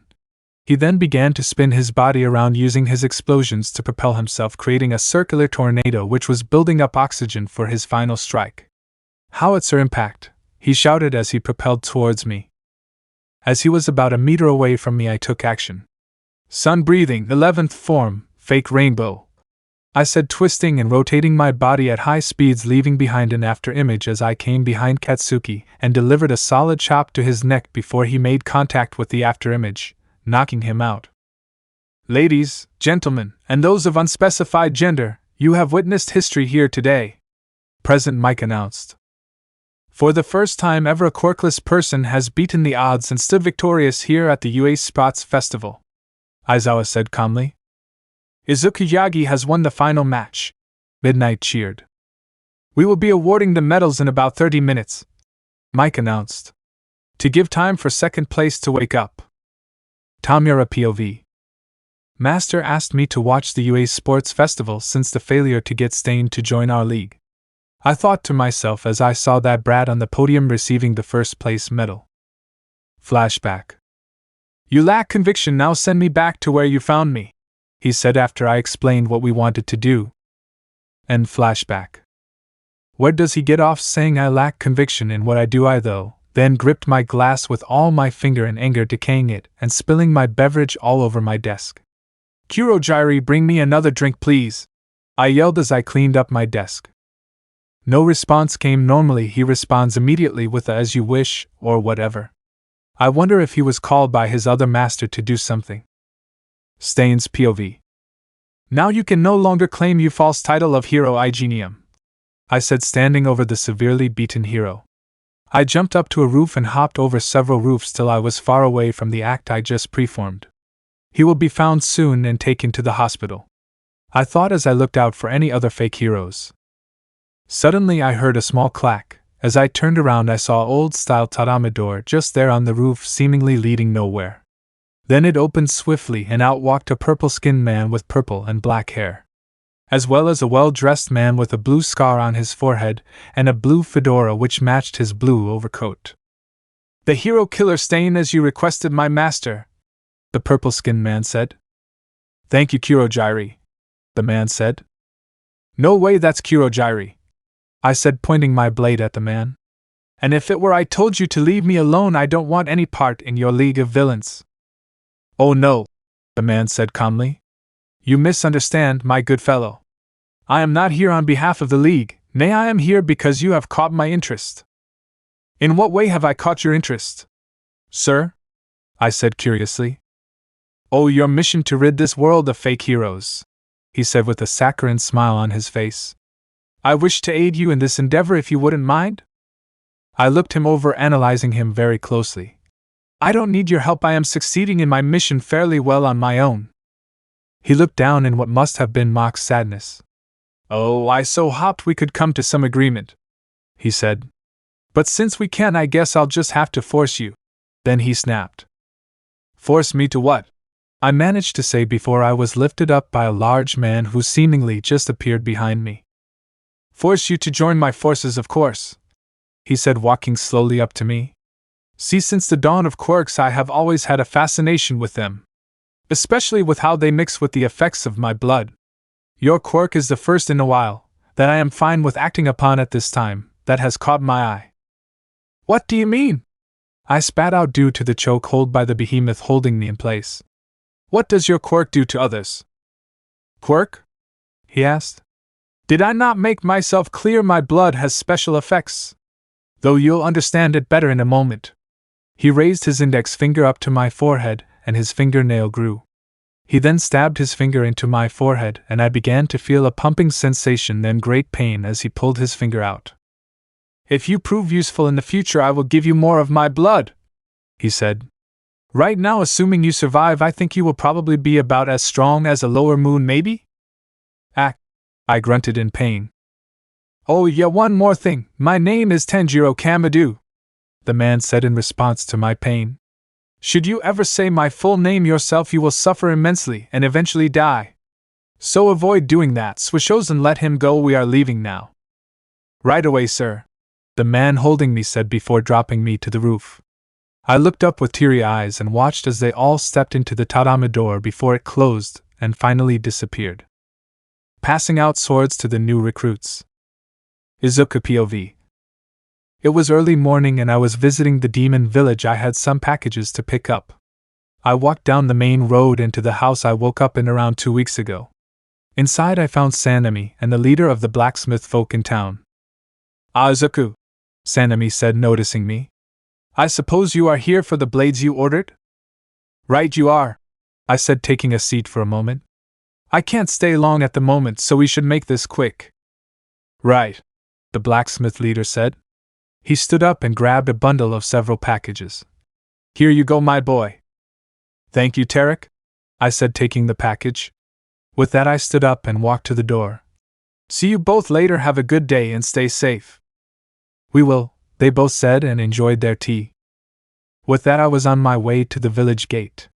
He then began to spin his body around using his explosions to propel himself, creating a circular tornado which was building up oxygen for his final strike. Howitzer impact, he shouted as he propelled towards me. As he was about a meter away from me, I took action. Sun breathing, 11th form, fake rainbow, I said, twisting and rotating my body at high speeds, leaving behind an after image as I came behind Katsuki and delivered a solid chop to his neck before he made contact with the after image, knocking him out. Ladies, gentlemen, and those of unspecified gender, you have witnessed history here today, President Mike announced. For the first time ever, a quirkless person has beaten the odds and stood victorious here at the UA Spots Festival, Aizawa said calmly. Izuku Yagi has won the final match, Midnight cheered. We will be awarding the medals in about 30 minutes, Mike announced, to give time for second place to wake up. Tamura POV. Master asked me to watch the UA Sports Festival since the failure to get Stain to join our league. I thought to myself as I saw that brat on the podium receiving the first place medal. Flashback. You lack conviction, now send me back to where you found me, he said after I explained what we wanted to do. End flashback. Where does he get off saying I lack conviction in what I do? I though then gripped my glass with all my finger in anger, decaying it and spilling my beverage all over my desk. Kurojairi, bring me another drink please, I yelled as I cleaned up my desk. No response came. Normally he responds immediately with a as you wish or whatever. I wonder if he was called by his other master to do something. Stain's POV. Now you can no longer claim your false title of Hero Igenium, I said, standing over the severely beaten hero. I jumped up to a roof and hopped over several roofs till I was far away from the act I just preformed. He will be found soon and taken to the hospital, I thought as I looked out for any other fake heroes. Suddenly I heard a small clack. As I turned around I saw old-style tatami door just there on the roof, seemingly leading nowhere. Then it opened swiftly and out walked a purple-skinned man with purple and black hair, as well as a well-dressed man with a blue scar on his forehead and a blue fedora which matched his blue overcoat. The hero killer Stain, as you requested, my master, the purple-skinned man said. Thank you, Kurojairi, the man said. No way, that's Kurojairi, I said, pointing my blade at the man. And if it were I told you to leave me alone, I don't want any part in your league of villains. Oh no, the man said calmly. You misunderstand, my good fellow. I am not here on behalf of the league, nay, I am here because you have caught my interest. In what way have I caught your interest, sir? I said curiously. Oh, your mission to rid this world of fake heroes, he said with a saccharine smile on his face. I wish to aid you in this endeavor if you wouldn't mind. I looked him over, analyzing him very closely. I don't need your help, I am succeeding in my mission fairly well on my own. He looked down in what must have been mock sadness. Oh, I so hoped we could come to some agreement, he said. But since we can't, I guess I'll just have to force you. Then he snapped. Force me to what? I managed to say before I was lifted up by a large man who seemingly just appeared behind me. Force you to join my forces, of course, he said, walking slowly up to me. See, since the dawn of quirks I have always had a fascination with them, especially with how they mix with the effects of my blood. Your quirk is the first in a while that I am fine with acting upon at this time that has caught my eye. What do you mean? I spat out due to the choke hold by the behemoth holding me in place. What does your quirk do to others? Quirk? He asked. Did I not make myself clear? My blood has special effects. Though you'll understand it better in a moment. He raised his index finger up to my forehead, and his fingernail grew. He then stabbed his finger into my forehead, and I began to feel a pumping sensation, then great pain as he pulled his finger out. If you prove useful in the future, I will give you more of my blood, he said. Right now, assuming you survive, I think you will probably be about as strong as a lower moon, maybe? I grunted in pain. Oh yeah, one more thing. My name is Tanjiro Kamadu, the man said in response to my pain. Should you ever say my full name yourself, you will suffer immensely and eventually die. So avoid doing that. Swishos and let him go. We are leaving now. Right away, sir, the man holding me said before dropping me to the roof. I looked up with teary eyes and watched as they all stepped into the tatami door before it closed and finally disappeared. Passing out swords to the new recruits. Izuku POV. It was early morning and I was visiting the demon village. I had some packages to pick up. I walked down the main road into the house I woke up in around 2 weeks ago. Inside I found Sanemi and the leader of the blacksmith folk in town. Izuku, Sanemi said, noticing me. I suppose you are here for the blades you ordered? Right you are, I said, taking a seat for a moment. I can't stay long at the moment, so we should make this quick. Right, the blacksmith leader said. He stood up and grabbed a bundle of several packages. Here you go, my boy. Thank you, Tarek, I said, taking the package. With that I stood up and walked to the door. See you both later, have a good day and stay safe. We will, they both said and enjoyed their tea. With that I was on my way to the village gate.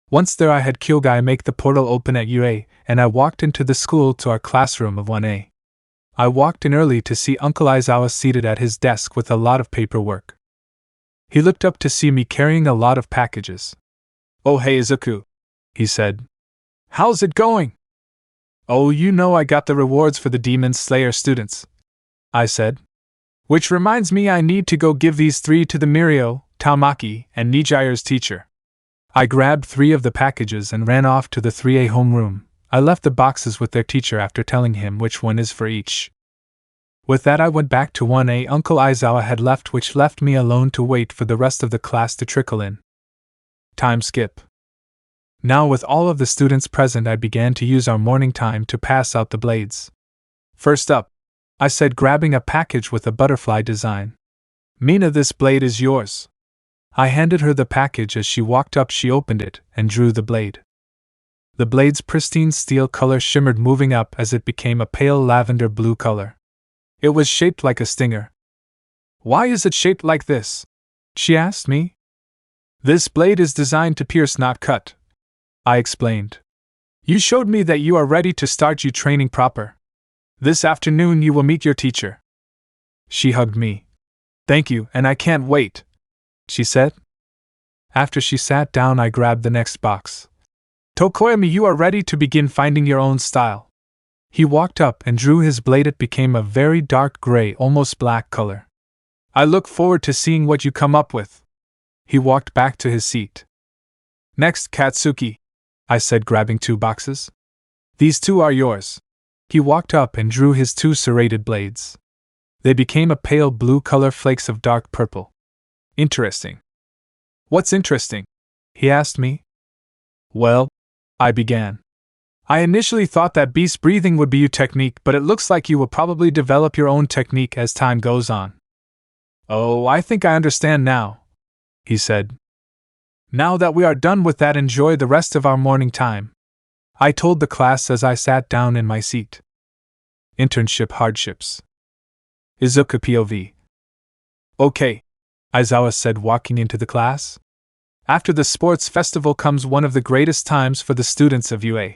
Once there I had Kyogai make the portal open at UA, and I walked into the school to our classroom of 1A. I walked in early to see Uncle Aizawa seated at his desk with a lot of paperwork. He looked up to see me carrying a lot of packages. Oh hey Izuku, he said. How's it going? Oh, you know I got the rewards for the Demon Slayer students, I said. Which reminds me I need to go give these 3 to the Mirio, Taumaki, and Nijire's teacher. I grabbed 3 of the packages and ran off to the 3A homeroom. I left the boxes with their teacher after telling him which one is for each. With that I went back to 1A. Uncle Aizawa had left, which left me alone to wait for the rest of the class to trickle in. Time skip. Now with all of the students present I began to use our morning time to pass out the blades. First up, I said, grabbing a package with a butterfly design. Mina, this blade is yours. I handed her the package. As she walked up she opened it and drew the blade. The blade's pristine steel color shimmered, moving up as it became a pale lavender blue color. It was shaped like a stinger. Why is it shaped like this? She asked me. This blade is designed to pierce, not cut, I explained. You showed me that you are ready to start your training proper. This afternoon you will meet your teacher. She hugged me. Thank you, and I can't wait, she said. After she sat down I grabbed the next box. Tokoyami, you are ready to begin finding your own style. He walked up and drew his blade. It became a very dark gray, almost black color. I look forward to seeing what you come up with. He walked back to his seat. Next, Katsuki, I said, grabbing 2 boxes. These 2 are yours. He walked up and drew his 2 serrated blades. They became a pale blue color, flakes of dark purple. Interesting. What's interesting? He asked me. Well, I began. I initially thought that beast breathing would be your technique, but it looks like you will probably develop your own technique as time goes on. Oh, I think I understand now, he said. Now that we are done with that, enjoy the rest of our morning time, I told the class as I sat down in my seat. Internship hardships. Izuku POV. Okay, Aizawa said, walking into the class. After the sports festival comes one of the greatest times for the students of UA.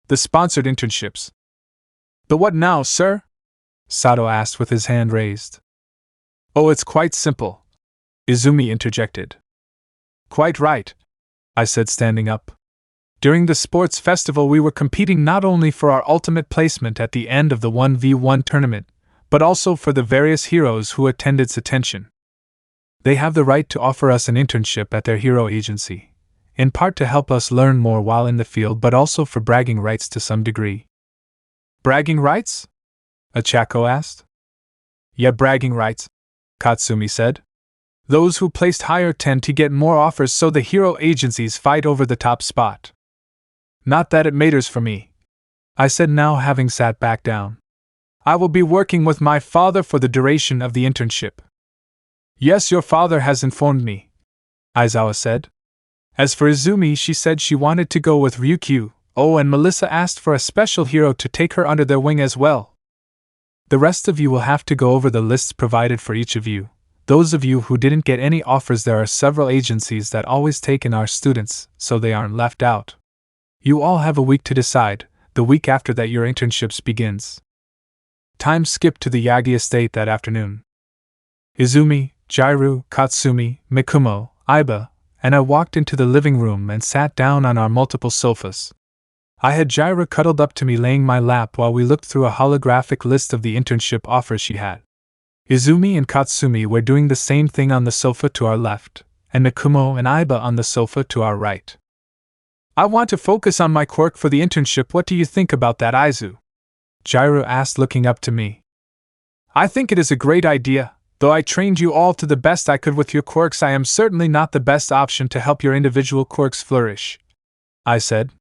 The sponsored internships. The what now, sir? Sato asked with his hand raised. Oh, it's quite simple, Izumi interjected. Quite right, I said, standing up. During the sports festival we were competing not only for our ultimate placement at the end of the 1v1 tournament, but also for the various heroes who attended attention. They have the right to offer us an internship at their hero agency, in part to help us learn more while in the field, but also for bragging rights to some degree. Bragging rights? Ochaco asked. Yeah, bragging rights, Katsumi said. Those who placed higher tend to get more offers, so the hero agencies fight over the top spot. Not that it matters for me, I said, now having sat back down. I will be working with my father for the duration of the internship. Yes, your father has informed me, Aizawa said. As for Izumi, she said she wanted to go with Ryukyu. Oh, and Melissa asked for a special hero to take her under their wing as well. The rest of you will have to go over the lists provided for each of you. Those of you who didn't get any offers, there are several agencies that always take in our students, so they aren't left out. You all have a week to decide. The week after that your internships begins. Time skipped to the Yagi estate that afternoon. Izumi, Jairu, Katsumi, Mikumo, Aiba, and I walked into the living room and sat down on our multiple sofas. I had Jairu cuddled up to me, laying my lap while we looked through a holographic list of the internship offers she had. Izumi and Katsumi were doing the same thing on the sofa to our left, and Mikumo and Aiba on the sofa to our right. I want to focus on my quirk for the internship. What do you think about that, Aizu? Jairu asked, looking up to me. I think it is a great idea. Though I trained you all to the best I could with your quirks, I am certainly not the best option to help your individual quirks flourish, I said.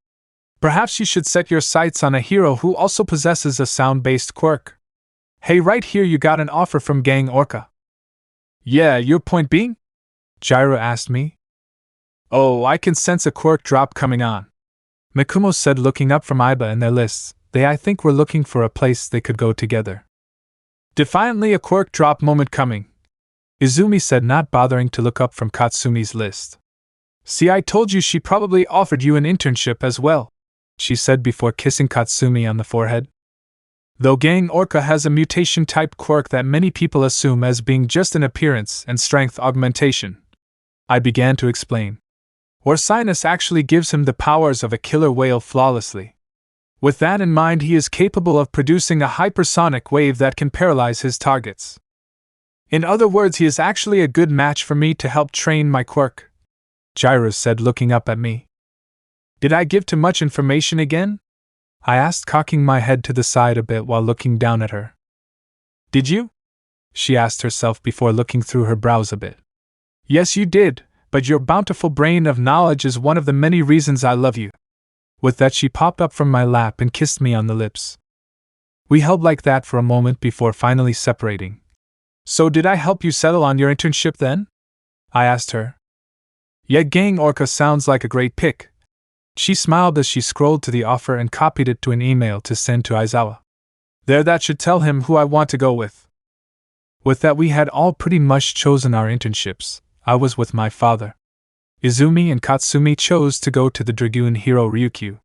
Perhaps you should set your sights on a hero who also possesses a sound-based quirk. Hey, right here you got an offer from Gang Orca. Yeah, your point being? Jairu asked me. Oh, I can sense a quirk drop coming on, Mikumo said, looking up from Aiba and their lists. They, I think, were looking for a place they could go together. Defiantly, a quirk drop moment coming, Izumi said, not bothering to look up from Katsumi's list. See, I told you she probably offered you an internship as well, she said before kissing Katsumi on the forehead. Though Gang Orca has a mutation-type quirk that many people assume as being just an appearance and strength augmentation, I began to explain. Orsinus actually gives him the powers of a killer whale flawlessly. With that in mind, he is capable of producing a hypersonic wave that can paralyze his targets. In other words, he is actually a good match for me to help train my quirk, Jairu said, looking up at me. Did I give too much information again? I asked, cocking my head to the side a bit while looking down at her. Did you? She asked herself before looking through her brows a bit. Yes, you did, but your bountiful brain of knowledge is one of the many reasons I love you. With that, she popped up from my lap and kissed me on the lips. We held like that for a moment before finally separating. So did I help you settle on your internship then? I asked her. Yeah, Gang Orca sounds like a great pick. She smiled as she scrolled to the offer and copied it to an email to send to Aizawa. There, that should tell him who I want to go with. With that, we had all pretty much chosen our internships. I was with my father. Izumi and Katsumi chose to go to the Dragoon hero Ryukyu.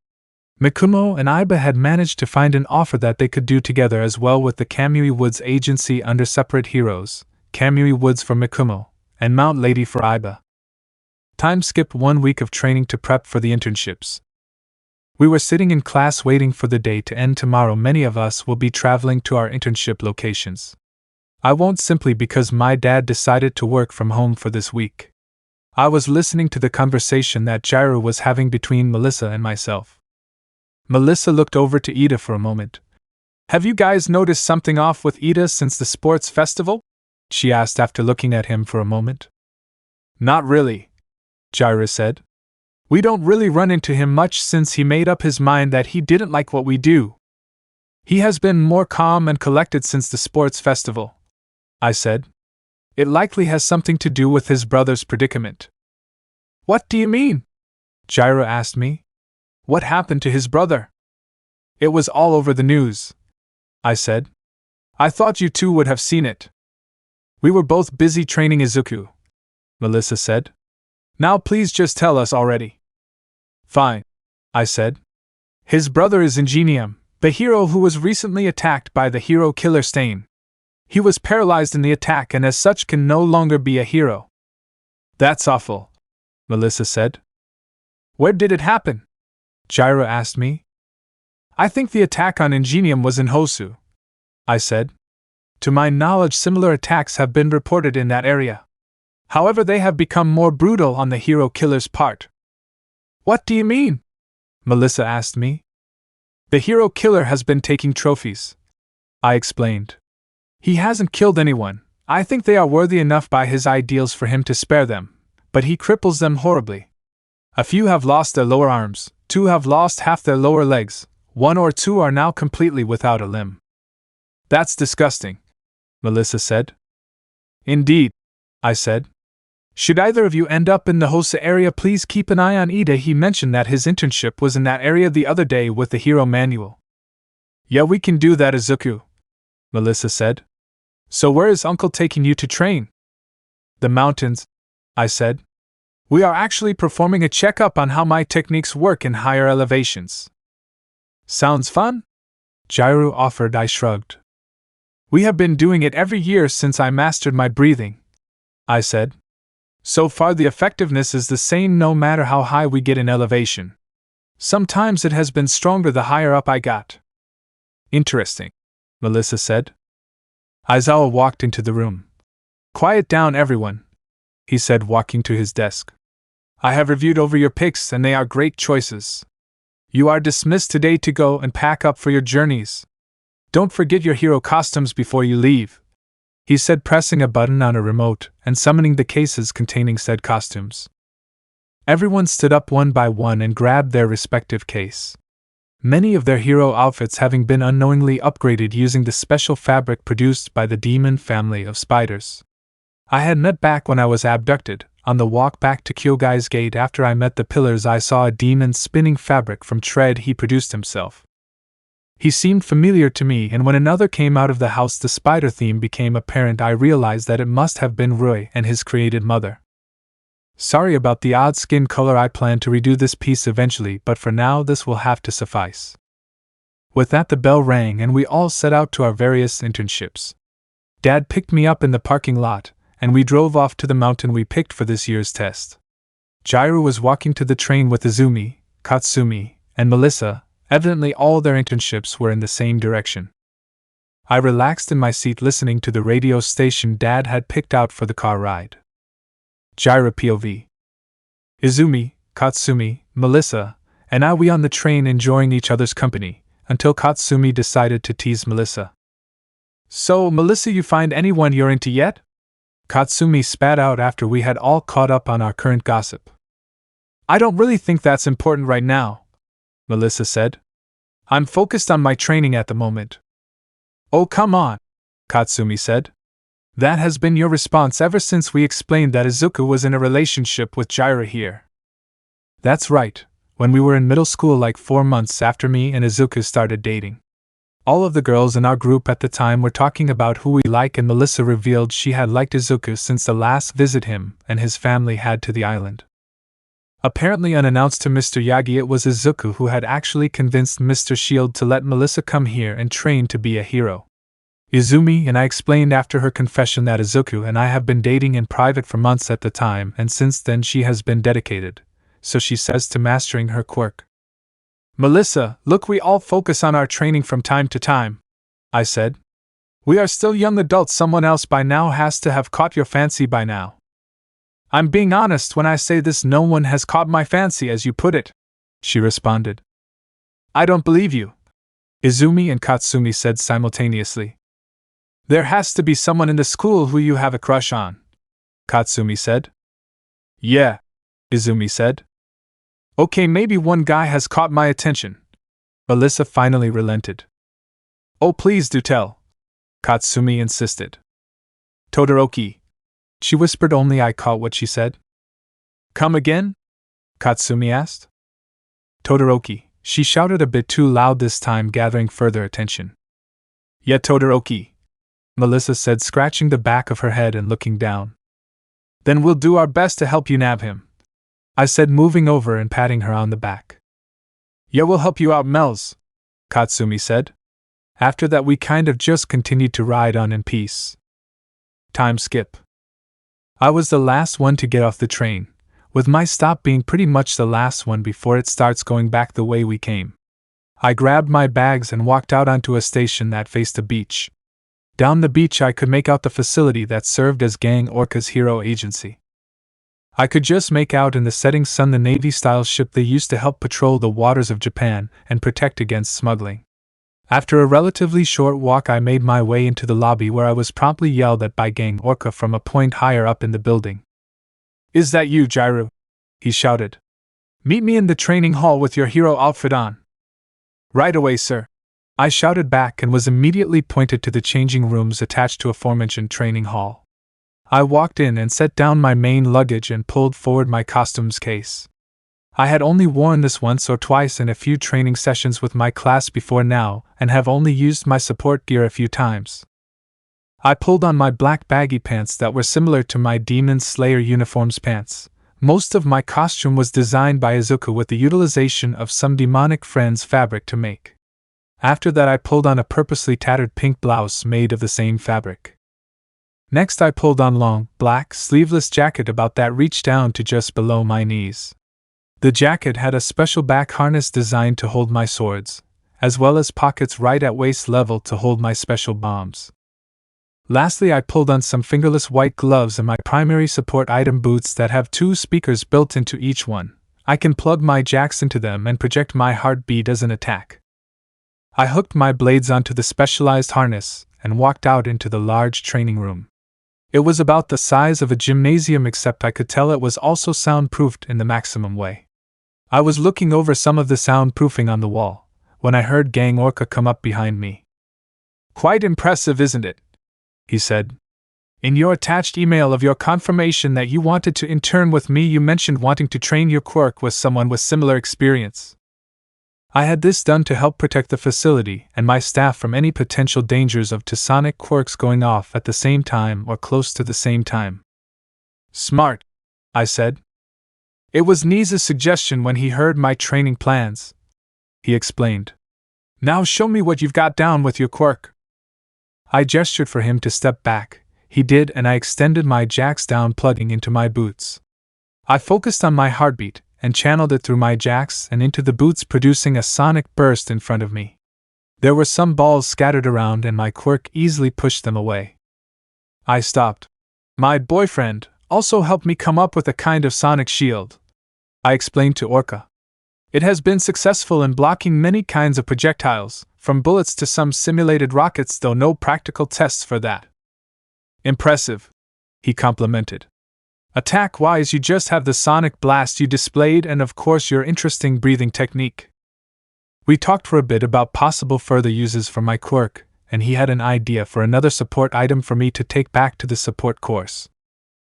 Mikumo and Aiba had managed to find an offer that they could do together as well with the Kamui Woods agency under separate heroes, Kamui Woods for Mikumo, and Mount Lady for Aiba. Time skipped 1 week of training to prep for the internships. We were sitting in class waiting for the day to end. Tomorrow many of us will be traveling to our internship locations. I won't, simply because my dad decided to work from home for this week. I was listening to the conversation that Jairu was having between Melissa and myself. Melissa looked over to Ida for a moment. Have you guys noticed something off with Ida since the sports festival? She asked after looking at him for a moment. Not really, Jairu said. We don't really run into him much since he made up his mind that he didn't like what we do. He has been more calm and collected since the sports festival, I said. It likely has something to do with his brother's predicament. What do you mean? Jairo asked me. What happened to his brother? It was all over the news, I said. I thought you two would have seen it. We were both busy training Izuku, Melissa said. Now please just tell us already. Fine, I said. His brother is Ingenium, the hero who was recently attacked by the hero killer Stain. He was paralyzed in the attack and as such can no longer be a hero. That's awful, Melissa said. Where did it happen? Jairo asked me. I think the attack on Ingenium was in Hosu, I said. To my knowledge, similar attacks have been reported in that area. However, they have become more brutal on the hero killer's part. What do you mean? Melissa asked me. The hero killer has been taking trophies, I explained. He hasn't killed anyone. I think they are worthy enough by his ideals for him to spare them, but he cripples them horribly. A few have lost their lower arms, 2 have lost half their lower legs, 1 or 2 are now completely without a limb. That's disgusting, Melissa said. Indeed, I said. Should either of you end up in the Hosa area, please keep an eye on Ida. He mentioned that his internship was in that area the other day with the hero manual. Yeah, we can do that, Izuku, Melissa said. So where is Uncle taking you to train? The mountains, I said. We are actually performing a checkup on how my techniques work in higher elevations. Sounds fun? Jairo offered. I shrugged. We have been doing it every year since I mastered my breathing, I said. So far the effectiveness is the same no matter how high we get in elevation. Sometimes it has been stronger the higher up I got. Interesting, Melissa said. Aizawa walked into the room. Quiet down, everyone, he said, walking to his desk. I have reviewed over your picks and they are great choices. You are dismissed today to go and pack up for your journeys. Don't forget your hero costumes before you leave, he said, pressing a button on a remote and summoning the cases containing said costumes. Everyone stood up one by one and grabbed their respective case. Many of their hero outfits having been unknowingly upgraded using the special fabric produced by the demon family of spiders. I had met back when I was abducted. On the walk back to Kyogai's gate after I met the pillars, I saw a demon spinning fabric from thread he produced himself. He seemed familiar to me, and when another came out of the house the spider theme became apparent. I realized that it must have been Rui and his created mother. Sorry about the odd skin color. I plan to redo this piece eventually, but for now this will have to suffice. With that the bell rang and we all set out to our various internships. Dad picked me up in the parking lot, and we drove off to the mountain we picked for this year's test. Jairo was walking to the train with Izumi, Katsumi, and Melissa. Evidently all their internships were in the same direction. I relaxed in my seat listening to the radio station Dad had picked out for the car ride. Jairo POV. Izumi, Katsumi, Melissa, and I we on the train enjoying each other's company, until Katsumi decided to tease Melissa. So, Melissa, you find anyone you're into yet? Katsumi spat out after we had all caught up on our current gossip. I don't really think that's important right now, Melissa said. I'm focused on my training at the moment. Oh, come on, Katsumi said. That has been your response ever since we explained that Izuku was in a relationship with Jairo here. That's right, when we were in middle school, like 4 months after me and Izuku started dating. All of the girls in our group at the time were talking about who we like, and Melissa revealed she had liked Izuku since the last visit him and his family had to the island. Apparently unannounced to Mr. Yagi, it was Izuku who had actually convinced Mr. Shield to let Melissa come here and train to be a hero. Izumi and I explained after her confession that Izuku and I have been dating in private for months at the time, and since then she has been dedicated, so she says, to mastering her quirk. Melissa, look, we all focus on our training from time to time, I said. We are still young adults. Someone else by now has to have caught your fancy by now. I'm being honest when I say this, no one has caught my fancy as you put it, she responded. I don't believe you, Izumi and Katsumi said simultaneously. There has to be someone in the school who you have a crush on, Katsumi said. Yeah, Izumi said. Okay, maybe one guy has caught my attention. Melissa finally relented. Oh, please do tell, Katsumi insisted. Todoroki, she whispered, only I caught what she said. Come again? Katsumi asked. Todoroki, she shouted a bit too loud this time, gathering further attention. Yeah, Todoroki, Melissa said, scratching the back of her head and looking down. Then we'll do our best to help you nab him, I said, moving over and patting her on the back. Yeah, we'll help you out, Mels, Katsumi said. After that we kind of just continued to ride on in peace. Time skip. I was the last one to get off the train, with my stop being pretty much the last one before it starts going back the way we came. I grabbed my bags and walked out onto a station that faced a beach. Down the beach I could make out the facility that served as Gang Orca's hero agency. I could just make out in the setting sun the Navy-style ship they used to help patrol the waters of Japan and protect against smuggling. After a relatively short walk I made my way into the lobby, where I was promptly yelled at by Gang Orca from a point higher up in the building. Is that you, Jiru? He shouted. Meet me in the training hall with your hero outfit on. Right away, sir, I shouted back and was immediately pointed to the changing rooms attached to aforementioned training hall. I walked in and set down my main luggage and pulled forward my costumes case. I had only worn this once or twice in a few training sessions with my class before now, and have only used my support gear a few times. I pulled on my black baggy pants that were similar to my Demon Slayer uniform's pants. Most of my costume was designed by Izuku with the utilization of some demonic friend's fabric to make. After that I pulled on a purposely tattered pink blouse made of the same fabric. Next I pulled on long, black, sleeveless jacket about that reached down to just below my knees. The jacket had a special back harness designed to hold my swords, as well as pockets right at waist level to hold my special bombs. Lastly, I pulled on some fingerless white gloves and my primary support item boots that have 2 speakers built into each one. I can plug my jacks into them and project my heartbeat as an attack. I hooked my blades onto the specialized harness and walked out into the large training room. It was about the size of a gymnasium, except I could tell it was also soundproofed in the maximum way. I was looking over some of the soundproofing on the wall when I heard Gang Orca come up behind me. Quite impressive, isn't it? He said. In your attached email of your confirmation that you wanted to intern with me, you mentioned wanting to train your quirk with someone with similar experience. I had this done to help protect the facility and my staff from any potential dangers of psionic quirks going off at the same time or close to the same time. Smart, I said. It was Niza's suggestion when he heard my training plans, he explained. Now show me what you've got down with your quirk. I gestured for him to step back. He did, and I extended my jacks down, plugging into my boots. I focused on my heartbeat and channeled it through my jacks and into the boots, producing a sonic burst in front of me. There were some balls scattered around and my quirk easily pushed them away. I stopped. My boyfriend also helped me come up with a kind of sonic shield, I explained to Orca. It has been successful in blocking many kinds of projectiles, from bullets to some simulated rockets, though no practical tests for that. Impressive, he complimented. Attack-wise, you just have the sonic blast you displayed and of course your interesting breathing technique. We talked for a bit about possible further uses for my quirk, and he had an idea for another support item for me to take back to the support course.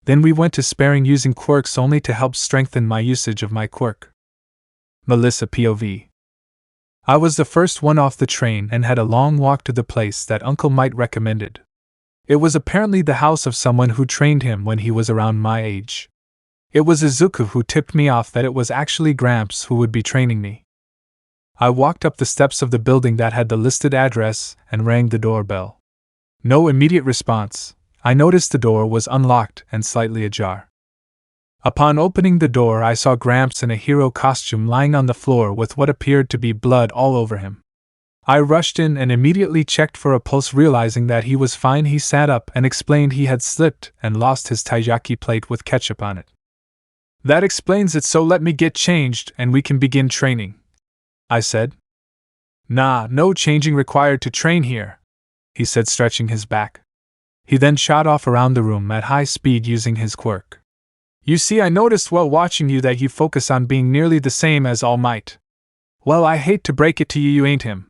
Then we went to sparing using quirks only to help strengthen my usage of my quirk. Melissa POV. I was the first one off the train and had a long walk to the place that Uncle Might recommended. It was apparently the house of someone who trained him when he was around my age. It was Izuku who tipped me off that it was actually Gramps who would be training me. I walked up the steps of the building that had the listed address and rang the doorbell. No immediate response. I noticed the door was unlocked and slightly ajar. Upon opening the door, I saw Gramps in a hero costume lying on the floor with what appeared to be blood all over him. I rushed in and immediately checked for a pulse, realizing that he was fine. He sat up and explained he had slipped and lost his taiyaki plate with ketchup on it. That explains it, so let me get changed and we can begin training, I said. Nah, no changing required to train here, he said, stretching his back. He then shot off around the room at high speed using his quirk. You see, I noticed while watching you that you focus on being nearly the same as Almight. Well, I hate to break it to you, you ain't him.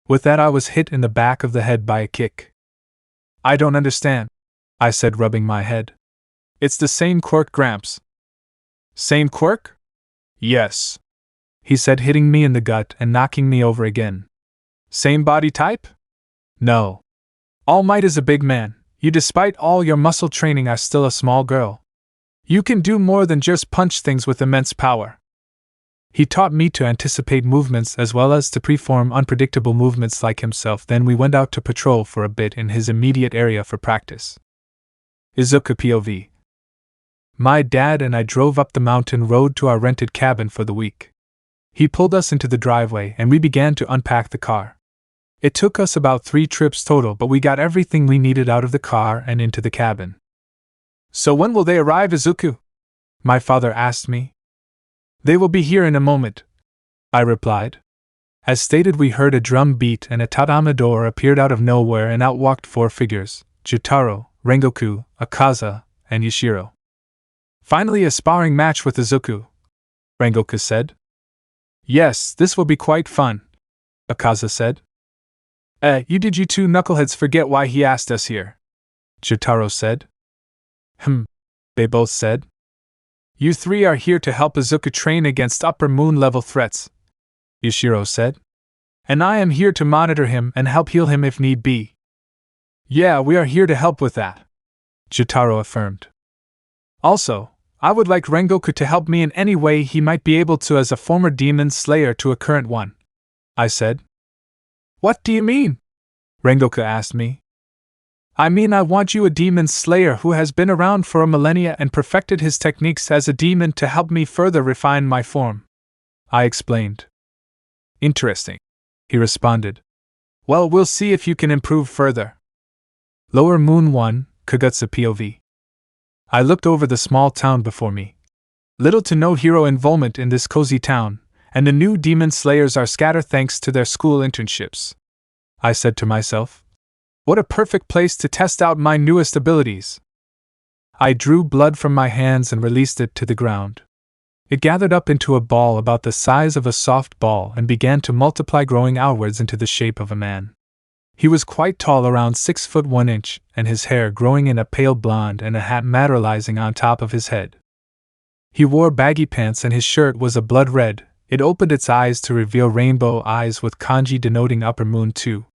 With that, I was hit in the back of the head by a kick. I don't understand, I said, rubbing my head. It's the same Quirk, Gramps. Same Quirk? Yes, he said, hitting me in the gut and knocking me over again. Same body type? No. Almight is a big man. You, despite all your muscle training, are still a small girl. You can do more than just punch things with immense power. He taught me to anticipate movements as well as to perform unpredictable movements like himself. Then we went out to patrol for a bit in his immediate area for practice. Izuku POV. My dad and I drove up the mountain road to our rented cabin for the week. He pulled us into the driveway and we began to unpack the car. It took us about 3 trips total, but we got everything we needed out of the car and into the cabin. So when will they arrive, Izuku? My father asked me. They will be here in a moment, I replied. As stated, we heard a drum beat and a tatami door appeared out of nowhere, and out walked 4 figures: Jotaro, Rengoku, Akaza, and Yashiro. Finally, a sparring match with Izuku, Rengoku said. Yes, this will be quite fun, Akaza said. You 2 knuckleheads forget why he asked us here, Jotaro said. They both said. You 3 are here to help Izuku train against upper moon level threats, Yashiro said. And I am here to monitor him and help heal him if need be. Yeah, we are here to help with that, Jotaro affirmed. Also, I would like Rengoku to help me in any way he might be able to as a former demon slayer to a current one, I said. What do you mean? Rengoku asked me. I mean, I want you, a demon slayer who has been around for a millennia and perfected his techniques as a demon, to help me further refine my form, I explained. Interesting, he responded. Well, we'll see if you can improve further. Lower Moon 1, Kagutsu POV. I looked over the small town before me. Little to no hero involvement in this cozy town, and the new demon slayers are scattered thanks to their school internships. I said to myself. What a perfect place to test out my newest abilities. I drew blood from my hands and released it to the ground. It gathered up into a ball about the size of a soft ball and began to multiply, growing outwards into the shape of a man. He was quite tall, around 6 foot 1 inch, and his hair growing in a pale blonde and a hat materializing on top of his head. He wore baggy pants and his shirt was a blood red. It opened its eyes to reveal rainbow eyes with kanji denoting upper moon 2.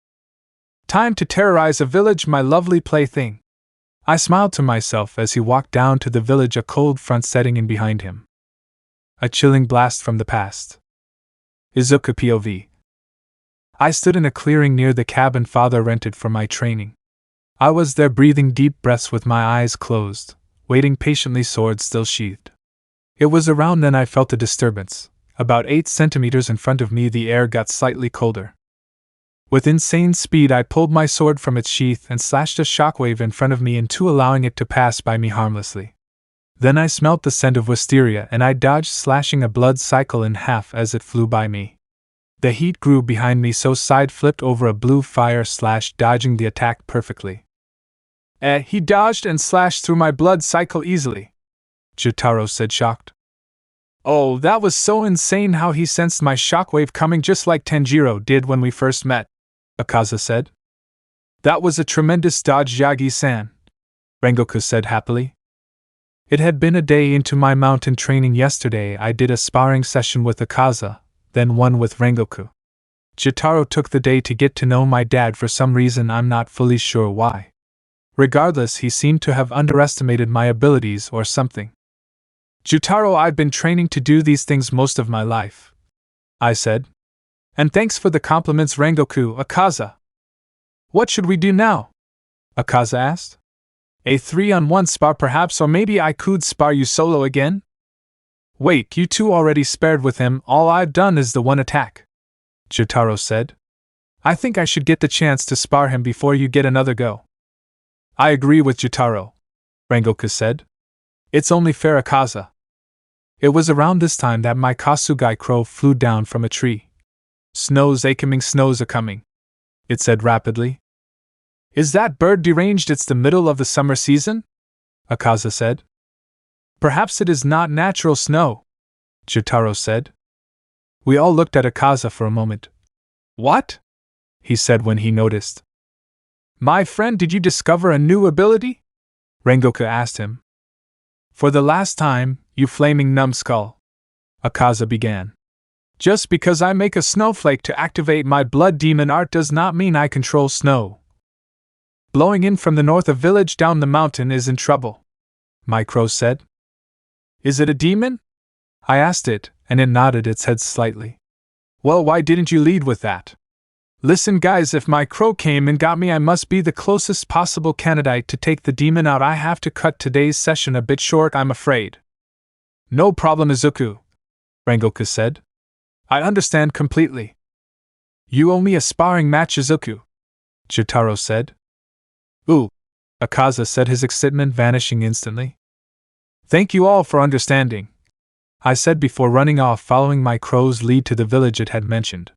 Time to terrorize a village, my lovely plaything. I smiled to myself as he walked down to the village, a cold front setting in behind him. A chilling blast from the past. Izuku POV. I stood in a clearing near the cabin father rented for my training. I was there breathing deep breaths with my eyes closed, waiting patiently, sword still sheathed. It was around then I felt a disturbance. About 8 centimeters in front of me, the air got slightly colder. With insane speed, I pulled my sword from its sheath and slashed a shockwave in front of me in 2, allowing it to pass by me harmlessly. Then I smelt the scent of wisteria and I dodged, slashing a blood cycle in half as it flew by me. The heat grew behind me, so side flipped over a blue fire slash, dodging the attack perfectly. He dodged and slashed through my blood cycle easily, Jotaro said, shocked. Oh, that was so insane how he sensed my shockwave coming, just like Tanjiro did when we first met, Akaza said. That was a tremendous dodge, Yagi-san, Rengoku said happily. It had been a day into my mountain training. Yesterday I did a sparring session with Akaza, then one with Rengoku. Jotaro took the day to get to know my dad for some reason, I'm not fully sure why. Regardless, he seemed to have underestimated my abilities or something. Jotaro, I've been training to do these things most of my life, I said. And thanks for the compliments, Rengoku. Akaza. What should we do now? Akaza asked. A 3-on-1 spar perhaps, or maybe I could spar you solo again? Wait, you 2 already spared with him, all I've done is the 1 attack, Jotaro said. I think I should get the chance to spar him before you get another go. I agree with Jotaro, Rengoku said. It's only fair, Akaza. It was around this time that my Kasugai crow flew down from a tree. Snows a coming, snows a coming, it said rapidly. Is that bird deranged? It's the middle of the summer season? Akaza said. Perhaps it is not natural snow, Jotaro said. We all looked at Akaza for a moment. What? He said when he noticed. My friend, did you discover a new ability? Rengoku asked him. For the last time, you flaming numbskull, Akaza began. Just because I make a snowflake to activate my blood demon art does not mean I control snow. Blowing in from the north, a village down the mountain is in trouble, my crow said. Is it a demon? I asked it, and it nodded its head slightly. Well, why didn't you lead with that? Listen guys, if my crow came and got me, I must be the closest possible candidate to take the demon out. I have to cut today's session a bit short, I'm afraid. No problem, Izuku, Rengoku said. I understand completely. You owe me a sparring match, Izuku, Jotaro said. Ooh, Akaza said, his excitement vanishing instantly. Thank you all for understanding, I said before running off, following my crow's lead to the village it had mentioned.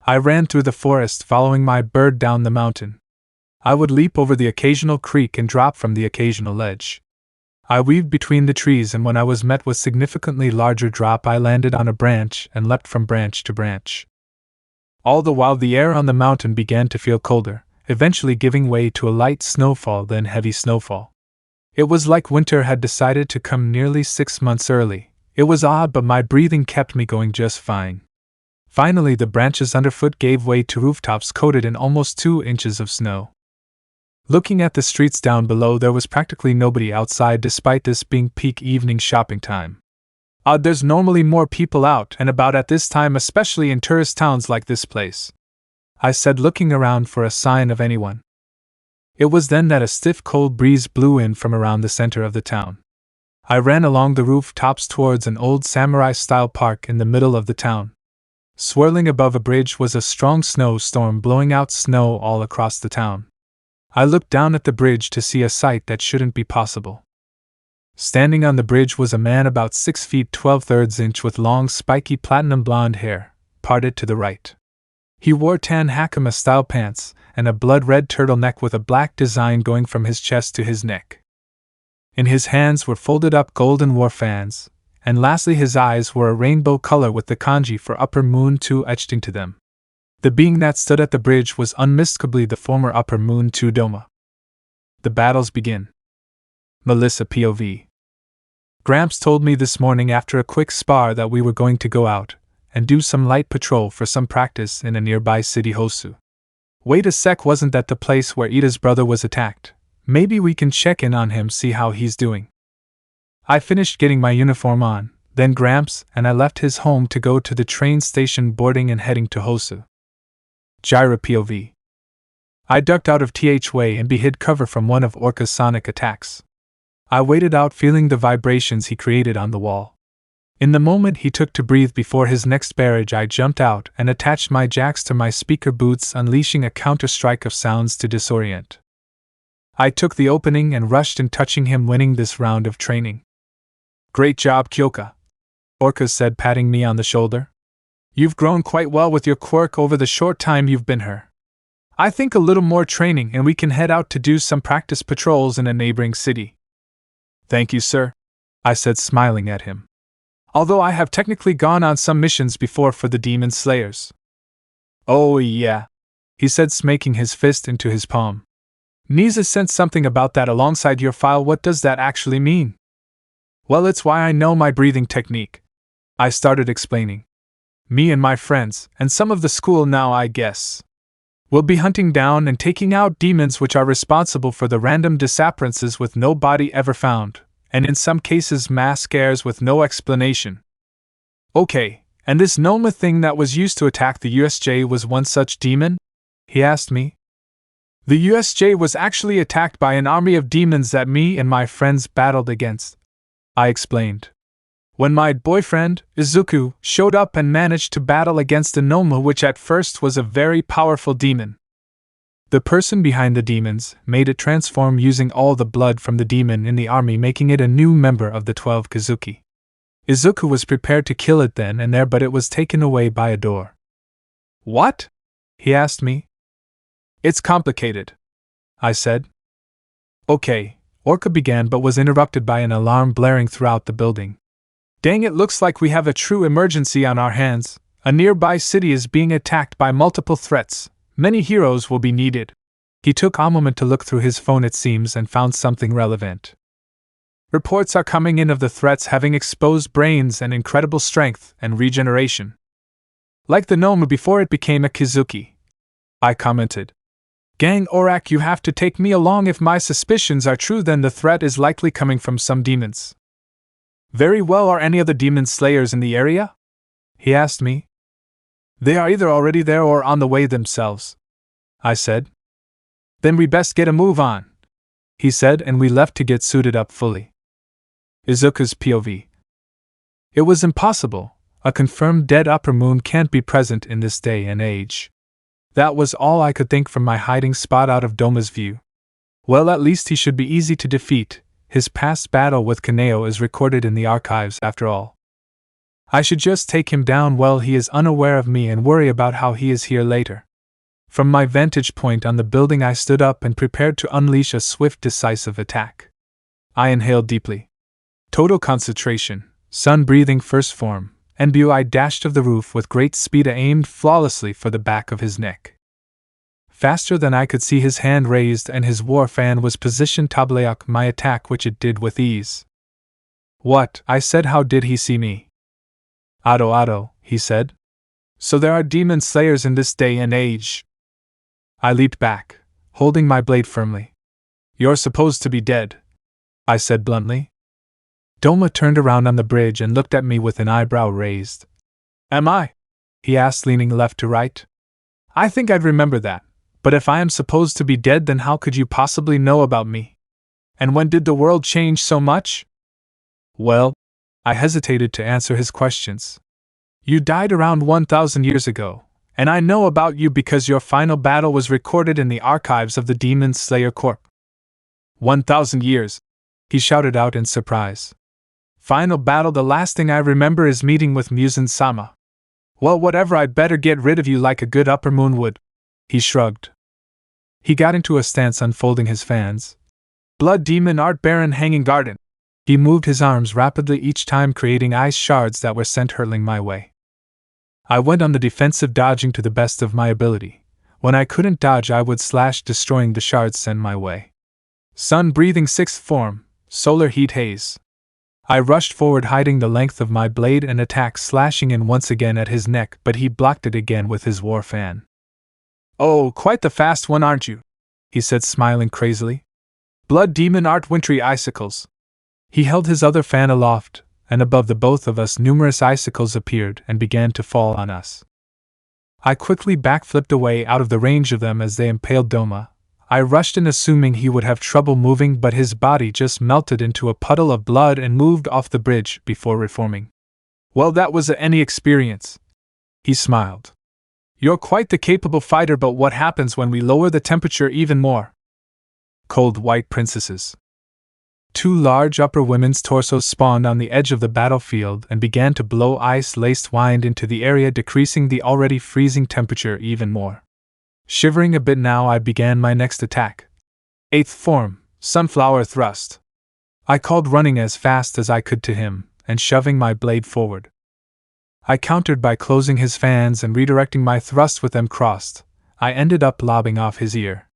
I ran through the forest, following my bird down the mountain. I would leap over the occasional creek and drop from the occasional ledge. I weaved between the trees, and when I was met with significantly larger drop, I landed on a branch and leapt from branch to branch. All the while the air on the mountain began to feel colder, eventually giving way to a light snowfall, then heavy snowfall. It was like winter had decided to come nearly 6 months early. It was odd, but my breathing kept me going just fine. Finally, the branches underfoot gave way to rooftops coated in almost 2 inches of snow. Looking at the streets down below, there was practically nobody outside, despite this being peak evening shopping time. There's normally more people out and about at this time, especially in tourist towns like this place, I said, looking around for a sign of anyone. It was then that a stiff cold breeze blew in from around the center of the town. I ran along the rooftops towards an old samurai-style park in the middle of the town. Swirling above a bridge was a strong snowstorm, blowing out snow all across the town. I looked down at the bridge to see a sight that shouldn't be possible. Standing on the bridge was a man about 6 feet 12/3 inch with long spiky platinum blonde hair, parted to the right. He wore tan hakama-style pants and a blood-red turtleneck with a black design going from his chest to his neck. In his hands were folded up golden war fans, and lastly his eyes were a rainbow color with the kanji for Upper Moon 2 etched into them. The being that stood at the bridge was unmistakably the former Upper Moon 2 Doma. The battles begin. Melissa POV. Gramps told me this morning after a quick spar that we were going to go out and do some light patrol for some practice in a nearby city, Hosu. Wait a sec, wasn't that the place where Ida's brother was attacked? Maybe we can check in on him, see how he's doing. I finished getting my uniform on, then Gramps and I left his home to go to the train station, boarding and heading to Hosu. Jiraiya POV. I ducked out of TH way and hid cover from one of Orca's sonic attacks. I waited out, feeling the vibrations he created on the wall. In the moment he took to breathe before his next barrage, I jumped out and attached my jacks to my speaker boots, unleashing a counter-strike of sounds to disorient. I took the opening and rushed in, touching him, winning this round of training. Great job, Kyoka, Orca said, patting me on the shoulder. You've grown quite well with your quirk over the short time you've been here. I think a little more training and we can head out to do some practice patrols in a neighboring city. Thank you, sir, I said, smiling at him. Although I have technically gone on some missions before for the demon slayers. Oh yeah, he said, smacking his fist into his palm. Nisa sent something about that alongside your file. What does that actually mean? Well, it's why I know my breathing technique, I started explaining. Me and my friends, and some of the school now, I guess, will be hunting down and taking out demons which are responsible for the random disappearances with no body ever found, and in some cases mass scares with no explanation. Okay, and this Noma thing that was used to attack the USJ was one such demon? He asked me. The USJ was actually attacked by an army of demons that me and my friends battled against, I explained. When my boyfriend, Izuku, showed up and managed to battle against a Noma, which at first was a very powerful demon. The person behind the demons made it transform using all the blood from the demon in the army, making it a new member of the 12 Kazuki. Izuku was prepared to kill it then and there, but it was taken away by a door. What? He asked me. It's complicated, I said. Okay, Orca began but was interrupted by an alarm blaring throughout the building. Dang, it looks like we have a true emergency on our hands. A nearby city is being attacked by multiple threats. Many heroes will be needed. He took a moment to look through his phone, it seems, and found something relevant. Reports are coming in of the threats having exposed brains and incredible strength and regeneration. Like the gnome before it became a Kizuki. I commented. Gang Orak, you have to take me along. If my suspicions are true, then the threat is likely coming from some demons. Very well, are any of the demon slayers in the area? He asked me. They are either already there or on the way themselves, I said. Then we best get a move on, he said, and we left to get suited up fully. Izuku's POV. It was impossible. A confirmed dead upper moon can't be present in this day and age. That was all I could think from my hiding spot out of Doma's view. Well, at least he should be easy to defeat. His past battle with Kaneo is recorded in the archives after all. I should just take him down while he is unaware of me and worry about how he is here later. From my vantage point on the building, I stood up and prepared to unleash a swift, decisive attack. I inhaled deeply. Total concentration, sun breathing first form, and I dashed of the roof with great speed. I aimed flawlessly for the back of his neck. Faster than I could see, his hand raised and his war fan was positioned to block my attack, which it did with ease. What? I said. How did he see me? Ado, he said. So there are demon slayers in this day and age. I leaped back, holding my blade firmly. You're supposed to be dead, I said bluntly. Doma turned around on the bridge and looked at me with an eyebrow raised. Am I? He asked, leaning left to right. I think I'd remember that, but if I am supposed to be dead, then how could you possibly know about me? And when did the world change so much? Well, I hesitated to answer his questions. You died around 1,000 years ago, and I know about you because your final battle was recorded in the archives of the Demon Slayer Corp. 1,000 years, he shouted out in surprise. Final battle? The last thing I remember is meeting with Muzan-sama. Well, whatever, I'd better get rid of you like a good upper moon would. He shrugged. He got into a stance, unfolding his fans. Blood Demon Art Baron Hanging Garden. He moved his arms rapidly, each time creating ice shards that were sent hurtling my way. I went on the defensive, dodging to the best of my ability. When I couldn't dodge, I would slash, destroying the shards sent my way. Sun breathing sixth form, solar heat haze. I rushed forward, hiding the length of my blade and attacked, slashing in once again at his neck, but he blocked it again with his war fan. Oh, quite the fast one, aren't you? He said, smiling crazily. Blood Demon Art Wintry Icicles. He held his other fan aloft, and above the both of us numerous icicles appeared and began to fall on us. I quickly backflipped away out of the range of them as they impaled Doma. I rushed in, assuming he would have trouble moving, but his body just melted into a puddle of blood and moved off the bridge before reforming. Well, that was any experience. He smiled. You're quite the capable fighter, but what happens when we lower the temperature even more? Cold white princesses. Two large upper women's torsos spawned on the edge of the battlefield and began to blow ice-laced wind into the area, decreasing the already freezing temperature even more. Shivering a bit now, I began my next attack. Eighth form, Sunflower Thrust. I called, running as fast as I could to him, and shoving my blade forward. I countered by closing his fans and redirecting my thrust with them crossed. I ended up lobbing off his ear,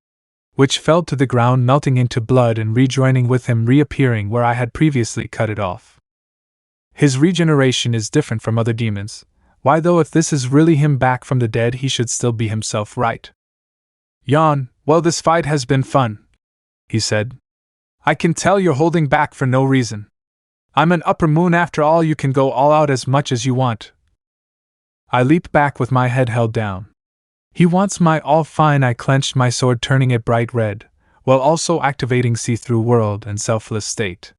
which fell to the ground, melting into blood and rejoining with him, reappearing where I had previously cut it off. His regeneration is different from other demons. Why though? If this is really him back from the dead, he should still be himself, right? Yawn. Well, this fight has been fun, he said. I can tell you're holding back for no reason. I'm an upper moon after all. You can go all out as much as you want. I leaped back with my head held down. He wants my all. Fine. I clenched my sword, turning it bright red, while also activating see-through world and selfless state.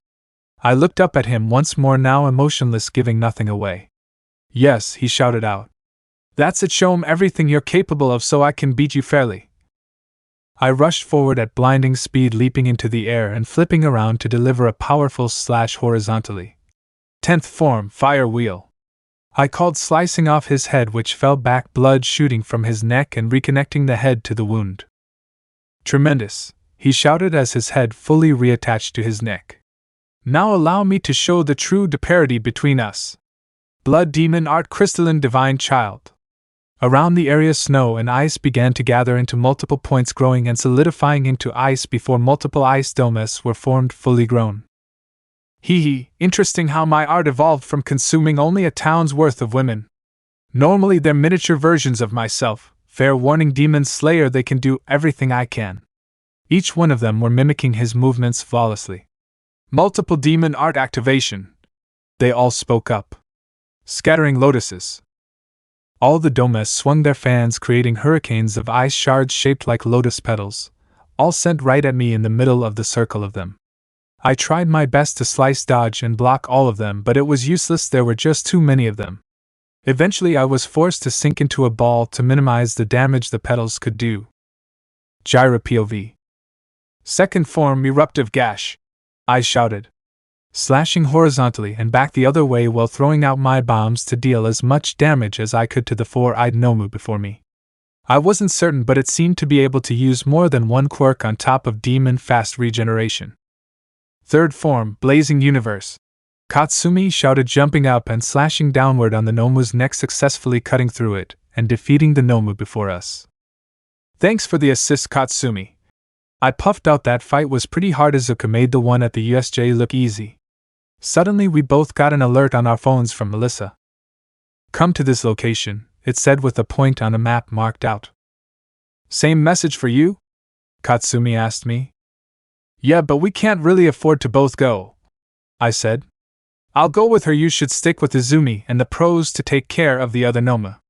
I looked up at him once more, now emotionless, giving nothing away. Yes, he shouted out. That's it. Show him everything you're capable of so I can beat you fairly. I rushed forward at blinding speed, leaping into the air and flipping around to deliver a powerful slash horizontally. 10th form, Fire Wheel. I called, slicing off his head, which fell back, blood shooting from his neck and reconnecting the head to the wound. Tremendous. he shouted as his head fully reattached to his neck. Now allow me to show the true disparity between us. Blood demon art crystalline divine child. Around the area snow and ice began to gather into multiple points, growing and solidifying into ice before multiple ice domes were formed fully grown. Hee, interesting how my art evolved from consuming only a town's worth of women. Normally they're miniature versions of myself, fair warning demon slayer, they can do everything I can. Each one of them were mimicking his movements flawlessly. Multiple demon art activation. They all spoke up. Scattering lotuses. All the domes swung their fans, creating hurricanes of ice shards shaped like lotus petals, all sent right at me in the middle of the circle of them. I tried my best to slice, dodge, and block all of them, but it was useless, there were just too many of them. Eventually I was forced to sink into a ball to minimize the damage the petals could do. Gyra POV. Second form eruptive gash. I shouted, slashing horizontally and back the other way while throwing out my bombs to deal as much damage as I could to the four-eyed Nomu before me. I wasn't certain, but it seemed to be able to use more than one quirk on top of demon fast regeneration. Third form, blazing universe. Katsumi shouted, jumping up and slashing downward on the Nomu's neck, successfully cutting through it and defeating the Nomu before us. Thanks for the assist, Katsumi. I puffed out, that fight was pretty hard. Izuku made the one at the USJ look easy. Suddenly we both got an alert on our phones from Melissa. Come to this location, it said with a point on a map marked out. Same message for you? Katsumi asked me. Yeah, but we can't really afford to both go, I said. I'll go with her, you should stick with Izumi and the pros to take care of the other Noma.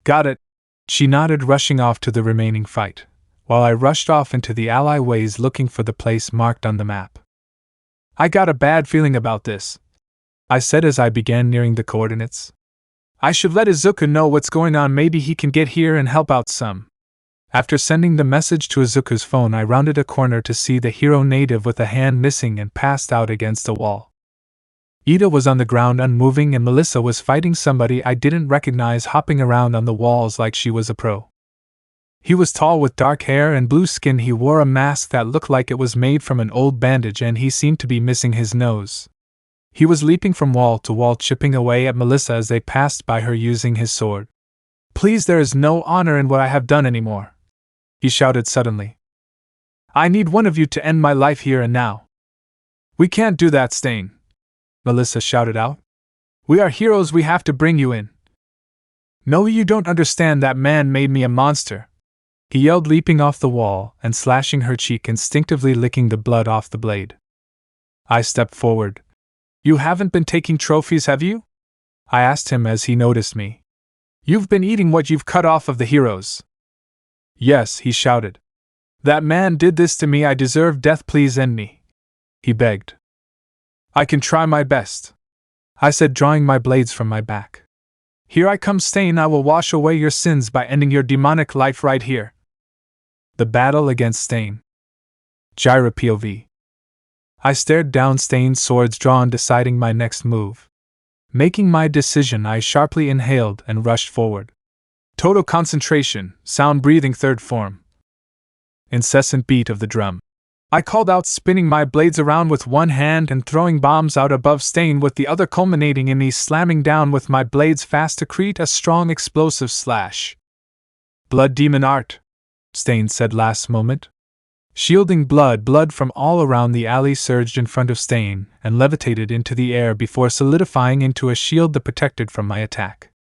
Got it. She nodded, rushing off to the remaining fight, while I rushed off into the alleyways looking for the place marked on the map. I got a bad feeling about this, I said as I began nearing the coordinates. I should let Izuku know what's going on, maybe he can get here and help out some. After sending the message to Izuku's phone, I rounded a corner to see the hero native with a hand missing and passed out against a wall. Ida was on the ground unmoving, and Melissa was fighting somebody I didn't recognize, hopping around on the walls like she was a pro. He was tall with dark hair and blue skin. He wore a mask that looked like it was made from an old bandage, and he seemed to be missing his nose. He was leaping from wall to wall, chipping away at Melissa as they passed by her using his sword. Please, there is no honor in what I have done anymore, he shouted suddenly. I need one of you to end my life here and now. We can't do that, Stain, Melissa shouted out. We are heroes, we have to bring you in. No, you don't understand, that man made me a monster, he yelled, leaping off the wall and slashing her cheek, instinctively licking the blood off the blade. I stepped forward. You haven't been taking trophies, have you? I asked him as he noticed me. You've been eating what you've cut off of the heroes. Yes, he shouted. That man did this to me, I deserve death, please end me, he begged. I can try my best, I said, drawing my blades from my back. Here I come, Stain, I will wash away your sins by ending your demonic life right here. The battle against Stain. Gyra POV. I stared down Stain's swords drawn, deciding my next move. Making my decision, I sharply inhaled and rushed forward. Total concentration, sound breathing, third form. Incessant beat of the drum. I called out, spinning my blades around with one hand and throwing bombs out above Stain with the other, culminating in me slamming down with my blades fast to create a strong explosive slash. Blood demon art, Stain said last moment. Shielding blood from all around the alley surged in front of Stain and levitated into the air before solidifying into a shield that protected from my attack.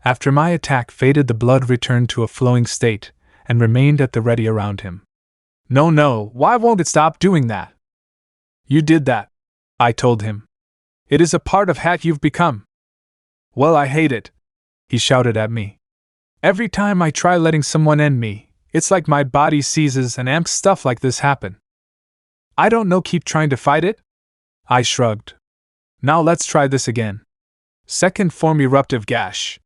After my attack faded, the blood returned to a flowing state and remained at the ready around him. No, why won't it stop doing that? You did that, I told him. It is a part of hat you've become. Well, I hate it, he shouted at me. Every time I try letting someone end me, it's like my body seizes and amps stuff like this happen. I don't know, keep trying to fight it? I shrugged. Now let's try this again. Second form eruptive gash.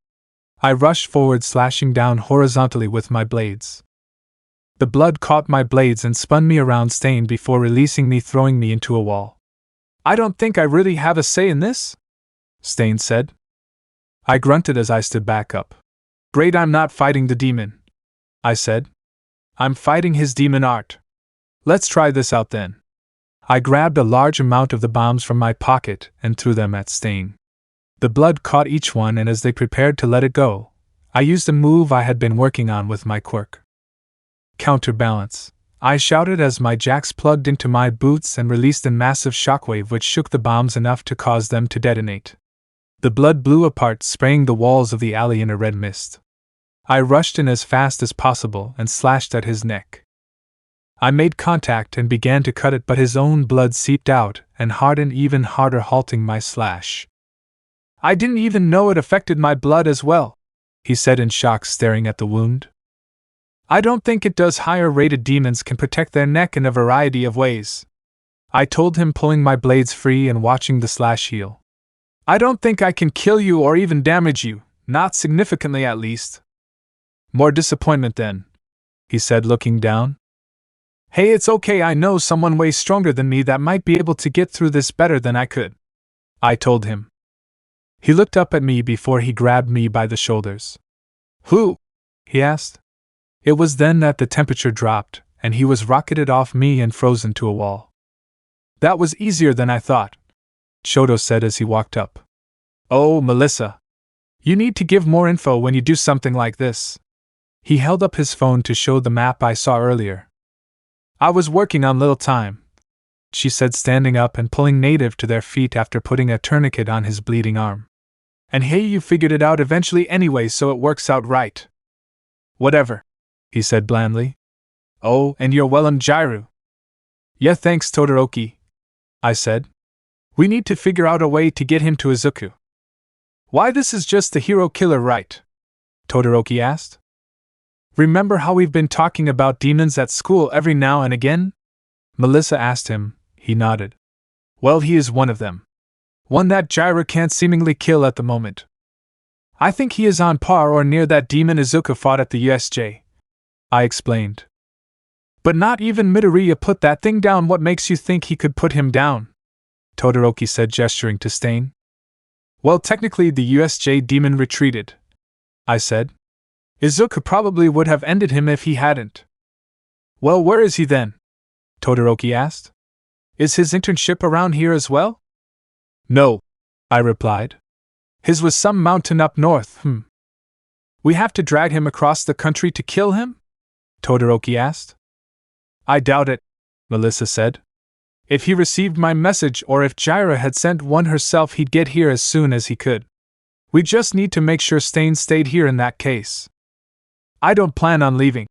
I rushed forward, slashing down horizontally with my blades. The blood caught my blades and spun me around Stain before releasing me, throwing me into a wall. I don't think I really have a say in this, Stain said. I grunted as I stood back up. Great, I'm not fighting the demon, I said. I'm fighting his demon art. Let's try this out then. I grabbed a large amount of the bombs from my pocket and threw them at Stain. The blood caught each one, and as they prepared to let it go, I used a move I had been working on with my quirk. Counterbalance, I shouted as my jacks plugged into my boots and released a massive shockwave which shook the bombs enough to cause them to detonate. The blood blew apart, spraying the walls of the alley in a red mist. I rushed in as fast as possible and slashed at his neck. I made contact and began to cut it, but his own blood seeped out and hardened even harder, halting my slash. I didn't even know it affected my blood as well, he said in shock, staring at the wound. I don't think it does. Higher-rated demons can protect their neck in a variety of ways, I told him, pulling my blades free and watching the slash heal. I don't think I can kill you or even damage you, not significantly at least. More disappointment then, he said, looking down. Hey, it's okay, I know someone way stronger than me that might be able to get through this better than I could, I told him. He looked up at me before he grabbed me by the shoulders. Who? He asked. It was then that the temperature dropped, and he was rocketed off me and frozen to a wall. That was easier than I thought, Shoto said as he walked up. Oh, Melissa. You need to give more info when you do something like this. He held up his phone to show the map I saw earlier. I was working on little time, she said, standing up and pulling Native to their feet after putting a tourniquet on his bleeding arm. And hey, you figured it out eventually anyway, so it works out right. Whatever, he said blandly. Oh, and you're well on Jiru. Yeah, thanks, Todoroki, I said. We need to figure out a way to get him to Izuku. Why, this is just the hero killer, right? Todoroki asked. Remember how we've been talking about demons at school every now and again? Melissa asked him. He nodded. Well, he is one of them. One that Jiraiya can't seemingly kill at the moment. I think he is on par or near that demon Izuku fought at the USJ, I explained. But not even Midoriya put that thing down. What makes you think he could put him down? Todoroki said, gesturing to Stain. Well, technically the USJ demon retreated, I said. Izuku probably would have ended him if he hadn't. Well, where is he then? Todoroki asked. Is his internship around here as well? No, I replied. His was some mountain up north. We have to drag him across the country to kill him? Todoroki asked. I doubt it, Melissa said. If he received my message or if Jiraiya had sent one herself, he'd get here as soon as he could. We just need to make sure Stain stayed here in that case. I don't plan on leaving,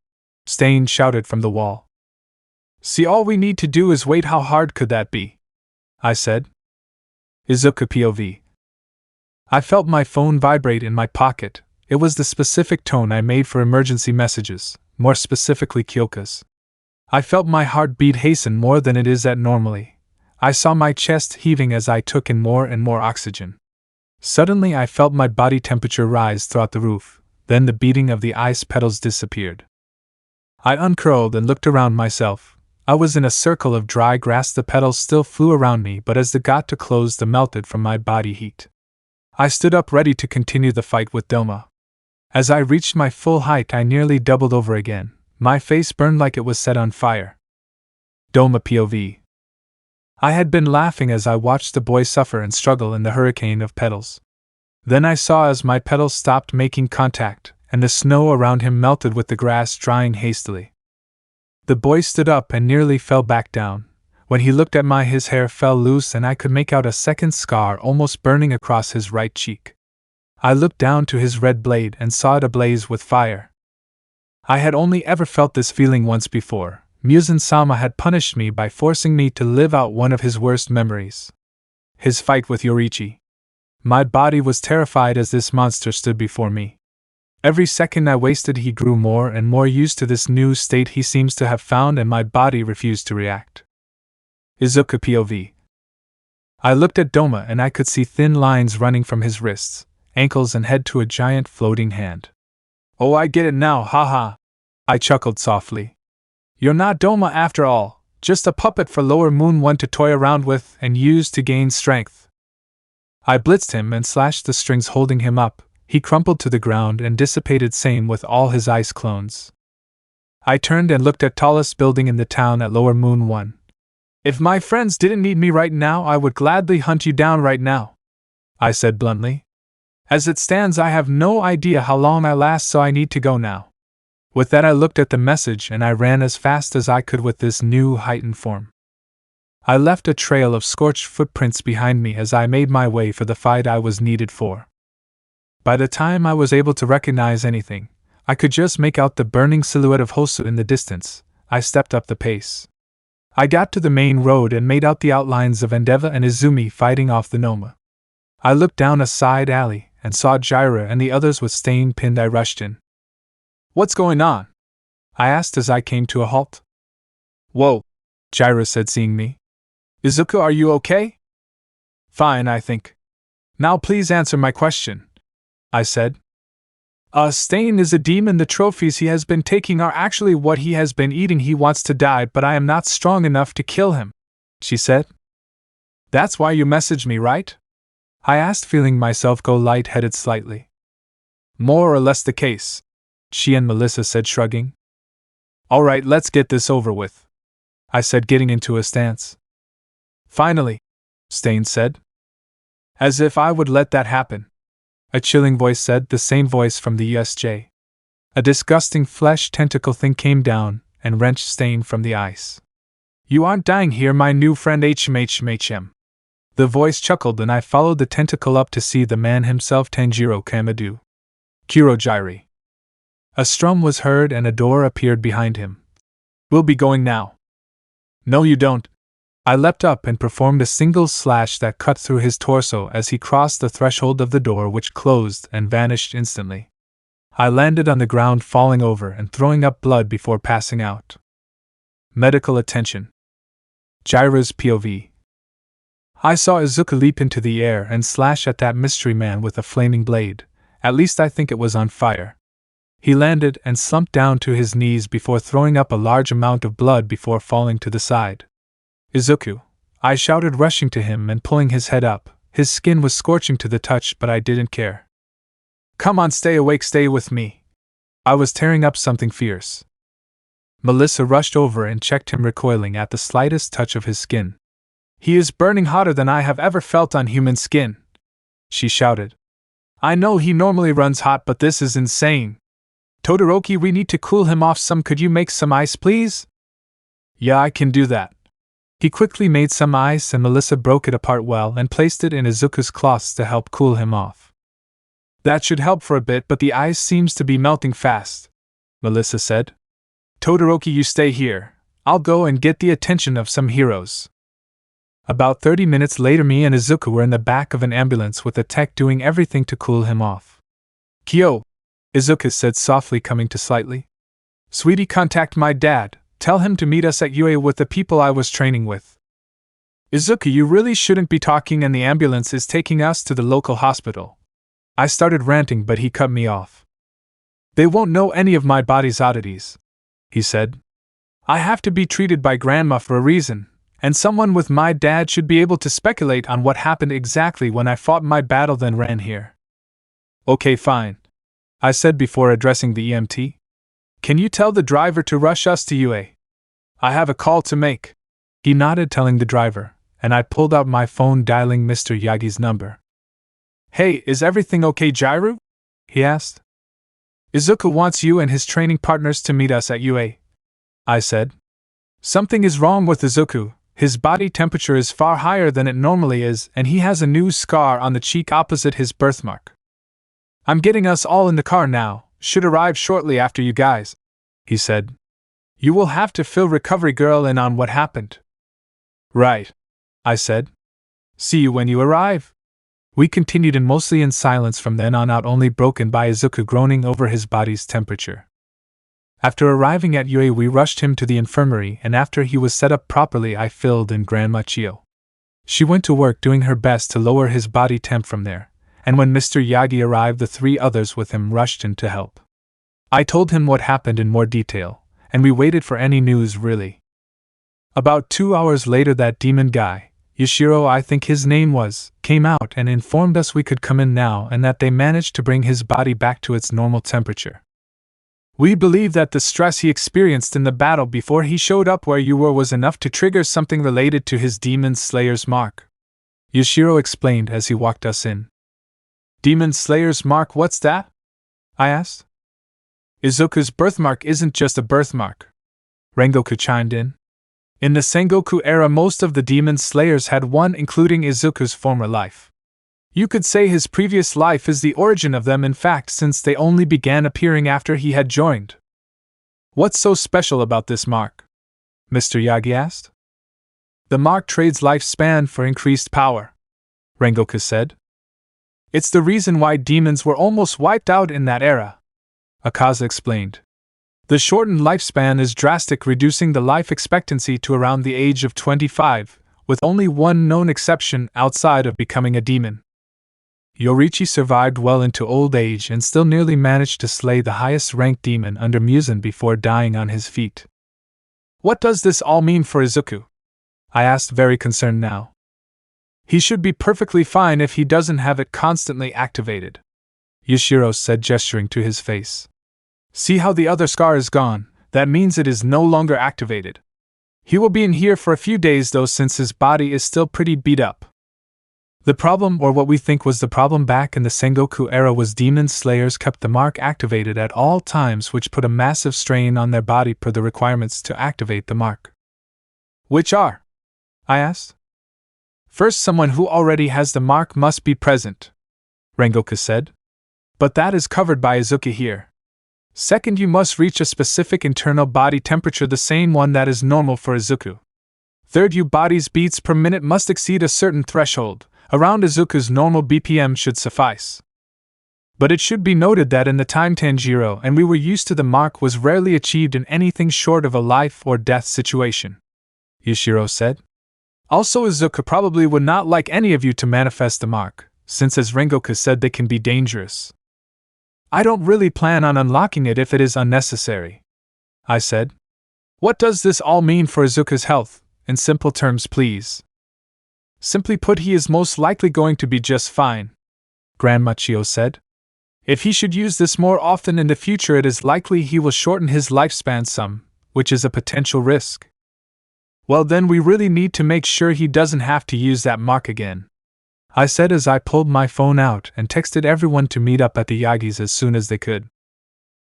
Stain shouted from the wall. See, all we need to do is wait. How hard could that be? I said. Izuku POV. I felt my phone vibrate in my pocket. It was the specific tone I made for emergency messages, more specifically Kyoka's. I felt my heartbeat hasten more than it is at normally. I saw my chest heaving as I took in more and more oxygen. Suddenly I felt my body temperature rise throughout the roof, then the beating of the ice petals disappeared. I uncurled and looked around myself. I was in a circle of dry grass. The petals still flew around me, but as they got too close, they melted from my body heat. I stood up, ready to continue the fight with Doma. As I reached my full height, I nearly doubled over again. My face burned like it was set on fire. Doma POV. I had been laughing as I watched the boy suffer and struggle in the hurricane of petals. Then I saw as my petals stopped making contact, and the snow around him melted with the grass drying hastily. The boy stood up and nearly fell back down. When he looked at me, his hair fell loose and I could make out a second scar almost burning across his right cheek. I looked down to his red blade and saw it ablaze with fire. I had only ever felt this feeling once before. Muzan-sama had punished me by forcing me to live out one of his worst memories. His fight with Yoriichi. My body was terrified as this monster stood before me. Every second I wasted, he grew more and more used to this new state he seems to have found, and my body refused to react. Izuku POV. I looked at Doma and I could see thin lines running from his wrists, ankles and head to a giant floating hand. Oh, I get it now, haha. I chuckled softly. You're not Doma after all, just a puppet for Lower Moon 1 to toy around with and use to gain strength. I blitzed him and slashed the strings holding him up. He crumpled to the ground and dissipated, same with all his ice clones. I turned and looked at tallest building in the town at Lower Moon 1. If my friends didn't need me right now, I would gladly hunt you down right now, I said bluntly. As it stands, I have no idea how long I last, so I need to go now. With that, I looked at the message and I ran as fast as I could with this new heightened form. I left a trail of scorched footprints behind me as I made my way for the fight I was needed for. By the time I was able to recognize anything, I could just make out the burning silhouette of Hosu in the distance. I stepped up the pace. I got to the main road and made out the outlines of Endeavor and Izumi fighting off the Noma. I looked down a side alley and saw Jiraiya and the others with Stain pinned. I rushed in. "What's going on?" I asked as I came to a halt. "Whoa," Jiraiya said, seeing me. "Izuku, are you okay?" "Fine, I think." "Now please answer my question," I said. Stain is a demon. The trophies he has been taking are actually what he has been eating. He wants to die, but I am not strong enough to kill him," she said. "That's why you messaged me, right?" I asked, feeling myself go light-headed slightly. "More or less the case," she and Melissa said, shrugging. "Alright, let's get this over with," I said, getting into a stance. "Finally," Stain said. "As if I would let that happen," a chilling voice said, the same voice from the USJ. A disgusting flesh tentacle thing came down and wrenched Stain from the ice. "You aren't dying here, my new friend HMHMHM. The voice chuckled and I followed the tentacle up to see the man himself, Tanjiro Kamado. "Kirojiri." A strum was heard and a door appeared behind him. "We'll be going now." "No, you don't." I leapt up and performed a single slash that cut through his torso as he crossed the threshold of the door, which closed and vanished instantly. I landed on the ground, falling over and throwing up blood before passing out. Medical attention. Jiraiya's POV. I saw Izuku leap into the air and slash at that mystery man with a flaming blade. At least I think it was on fire. He landed and slumped down to his knees before throwing up a large amount of blood before falling to the side. "Izuku," I shouted, rushing to him and pulling his head up. His skin was scorching to the touch, but I didn't care. "Come on, stay awake, stay with me." I was tearing up something fierce. Melissa rushed over and checked him, recoiling at the slightest touch of his skin. "He is burning hotter than I have ever felt on human skin," she shouted. "I know he normally runs hot, but this is insane. Todoroki, we need to cool him off some. Could you make some ice, please?" "Yeah, I can do that." He quickly made some ice and Melissa broke it apart well and placed it in Izuku's cloths to help cool him off. "That should help for a bit, but the ice seems to be melting fast," Melissa said. "Todoroki, you stay here. I'll go and get the attention of some heroes." About 30 minutes later, me and Izuku were in the back of an ambulance with the tech doing everything to cool him off. "Kyo," Izuku said softly, coming to slightly. "Sweetie, contact my dad. Tell him to meet us at UA with the people I was training with." "Izuku, you really shouldn't be talking, and the ambulance is taking us to the local hospital." I started ranting, but he cut me off. "They won't know any of my body's oddities," he said. "I have to be treated by Grandma for a reason, and someone with my dad should be able to speculate on what happened exactly when I fought my battle, then ran here." "Okay, fine," I said before addressing the EMT. "Can you tell the driver to rush us to UA? I have a call to make." He nodded, telling the driver, and I pulled out my phone, dialing Mr. Yagi's number. "Hey, is everything okay, Jiraiya?" he asked. "Izuku wants you and his training partners to meet us at UA," I said. "Something is wrong with Izuku. His body temperature is far higher than it normally is, and he has a new scar on the cheek opposite his birthmark. I'm getting us all in the car now, should arrive shortly after you guys," he said. "You will have to fill Recovery Girl in on what happened." "Right," I said. "See you when you arrive." We continued mostly in silence from then on out, only broken by Izuku groaning over his body's temperature. After arriving at UA, we rushed him to the infirmary, and after he was set up properly, I filled in Grandma Chio. She went to work doing her best to lower his body temp from there, and when Mr. Yagi arrived, the 3 others with him rushed in to help. I told him what happened in more detail, and we waited for any news, really. About 2 hours later, that demon guy, Yoshiro, I think his name was, came out and informed us we could come in now and that they managed to bring his body back to its normal temperature. We believe that the stress he experienced in the battle before he showed up where you were was enough to trigger something related to his Demon Slayer's mark," Yoshiro explained as he walked us in. "Demon Slayer's mark, what's that?" I asked. "Izuku's birthmark isn't just a birthmark," Rengoku chimed in. "In the Sengoku era, most of the Demon Slayers had one, including Izuku's former life. You could say his previous life is the origin of them, in fact, since they only began appearing after he had joined." "What's so special about this mark?" Mr. Yagi asked. "The mark trades lifespan for increased power," Rengoku said. "It's the reason why demons were almost wiped out in that era," Akaza explained. "The shortened lifespan is drastic, reducing the life expectancy to around the age of 25, with only one known exception outside of becoming a demon. Yoriichi survived well into old age and still nearly managed to slay the highest-ranked demon under Muzan before dying on his feet." "What does this all mean for Izuku?" I asked, very concerned now. "He should be perfectly fine if he doesn't have it constantly activated," Yoshiro said, gesturing to his face. "See how the other scar is gone? That means it is no longer activated. He will be in here for a few days though, since his body is still pretty beat up." The problem, or what we think was the problem back in the Sengoku era, was Demon Slayers kept the mark activated at all times, which put a massive strain on their body per the requirements to activate the mark. "Which are?" I asked. "First, someone who already has the mark must be present," Rengoku said. "But that is covered by Izuku here. Second, you must reach a specific internal body temperature, the same one that is normal for Izuku. Third, your body's beats per minute must exceed a certain threshold. Around Izuku's normal BPM should suffice. But it should be noted that in the time Tanjiro and we were used to, the mark was rarely achieved in anything short of a life or death situation," Yoshiro said. "Also, Izuku probably would not like any of you to manifest the mark, since, as Rengoku said, they can be dangerous." "I don't really plan on unlocking it if it is unnecessary," I said. "What does this all mean for Izuku's health, in simple terms, please?" "Simply put, he is most likely going to be just fine," Gran Machio said. "If he should use this more often in the future, it is likely he will shorten his lifespan some, which is a potential risk." "Well, then we really need to make sure he doesn't have to use that mark again," I said as I pulled my phone out and texted everyone to meet up at the Yagi's as soon as they could.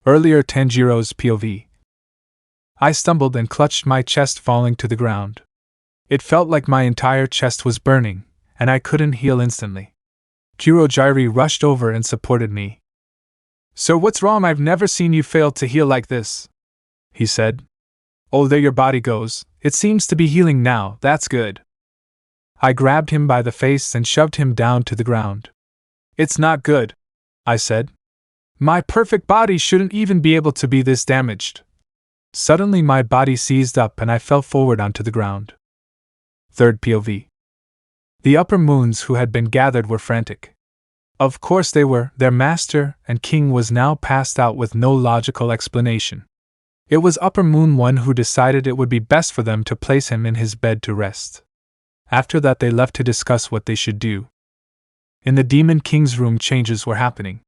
Earlier, Tanjiro's POV. I stumbled and clutched my chest, falling to the ground. It felt like my entire chest was burning, and I couldn't heal instantly. Kurojairi rushed over and supported me. "So what's wrong? I've never seen you fail to heal like this," he said. "Oh, there your body goes. It seems to be healing now, that's good." I grabbed him by the face and shoved him down to the ground. "It's not good," I said. "My perfect body shouldn't even be able to be this damaged." Suddenly my body seized up and I fell forward onto the ground. Third POV. The upper moons who had been gathered were frantic. Of course they were. Their master and king was now passed out with no logical explanation. It was Upper Moon 1 who decided it would be best for them to place him in his bed to rest. After that they left to discuss what they should do. In the Demon King's room, changes were happening.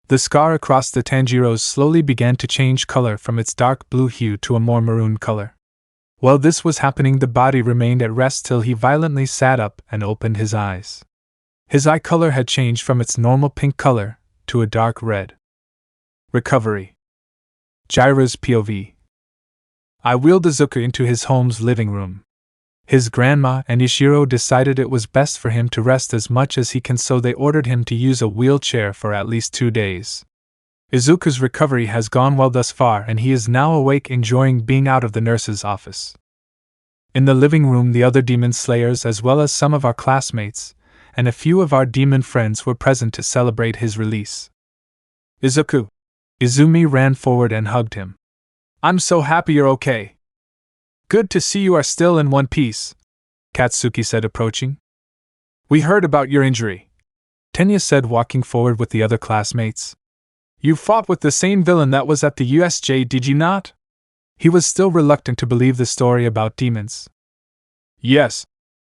The scar across the Tanjiros slowly began to change color from its dark blue hue to a more maroon color. While this was happening, the body remained at rest till he violently sat up and opened his eyes. His eye color had changed from its normal pink color to a dark red. Recovery. Jiraiya's POV. I wheeled Izuku into his home's living room. His grandma and Ishiro decided it was best for him to rest as much as he can, so they ordered him to use a wheelchair for at least 2 days. Izuku's recovery has gone well thus far, and he is now awake, enjoying being out of the nurse's office. In the living room, the other demon slayers, as well as some of our classmates, and a few of our demon friends were present to celebrate his release. "Izuku!" Izumi ran forward and hugged him. "I'm so happy you're okay." "Good to see you are still in one piece," Katsuki said, approaching. "We heard about your injury," Tenya said, walking forward with the other classmates. "You fought with the same villain that was at the USJ, did you not?" He was still reluctant to believe the story about demons. "Yes,"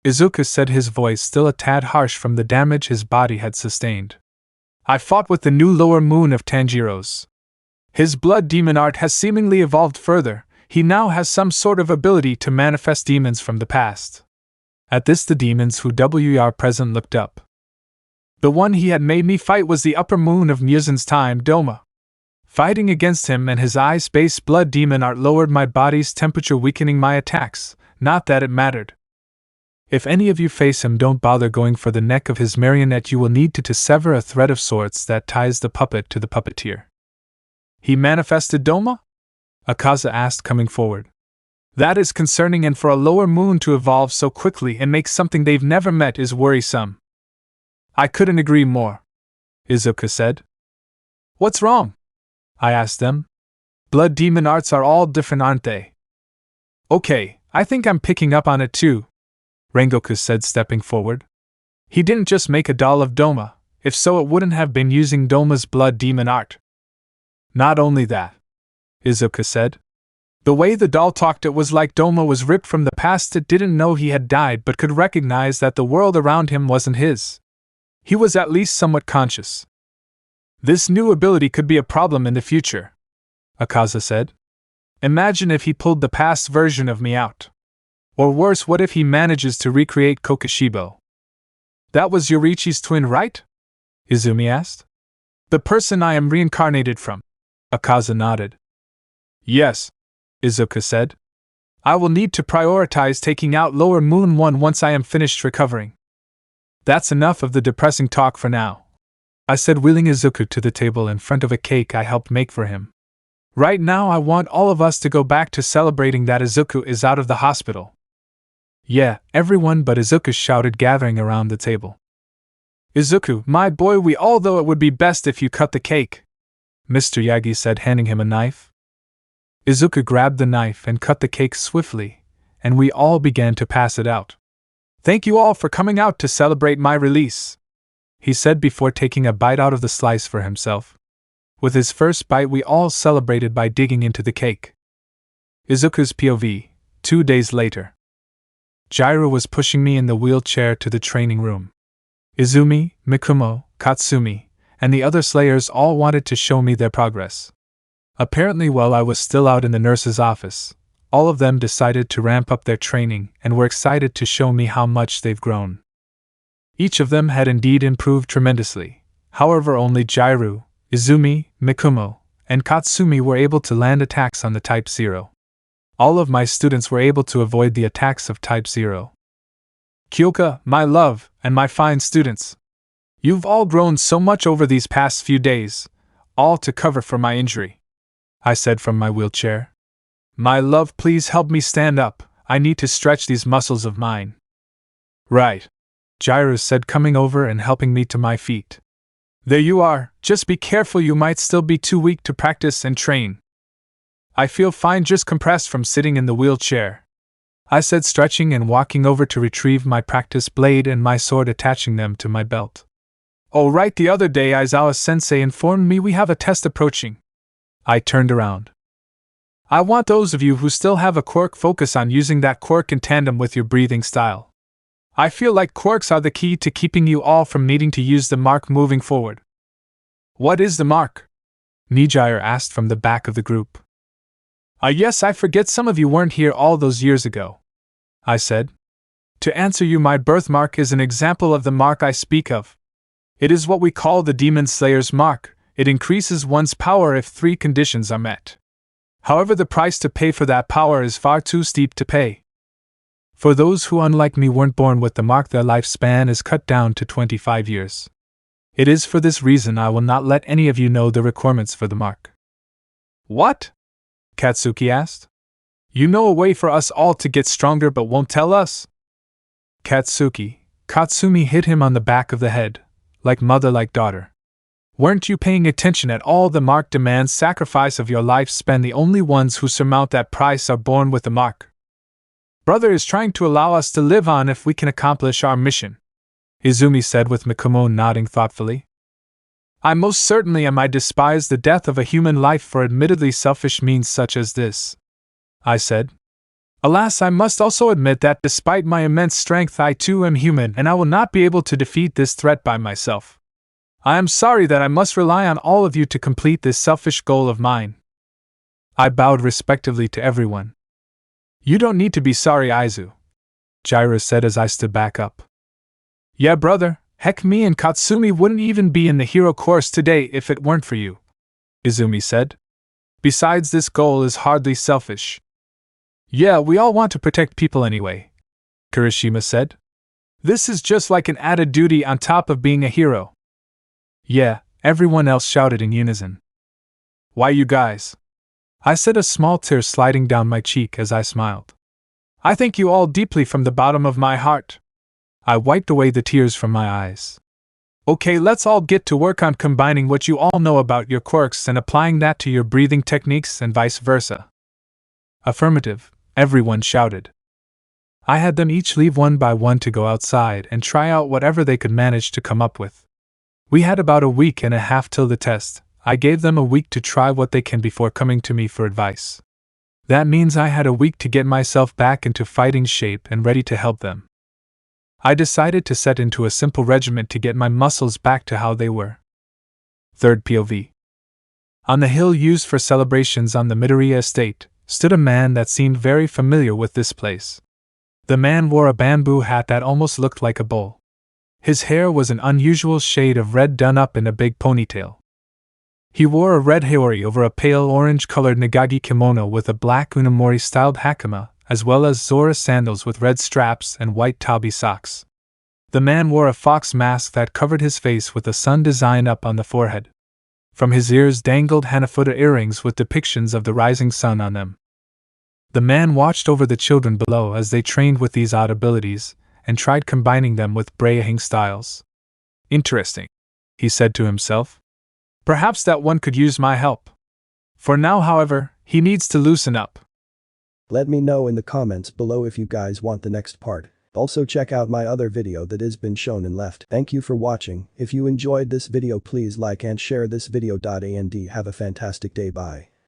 Izuku said, his voice still a tad harsh from the damage his body had sustained. "I fought with the new lower moon of Tanjiros." His blood demon art has seemingly evolved further. He now has some sort of ability to manifest demons from the past. At this, the demons who were present looked up. The one he had made me fight was the upper moon of Muzin's time, Doma. Fighting against him and his ice-based blood demon art lowered my body's temperature, weakening my attacks. Not that it mattered. If any of you face him, don't bother going for the neck of his marionette. You will need to sever a thread of sorts that ties the puppet to the puppeteer. He manifested Doma? Akaza asked, coming forward. That is concerning, and for a lower moon to evolve so quickly and make something they've never met is worrisome. I couldn't agree more, Izuku said. What's wrong? I asked them. Blood demon arts are all different, aren't they? Okay, I think I'm picking up on it too, Rengoku said, stepping forward. He didn't just make a doll of Doma. If so, it wouldn't have been using Doma's blood demon art. Not only that, Izuku said. The way the doll talked, it was like Doma was ripped from the past. It didn't know he had died but could recognize that the world around him wasn't his. He was at least somewhat conscious. This new ability could be a problem in the future, Akaza said. Imagine if he pulled the past version of me out. Or worse, what if he manages to recreate Kokushibo? That was Yoriichi's twin, right? Izumi asked. The person I am reincarnated from. Akaza nodded. Yes, Izuku said. I will need to prioritize taking out Lower Moon 1 once I am finished recovering. That's enough of the depressing talk for now, I said, wheeling Izuku to the table in front of a cake I helped make for him. Right now I want all of us to go back to celebrating that Izuku is out of the hospital. Yeah, everyone but Izuku shouted, gathering around the table. Izuku, my boy, although it would be best if you cut the cake, Mr. Yagi said, handing him a knife. Izuku grabbed the knife and cut the cake swiftly, and we all began to pass it out. Thank you all for coming out to celebrate my release, he said before taking a bite out of the slice for himself. With his first bite, we all celebrated by digging into the cake. Izuku's POV, 2 days later. Jiro was pushing me in the wheelchair to the training room. Izumi, Mikumo, Katsumi, and the other slayers all wanted to show me their progress. Apparently, while I was still out in the nurse's office, all of them decided to ramp up their training and were excited to show me how much they've grown. Each of them had indeed improved tremendously. However, only Jiro, Izumi, Mikumo, and Katsumi were able to land attacks on the Type 0. All of my students were able to avoid the attacks of Type 0. Kyoka, my love, and my fine students. You've all grown so much over these past few days, all to cover for my injury, I said from my wheelchair. My love, please help me stand up. I need to stretch these muscles of mine. Right, Jiro said, coming over and helping me to my feet. There you are, just be careful, you might still be too weak to practice and train. I feel fine, just compressed from sitting in the wheelchair, I said, stretching and walking over to retrieve my practice blade and my sword, attaching them to my belt. Oh right, the other day Aizawa-sensei informed me we have a test approaching. I turned around. I want those of you who still have a quirk focus on using that quirk in tandem with your breathing style. I feel like quirks are the key to keeping you all from needing to use the mark moving forward. What is the mark? Nijire asked from the back of the group. Yes, I forget some of you weren't here all those years ago, I said. To answer you, my birthmark is an example of the mark I speak of. It is what we call the Demon Slayer's mark. It increases one's power if 3 conditions are met. However, the price to pay for that power is far too steep to pay. For those who, unlike me, weren't born with the mark, their lifespan is cut down to 25 years. It is for this reason I will not let any of you know the requirements for the mark. What? Katsuki asked. You know a way for us all to get stronger but won't tell us? Katsumi hit him on the back of the head, like mother like daughter. Weren't you paying attention at all? The mark demands sacrifice of your lifespan. The only ones who surmount that price are born with the mark. Brother is trying to allow us to live on if we can accomplish our mission, Izumi said, with Mikumo nodding thoughtfully. I most certainly am. I despise the death of a human life for admittedly selfish means such as this, I said. Alas, I must also admit that despite my immense strength, I too am human, and I will not be able to defeat this threat by myself. I am sorry that I must rely on all of you to complete this selfish goal of mine. I bowed respectively to everyone. You don't need to be sorry, Izu, Jiraiya said as I stood back up. Yeah, brother, heck, me and Katsumi wouldn't even be in the hero course today if it weren't for you, Izumi said. Besides, this goal is hardly selfish. Yeah, we all want to protect people anyway, Kirishima said. This is just like an added duty on top of being a hero. Yeah, everyone else shouted in unison. Why, you guys? I said, a small tear sliding down my cheek as I smiled. I thank you all deeply from the bottom of my heart. I wiped away the tears from my eyes. Okay, let's all get to work on combining what you all know about your quirks and applying that to your breathing techniques and vice versa. Affirmative, everyone shouted. I had them each leave one by one to go outside and try out whatever they could manage to come up with. We had about a week and a half till the test. I gave them a week to try what they can before coming to me for advice. That means I had a week to get myself back into fighting shape and ready to help them. I decided to set into a simple regimen to get my muscles back to how they were. Third POV. On the hill used for celebrations on the Midoriya estate, stood a man that seemed very familiar with this place. The man wore a bamboo hat that almost looked like a bowl. His hair was an unusual shade of red done up in a big ponytail. He wore a red haori over a pale orange-colored nagagi kimono with a black unamori-styled hakama, as well as Zora sandals with red straps and white tabi socks. The man wore a fox mask that covered his face with a sun design up on the forehead. From his ears dangled Hanafuda earrings with depictions of the rising sun on them. The man watched over the children below as they trained with these odd abilities, and tried combining them with braying styles. Interesting, he said to himself. Perhaps that one could use my help. For now, however, he needs to loosen up. Let me know in the comments below if you guys want the next part. Also check out my other video that has been shown and left. Thank you for watching. If you enjoyed this video, please like and share this video. And have a fantastic day. Bye.